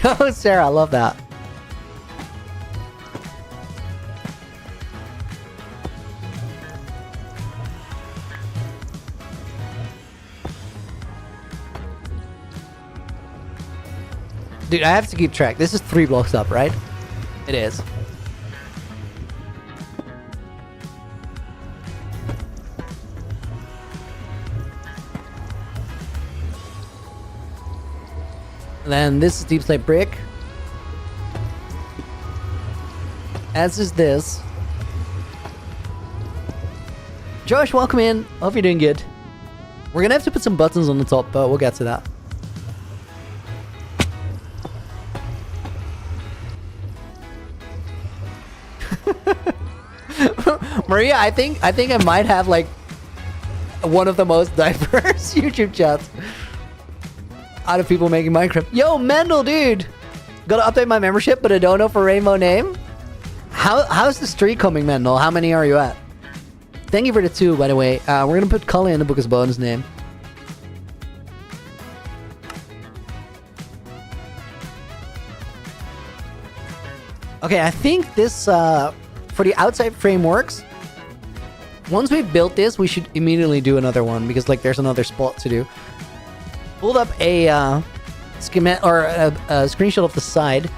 Yo, Sarah, I love that. Dude, I have to keep track. This is 3 blocks up, right? It is. Then this is deep slate brick. As is this. Josh, welcome in. Hope you're doing good. We're gonna have to put some buttons on the top, but we'll get to that. Maria, I think I might have like one of the most diverse YouTube chats out of people making Minecraft. Yo, Mendel, dude! Gotta update my membership, but I don't know for Rainbow name. How's the streak coming, Mendel? How many are you at? Thank you for the 2, by the way. We're gonna put Cully in the book as bonus name. Okay, I think this, for the outside frameworks, once we've built this, we should immediately do another one, because, like, there's another spot to do. Pulled up a schematic or a screenshot of the side.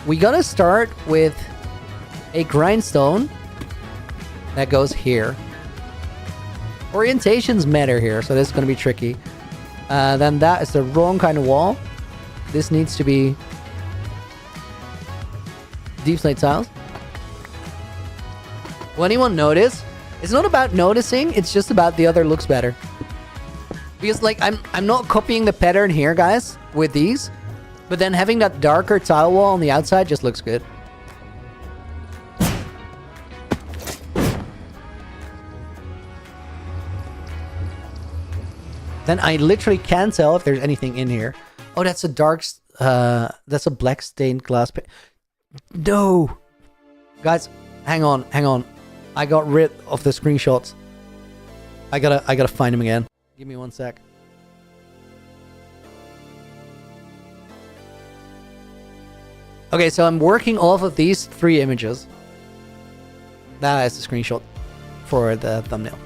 We gotta start with a grindstone that goes here. Orientations matter here, so this is gonna be tricky. Then that is the wrong kind of wall. This needs to be deep slate tiles. Will anyone notice? It's not about noticing, it's just about the other looks better. Because, like, I'm not copying the pattern here, guys, with these. But then having that darker tile wall on the outside just looks good. Then I literally can't tell if there's anything in here. Oh, that's a dark... that's a black stained glass... No! Guys, hang on. I got rid of the screenshots. I gotta find them again. Give me 1 sec. Okay, so I'm working off of these 3 images. That is the screenshot for the thumbnail.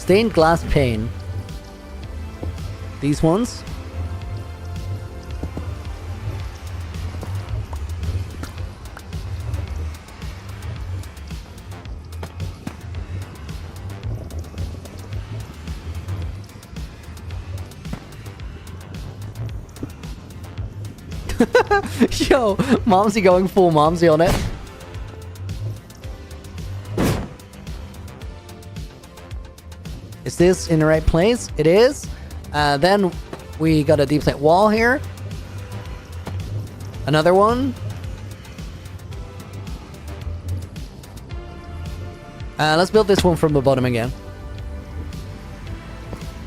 stained glass pane. These ones. Yo, Momsy going full Momsy on it. Is this in the right place? It is. Then we got a deep slate wall here. Another one. Let's build this one from the bottom again.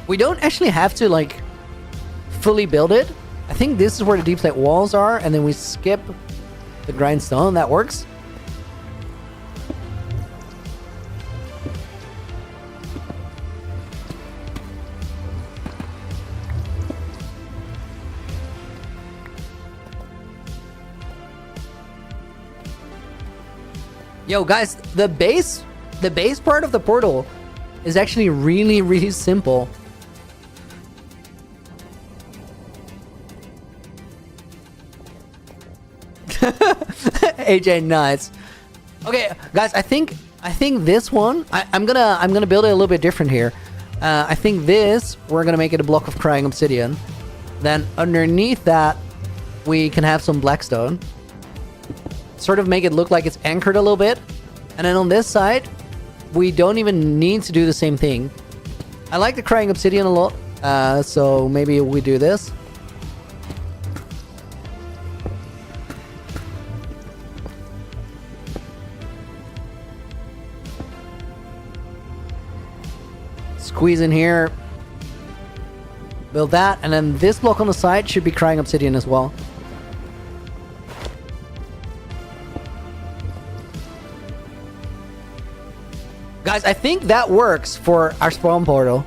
We don't actually have to like fully build it. I think this is where the deep slate walls are, and then we skip the grindstone. That works. Yo, guys, the base part of the portal is actually really, really simple. AJ, nice. Okay, guys, I think this one I'm gonna build it a little bit different here. I think this we're gonna make it a block of crying obsidian. Then underneath that we can have some blackstone. Sort of make it look like it's anchored a little bit. And then on this side, we don't even need to do the same thing. I like the crying obsidian a lot, so maybe we do this. Squeeze in here. Build that, and then this block on the side should be crying obsidian as well. Guys, I think that works for our spawn portal.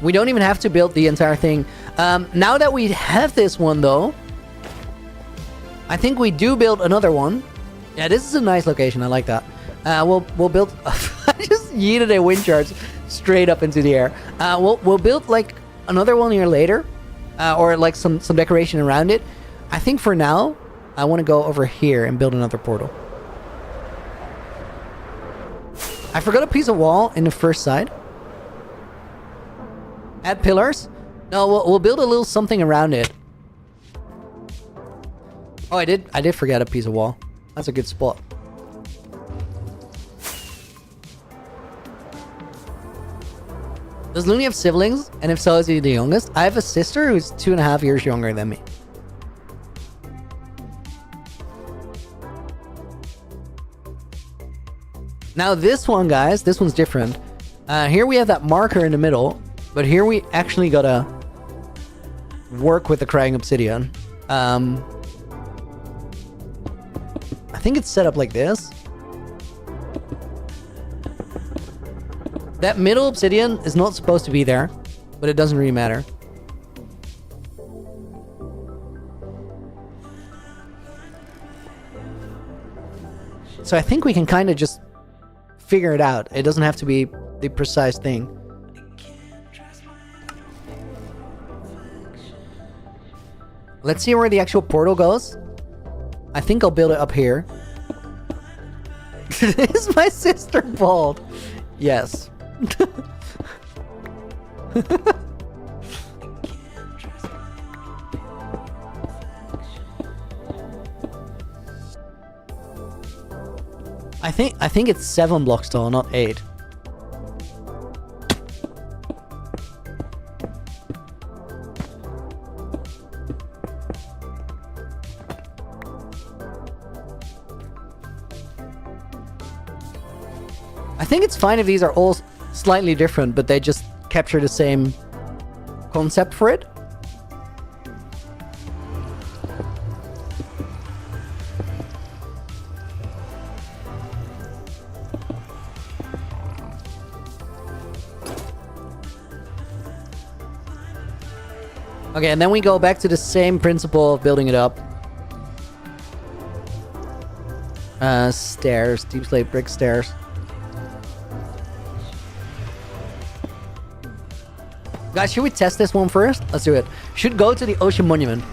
We don't even have to build the entire thing. Now that we have this one, though, I think we do build another one. Yeah, this is a nice location. I like that. We'll build... I just yeeted a wind charge straight up into the air. We'll build, like, another one here later. Or, like, some decoration around it. I think for now, I want to go over here and build another portal. I forgot a piece of wall in the first side. Add pillars. No, we'll build a little something around it. Oh, I did forget a piece of wall. That's a good spot. Does Looney have siblings? And if so, is he the youngest? I have a sister who's 2.5 years younger than me. Now this one, guys, this one's different. Here we have that marker in the middle, but here we actually gotta work with the crying obsidian. I think it's set up like this. That middle obsidian is not supposed to be there, but it doesn't really matter. So I think we can kind of just figure it out. It doesn't have to be the precise thing. Let's see where the actual portal goes. I think I'll build it up here. Is my sister bald? Yes. I think it's 7 blocks tall, not 8. I think it's fine if these are all slightly different, but they just capture the same concept for it. Okay, and then we go back to the same principle of building it up. Stairs, deep slate brick stairs. Guys, should we test this one first? Let's do it. Should go to the Ocean Monument.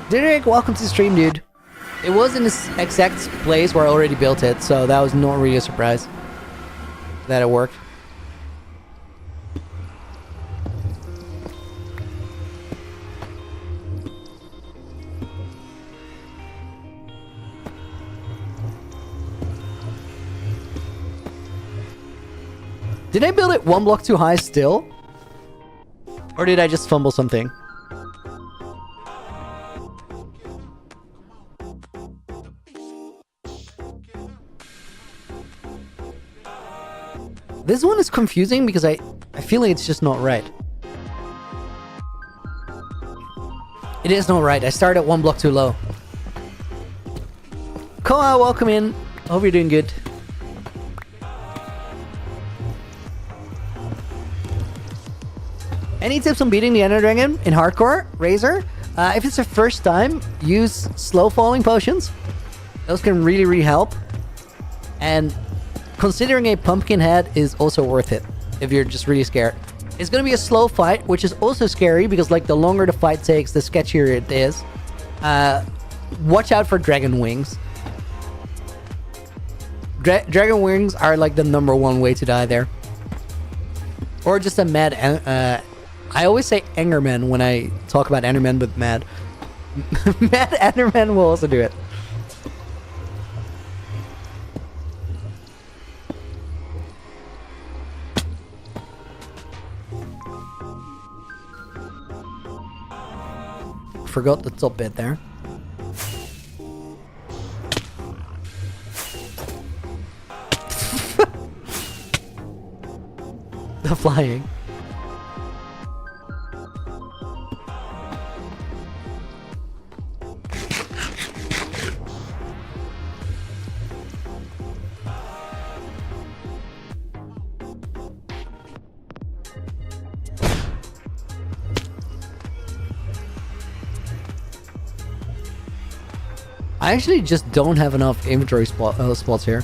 Derek, welcome to the stream, dude. It was in this exact place where I already built it, so that was not really a surprise that it worked. Did I build it one block too high still? Or did I just fumble something? This one is confusing because I feel like it's just not right. It is not right. I started one block too low. Koa, welcome in. Hope you're doing good. Any tips on beating the Ender Dragon in hardcore? Razor? If it's your first time, use slow falling potions. Those can really, really help. And considering a pumpkin head is also worth it if you're just really scared. It's gonna be a slow fight, which is also scary because like the longer the fight takes, the sketchier it is. Watch out for dragon wings. Dragon wings are like the #1 way to die there. Or just a mad... I always say Enderman when I talk about Enderman, but mad. Mad Enderman will also do it. Forgot the top bit there. The flying. I actually just don't have enough inventory spots here.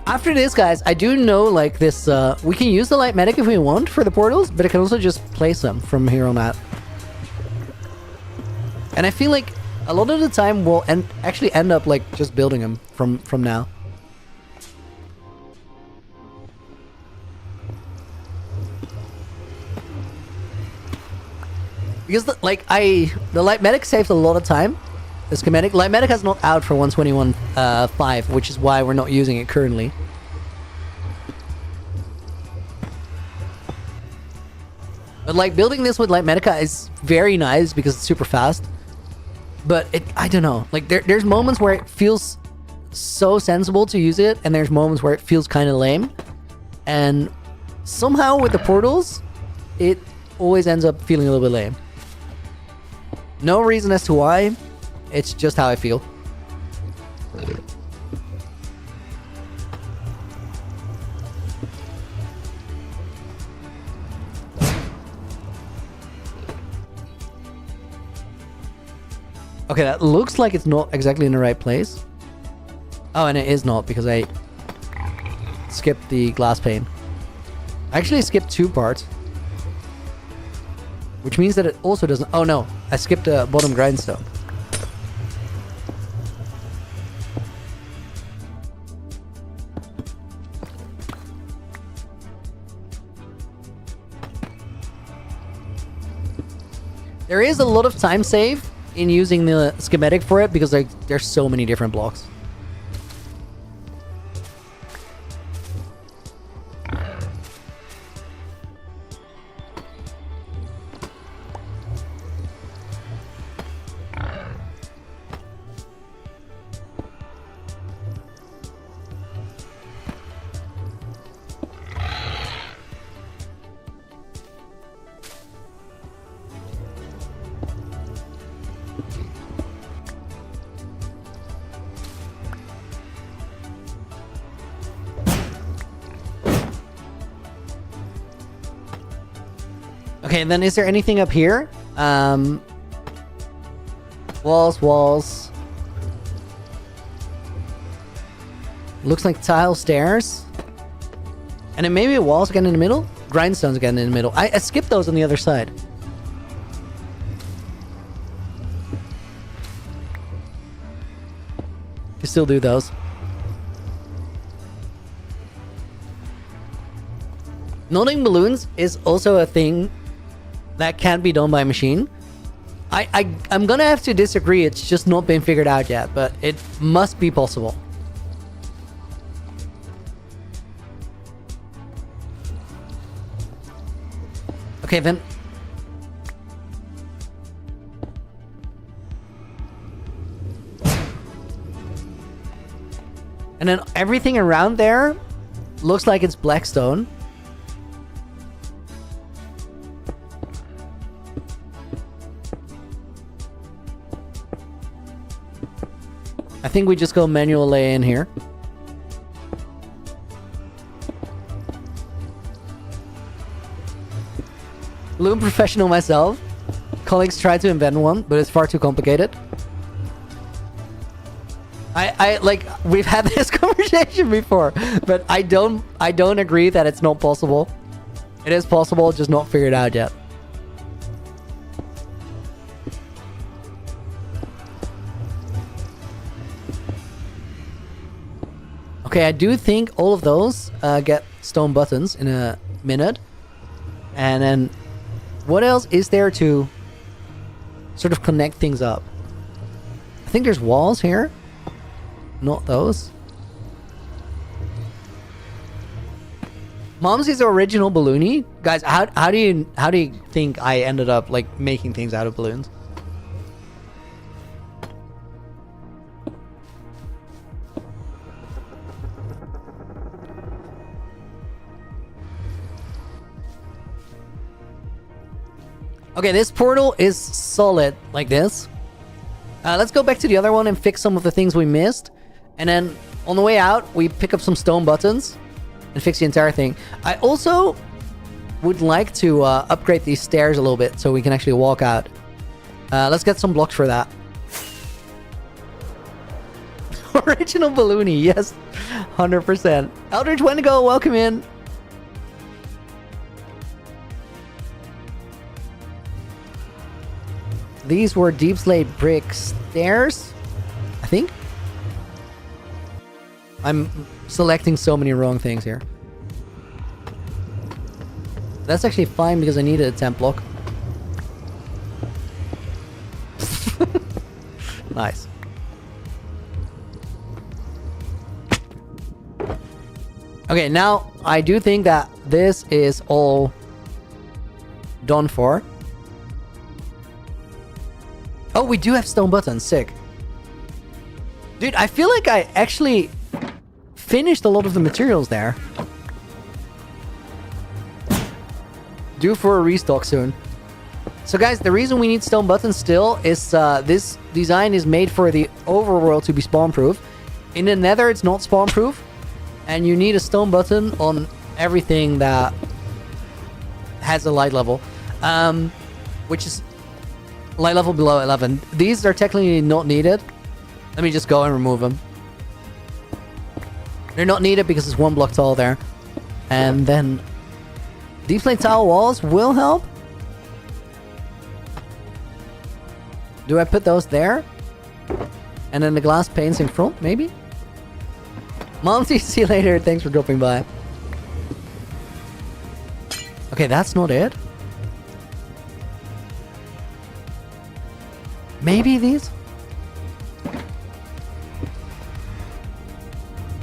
After this, guys, I do know like this, we can use the light medic if we want for the portals, but I can also just place them from here on out. And I feel like a lot of the time we'll actually end up like just building them from now. Because the light medic saves a lot of time. The schematic light medic is not out for 121.5, which is why we're not using it currently. But like building this with light medica is very nice because it's super fast. But I don't know. Like there's moments where it feels so sensible to use it, and there's moments where it feels kind of lame. And somehow with the portals, it always ends up feeling a little bit lame. No reason as to why. It's just how I feel. Okay, that looks like it's not exactly in the right place. Oh, and it is not because I skipped the glass pane. I actually skipped 2 parts. Which means that it also doesn't... Oh no, I skipped a bottom grindstone. There is a lot of time save in using the schematic for it because like there's so many different blocks. Okay, and then is there anything up here? Walls. Looks like tile stairs. And then maybe walls again in the middle? Grindstones again in the middle. I skipped those on the other side. You still do those. Nodding balloons is also a thing that can't be done by a machine. I'm gonna have to disagree. It's just not been figured out yet, but it must be possible. Okay, then. And then everything around there looks like it's black stone. I think we just go manual lay in here. Balloon professional myself. Colleagues tried to invent one, but it's far too complicated. I like, we've had this conversation before, but I don't agree that it's not possible. It is possible, just not figured out yet. Okay, I do think all of those get stone buttons in a minute. And then what else is there to sort of connect things up? I think there's walls here. Not those. Momsy's original balloony. Guys, how do you think I ended up like making things out of balloons? Okay, this portal is solid like this. Let's go back to the other one and fix some of the things we missed. And then on the way out, we pick up some stone buttons and fix the entire thing. I also would like to upgrade these stairs a little bit so we can actually walk out. Let's get some blocks for that. Original balloony, yes, 100%. Eldridge Wendigo, welcome in. These were deep slate brick stairs, I think. I'm selecting so many wrong things here. That's actually fine because I needed a temp block. Nice. Okay, now I do think that this is all done for. Oh, we do have stone buttons. Sick. Dude, I feel like I actually finished a lot of the materials there. Due for a restock soon. So guys, the reason we need stone buttons still is this design is made for the overworld to be spawn proof. In the nether it's not spawn proof. And you need a stone button on everything that has a light level. Which is light level below 11. These are technically not needed. Let me just go and remove them. They're not needed because it's one block tall there. And then deep slate tile walls will help. Do I put those there? And then the glass panes in front, maybe? Monty, see you later. Thanks for dropping by. Okay, that's not it. Maybe these?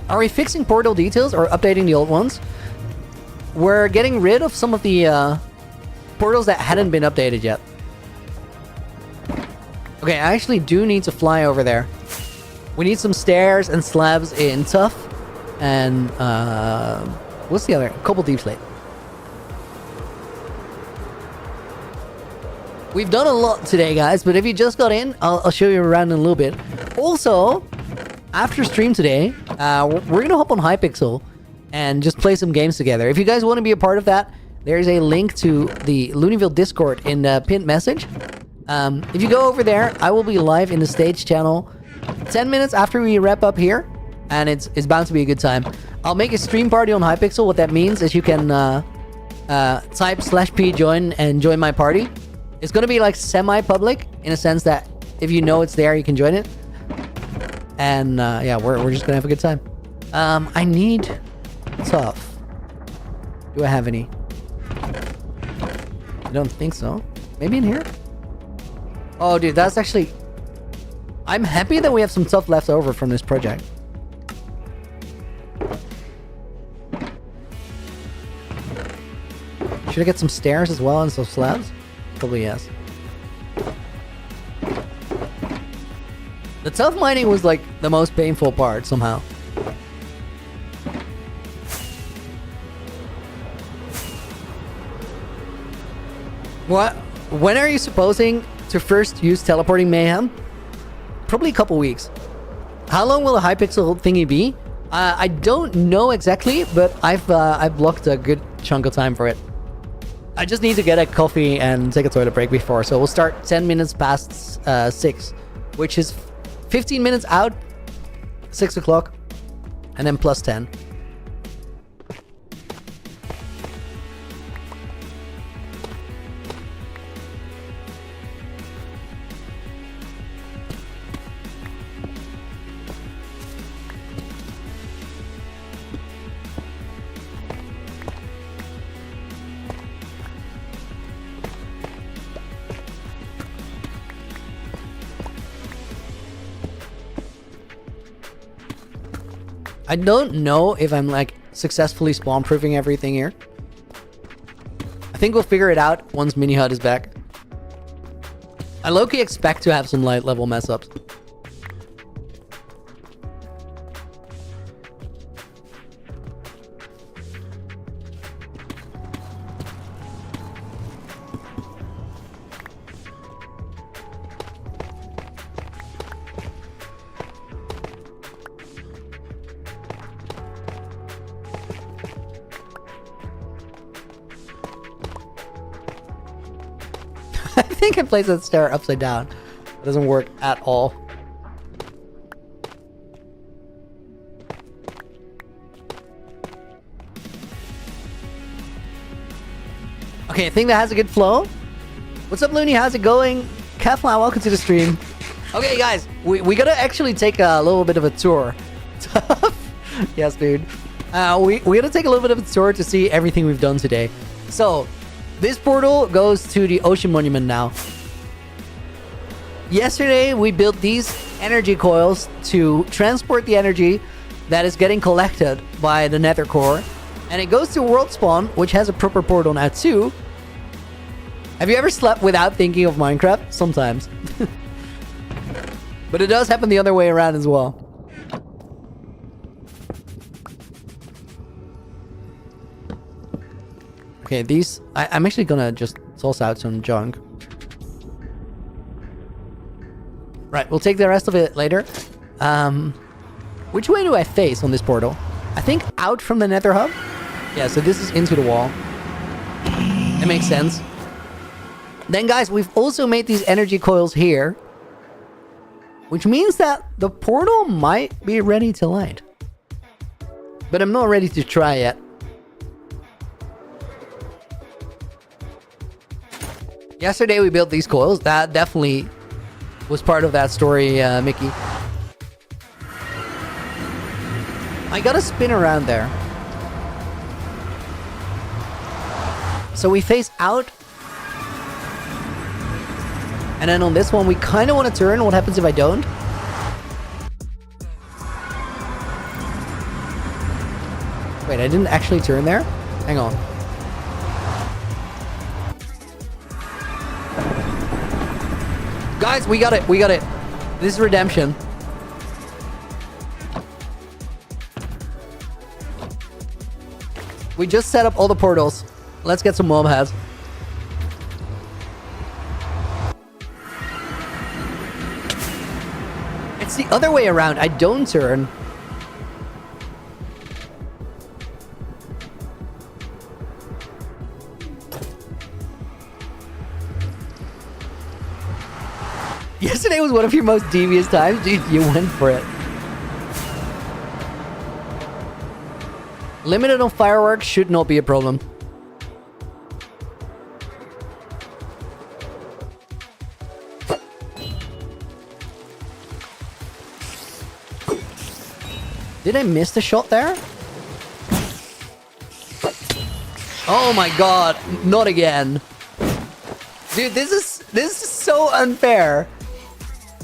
Are we fixing portal details or updating the old ones? We're getting rid of some of the portals that hadn't been updated yet. Okay, I actually do need to fly over there. We need some stairs and slabs in tough. And what's the other? Cobble deep slate. We've done a lot today, guys, but if you just got in, I'll show you around in a little bit. Also, after stream today, we're gonna hop on Hypixel and just play some games together. If you guys want to be a part of that, there's a link to the Looneyville Discord in the pinned message. If you go over there, I will be live in the stage channel 10 minutes after we wrap up here, and it's bound to be a good time. I'll make a stream party on Hypixel. What that means is you can type /p join and join my party. It's gonna be like semi-public in a sense that if you know it's there, you can join it. And yeah, we're just gonna have a good time. I need tough. Do I have any? I don't think so. Maybe in here? Oh, dude, that's actually... I'm happy that we have some stuff left over from this project. Should I get some stairs as well and some slabs? Probably yes. The tough mining was like the most painful part somehow. What? When are you supposing to first use teleporting mayhem? Probably a couple weeks. How long will the Hypixel thingy be? I don't know exactly, but I've blocked a good chunk of time for it. I just need to get a coffee and take a toilet break before, so we'll start 10 minutes past 6, which is 15 minutes out, 6 o'clock, and then plus 10. I don't know if I'm like successfully spawn proofing everything here. I think we'll figure it out once Mini Hut is back. I low-key expect to have some light level mess ups. I think I placed that stair upside down. It doesn't work at all. Okay, I think that has a good flow. What's up, Looney? How's it going? Kefla, welcome to the stream. Okay, guys, we gotta actually take a little bit of a tour. Yes, dude. We gotta take a little bit of a tour to see everything we've done today. So, this portal goes to the Ocean Monument now. Yesterday, we built these energy coils to transport the energy that is getting collected by the Nether Core. And it goes to World Spawn, which has a proper portal now too. Have you ever slept without thinking of Minecraft? Sometimes. But it does happen the other way around as well. Okay, these... I'm actually gonna just toss out some junk. Right, we'll take the rest of it later. Which way do I face on this portal? I think out from the Nether Hub? Yeah, so this is into the wall. It makes sense. Then, guys, we've also made these energy coils here. Which means that the portal might be ready to light. But I'm not ready to try yet. Yesterday we built these coils. That definitely was part of that story, Mickey. I gotta spin around there. So we face out. And then on this one, we kind of want to turn. What happens if I don't? Wait, I didn't actually turn there? Hang on. Guys, we got it. We got it. This is redemption. We just set up all the portals. Let's get some mob heads. It's the other way around. I don't turn. Yesterday was one of your most devious times, dude. You went for it. Limited on fireworks should not be a problem. Did I miss the shot there? Oh my god, not again. Dude, this is so unfair.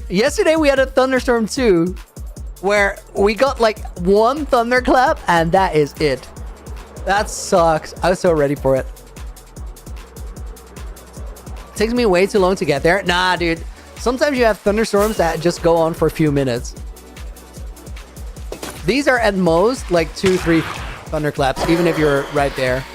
Yesterday we had a thunderstorm too, where we got like one thunderclap and that is it. That sucks. I was so ready for it. Takes me way too long to get there. Nah, dude. Sometimes you have thunderstorms that just go on for a few minutes. These are at most like 2-3 thunderclaps, even if you're right there.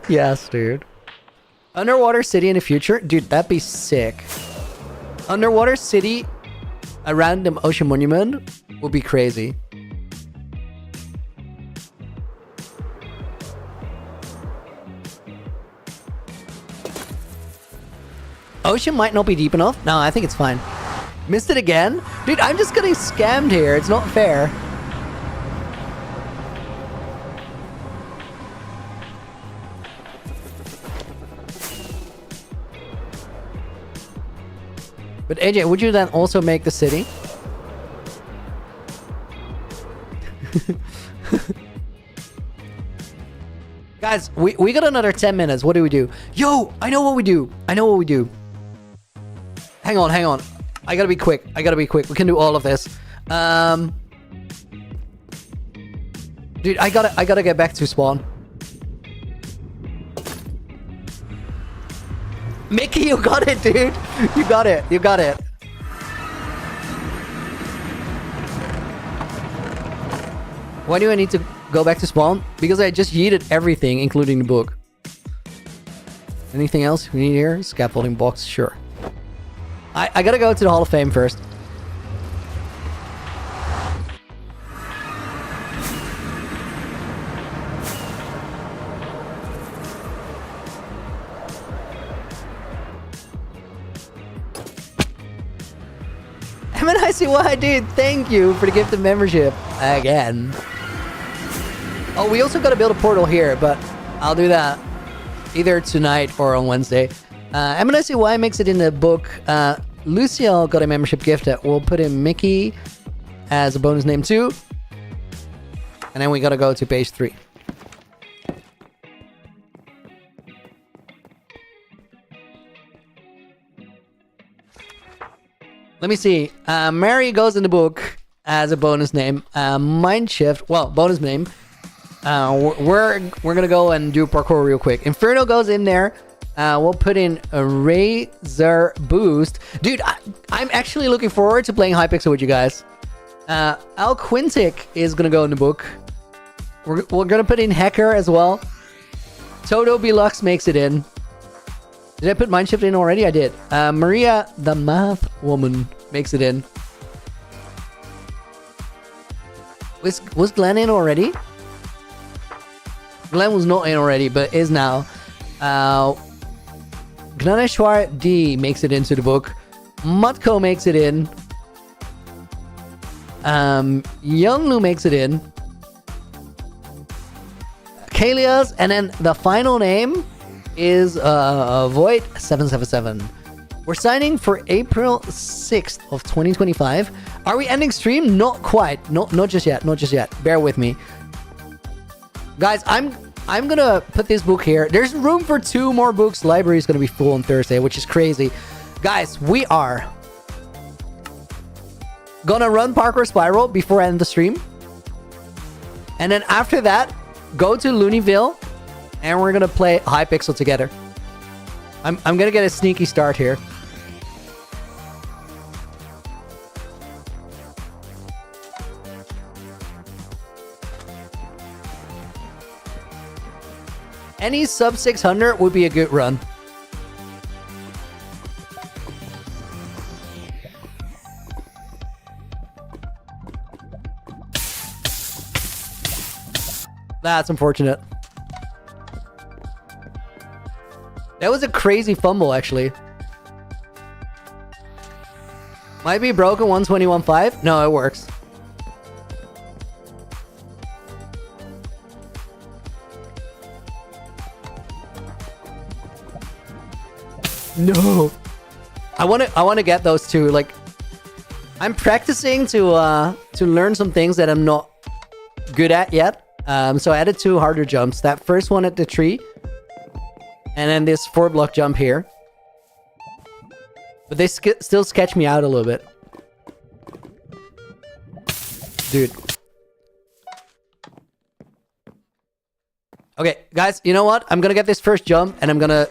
Yes, dude. Underwater city in the future? Dude, that'd be sick. Underwater city around the ocean monument would be crazy. Ocean might not be deep enough. No, I think it's fine. Missed it again? Dude, I'm just getting scammed here. It's not fair. But AJ, would you then also make the city? Guys, we got another 10 minutes. What do we do? Yo, I know what we do. I know what we do. Hang on. I gotta be quick. We can do all of this. Dude, I gotta get back to spawn. Mickey, you got it, dude. You got it. Why do I need to go back to spawn? Because I just yeeted everything, including the book. Anything else we need here? Scaffolding box, sure. I gotta go to the Hall of Fame first. MNICY, dude, thank you for the gift of membership again. Oh, we also gotta build a portal here, but I'll do that either tonight or on Wednesday. MNICY makes it in the book. Luciel got a membership gift that we'll put in Mickey as a bonus name too. And then we gotta go to page 3. Let me see. Mary goes in the book as a bonus name. Mindshift, well, bonus name. We're gonna go and do parkour real quick. Inferno goes in there. We'll put in a Razor Boost. Dude, I'm actually looking forward to playing Hypixel with you guys. Al Quintic is gonna go in the book. We're gonna put in Hacker as well. Toto Belux makes it in. Did I put Mindshift in already? I did. Maria the Math Woman makes it in. Was Glenn in already? Glenn was not in already, but is now. Gnaneshwar D makes it into the book. Mutko makes it in. Younglu makes it in. Kalias, and then the final name is Void 777. We're signing for April 6th of 2025. Are we ending stream? Not quite. Not just yet. Bear with me. Guys, I'm gonna put this book here. There's room for 2 more books. Library is gonna be full on Thursday, which is crazy. Guys, we are gonna run Parkour Spiral before I end the stream. And then after that, go to Looneyville and we're gonna play Hypixel together. I'm gonna get a sneaky start here. Any sub 600 would be a good run. That's unfortunate. That was a crazy fumble, actually. Might be broken 121.5. No, it works. No. I want to get those two. Like, I'm practicing to learn some things that I'm not good at yet. So I added 2 harder jumps. That first one at the tree, and then this 4-block jump here. But they still sketch me out a little bit. Dude. Okay, guys, you know what? I'm gonna get this first jump, and I'm gonna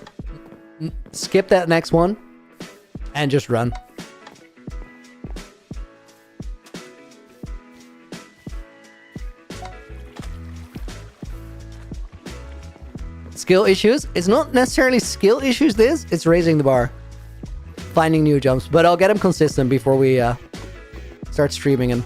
skip that next one, and just run. Skill issues? It's not necessarily skill issues, it's raising the bar. Finding new jumps, but I'll get them consistent before we start streaming them.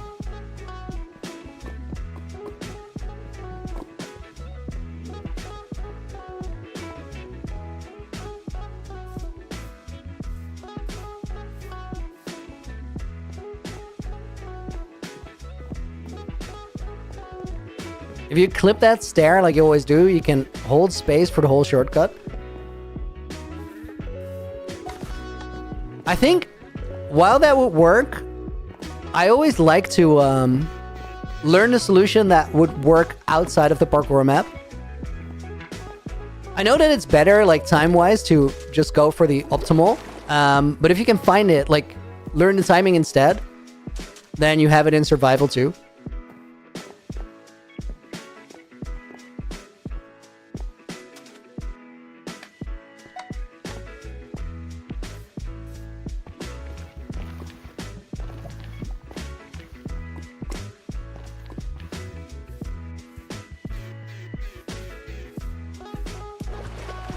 If you clip that stair like you always do, you can hold space for the whole shortcut. I think while that would work, I always like to learn a solution that would work outside of the parkour map. I know that it's better, like time-wise, to just go for the optimal. But if you can find it, like learn the timing instead, then you have it in survival too.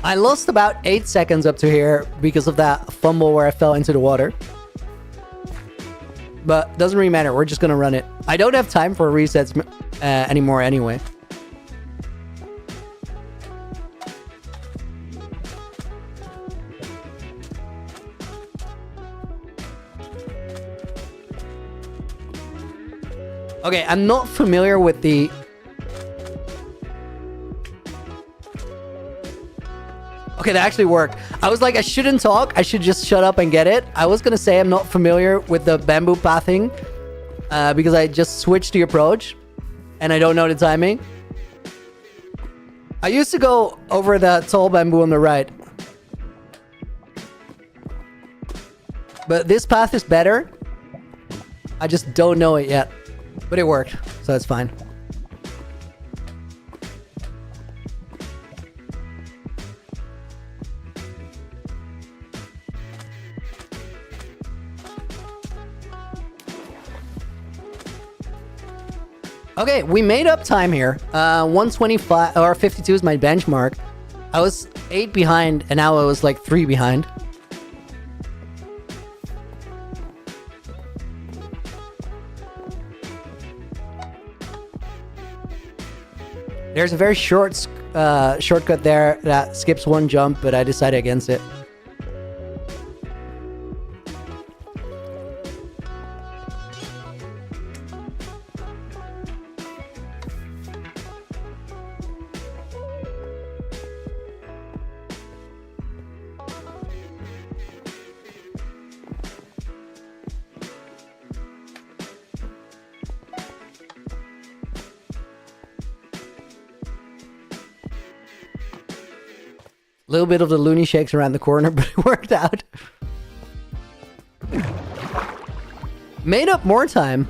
I lost about 8 seconds up to here because of that fumble where I fell into the water. But doesn't really matter. We're just going to run it. I don't have time for resets anymore anyway. Okay, I'm not familiar with the... Okay, that actually worked. I was like, I shouldn't talk. I should just shut up and get it. I was going to say I'm not familiar with the bamboo pathing because I just switched the approach and I don't know the timing. I used to go over the tall bamboo on the right. But this path is better. I just don't know it yet. But it worked, so it's fine. Okay, we made up time here. 125 or 52 is my benchmark. I was 8 behind, and now I was like 3 behind. There's a very short shortcut there that skips 1 jump, but I decided against it. A little bit of the loony shakes around the corner, but it worked out. Made up more time.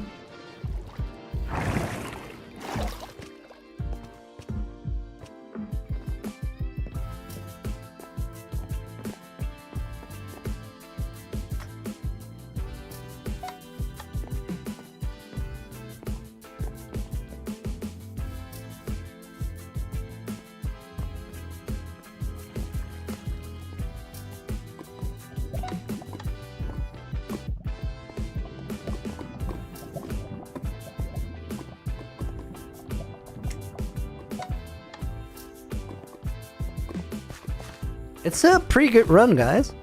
It's a pretty good run, guys.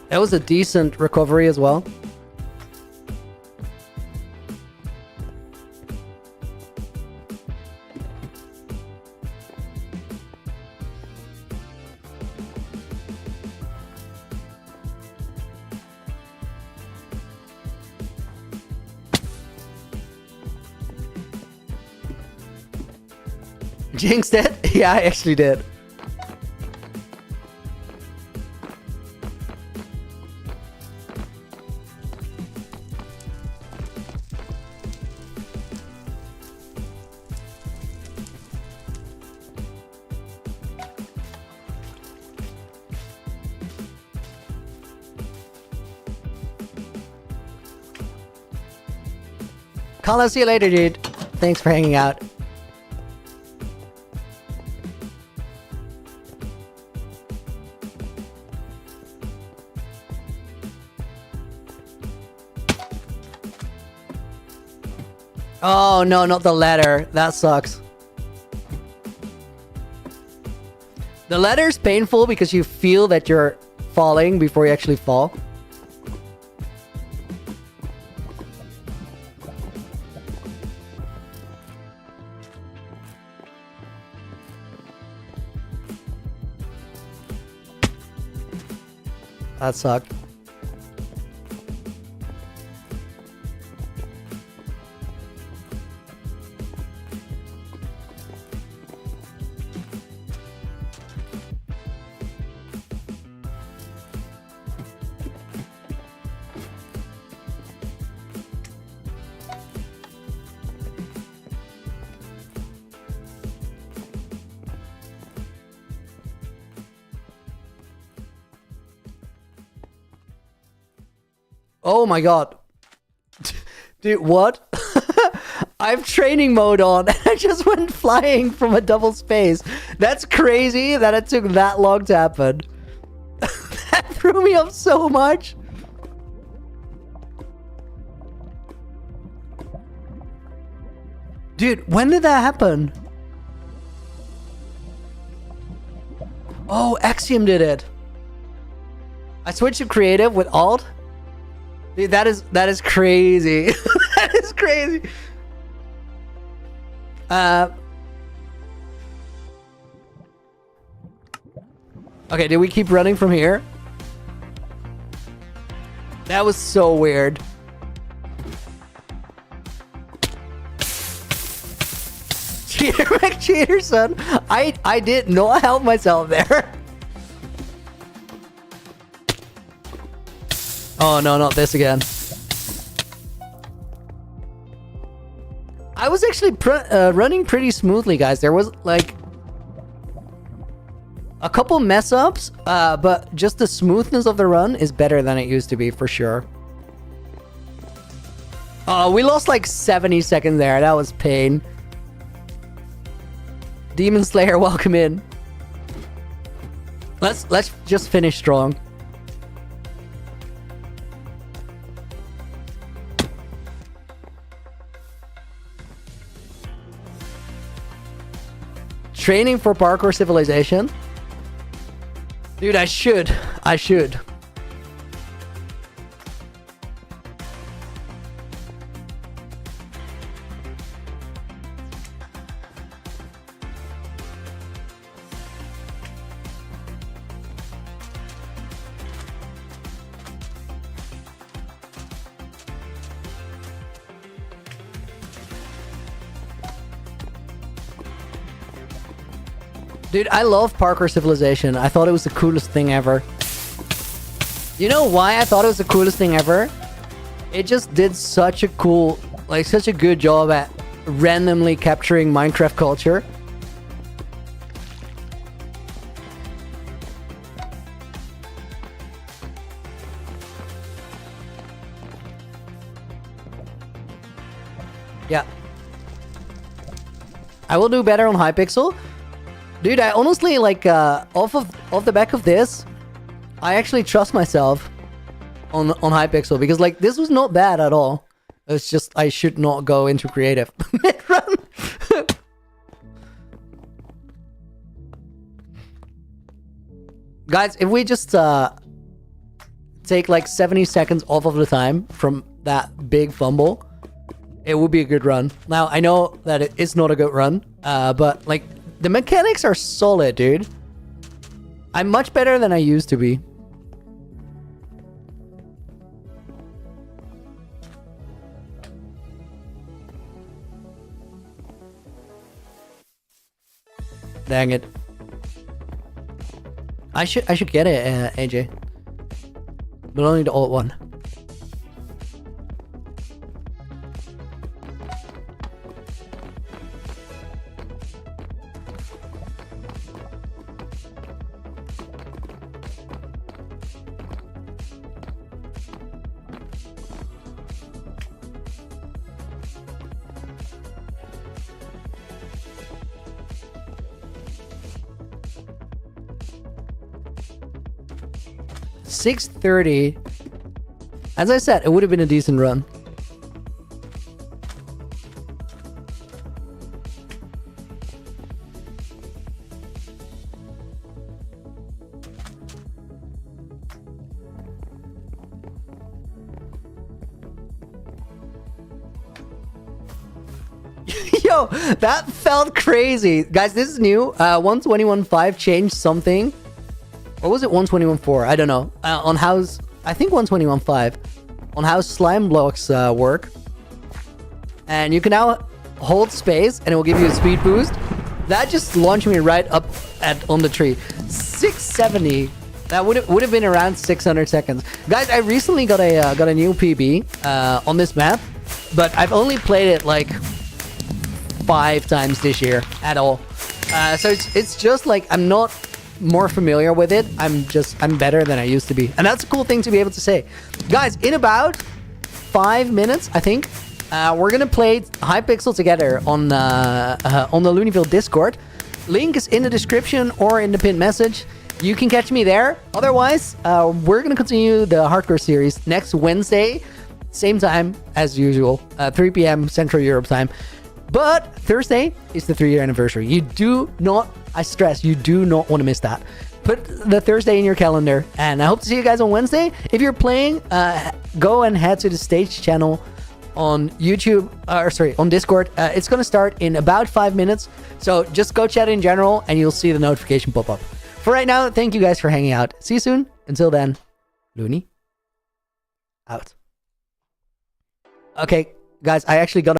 That was a decent recovery as well. Jinxed it? Yeah, I actually did. Call us, see you later, dude. Thanks for hanging out. Oh, no, not the ladder. That sucks. The ladder's painful because you feel that you're falling before you actually fall. That sucked. Oh my god. Dude, what? I have training mode on and I just went flying from a double space. That's crazy that it took that long to happen. That threw me off so much. Dude, when did that happen? Oh, Axiom did it. I switched to creative with Alt. Dude, that is crazy. That is crazy. Okay, did we keep running from here? That was so weird. Cheater, McCheater, son. I did not help myself there. Oh no, not this again. I was actually running pretty smoothly, guys. There was like a couple mess ups, but just the smoothness of the run is better than it used to be for sure. Oh, we lost like 70 seconds there. That was pain. Demon Slayer, welcome in. Let's just finish strong. Training for parkour civilization? Dude, I should. Dude, I love parkour civilization. I thought it was the coolest thing ever. You know why I thought it was the coolest thing ever? It just did such a cool, like such a good job at randomly capturing Minecraft culture. Yeah. I will do better on Hypixel. Dude, I honestly, like, off the back of this, I actually trust myself on Hypixel, because, like, this was not bad at all. It's just, I should not go into creative mid-run. Guys, if we just take like 70 seconds off of the time from that big fumble, it would be a good run. Now, I know that it is not a good run, but like the mechanics are solid, dude. I'm much better than I used to be. Dang it. I should get it, AJ. But only the old one. $630. As I said, it would have been a decent run. Yo, that felt crazy. Guys, this is new. 121.5 changed something. Or was it 121.4? I don't know. On how's... I think 121.5. On how slime blocks work. And you can now hold space and it will give you a speed boost. That just launched me right up on the tree. 670. That would have been around 600 seconds. Guys, I recently got a new PB on this map. But I've only played it like 5 times this year at all. So it's just like I'm not more familiar with it. I'm better than I used to be, and that's a cool thing to be able to say. Guys, in about 5 minutes, I think we're gonna play Hypixel together on the Looneyville Discord. Link is in the description or in the pinned message. You can catch me there. Otherwise, we're gonna continue the hardcore series next Wednesday, same time as usual, 3 p.m. Central Europe time. But Thursday is the 3-year anniversary. You do not, I stress, you do not want to miss that. Put the Thursday in your calendar, and I hope to see you guys on Wednesday. If you're playing, go and head to the stage channel on YouTube, on Discord. It's going to start in about 5 minutes. So just go chat in general, and you'll see the notification pop up. For right now, thank you guys for hanging out. See you soon. Until then, Looney, out. Okay, guys, I actually got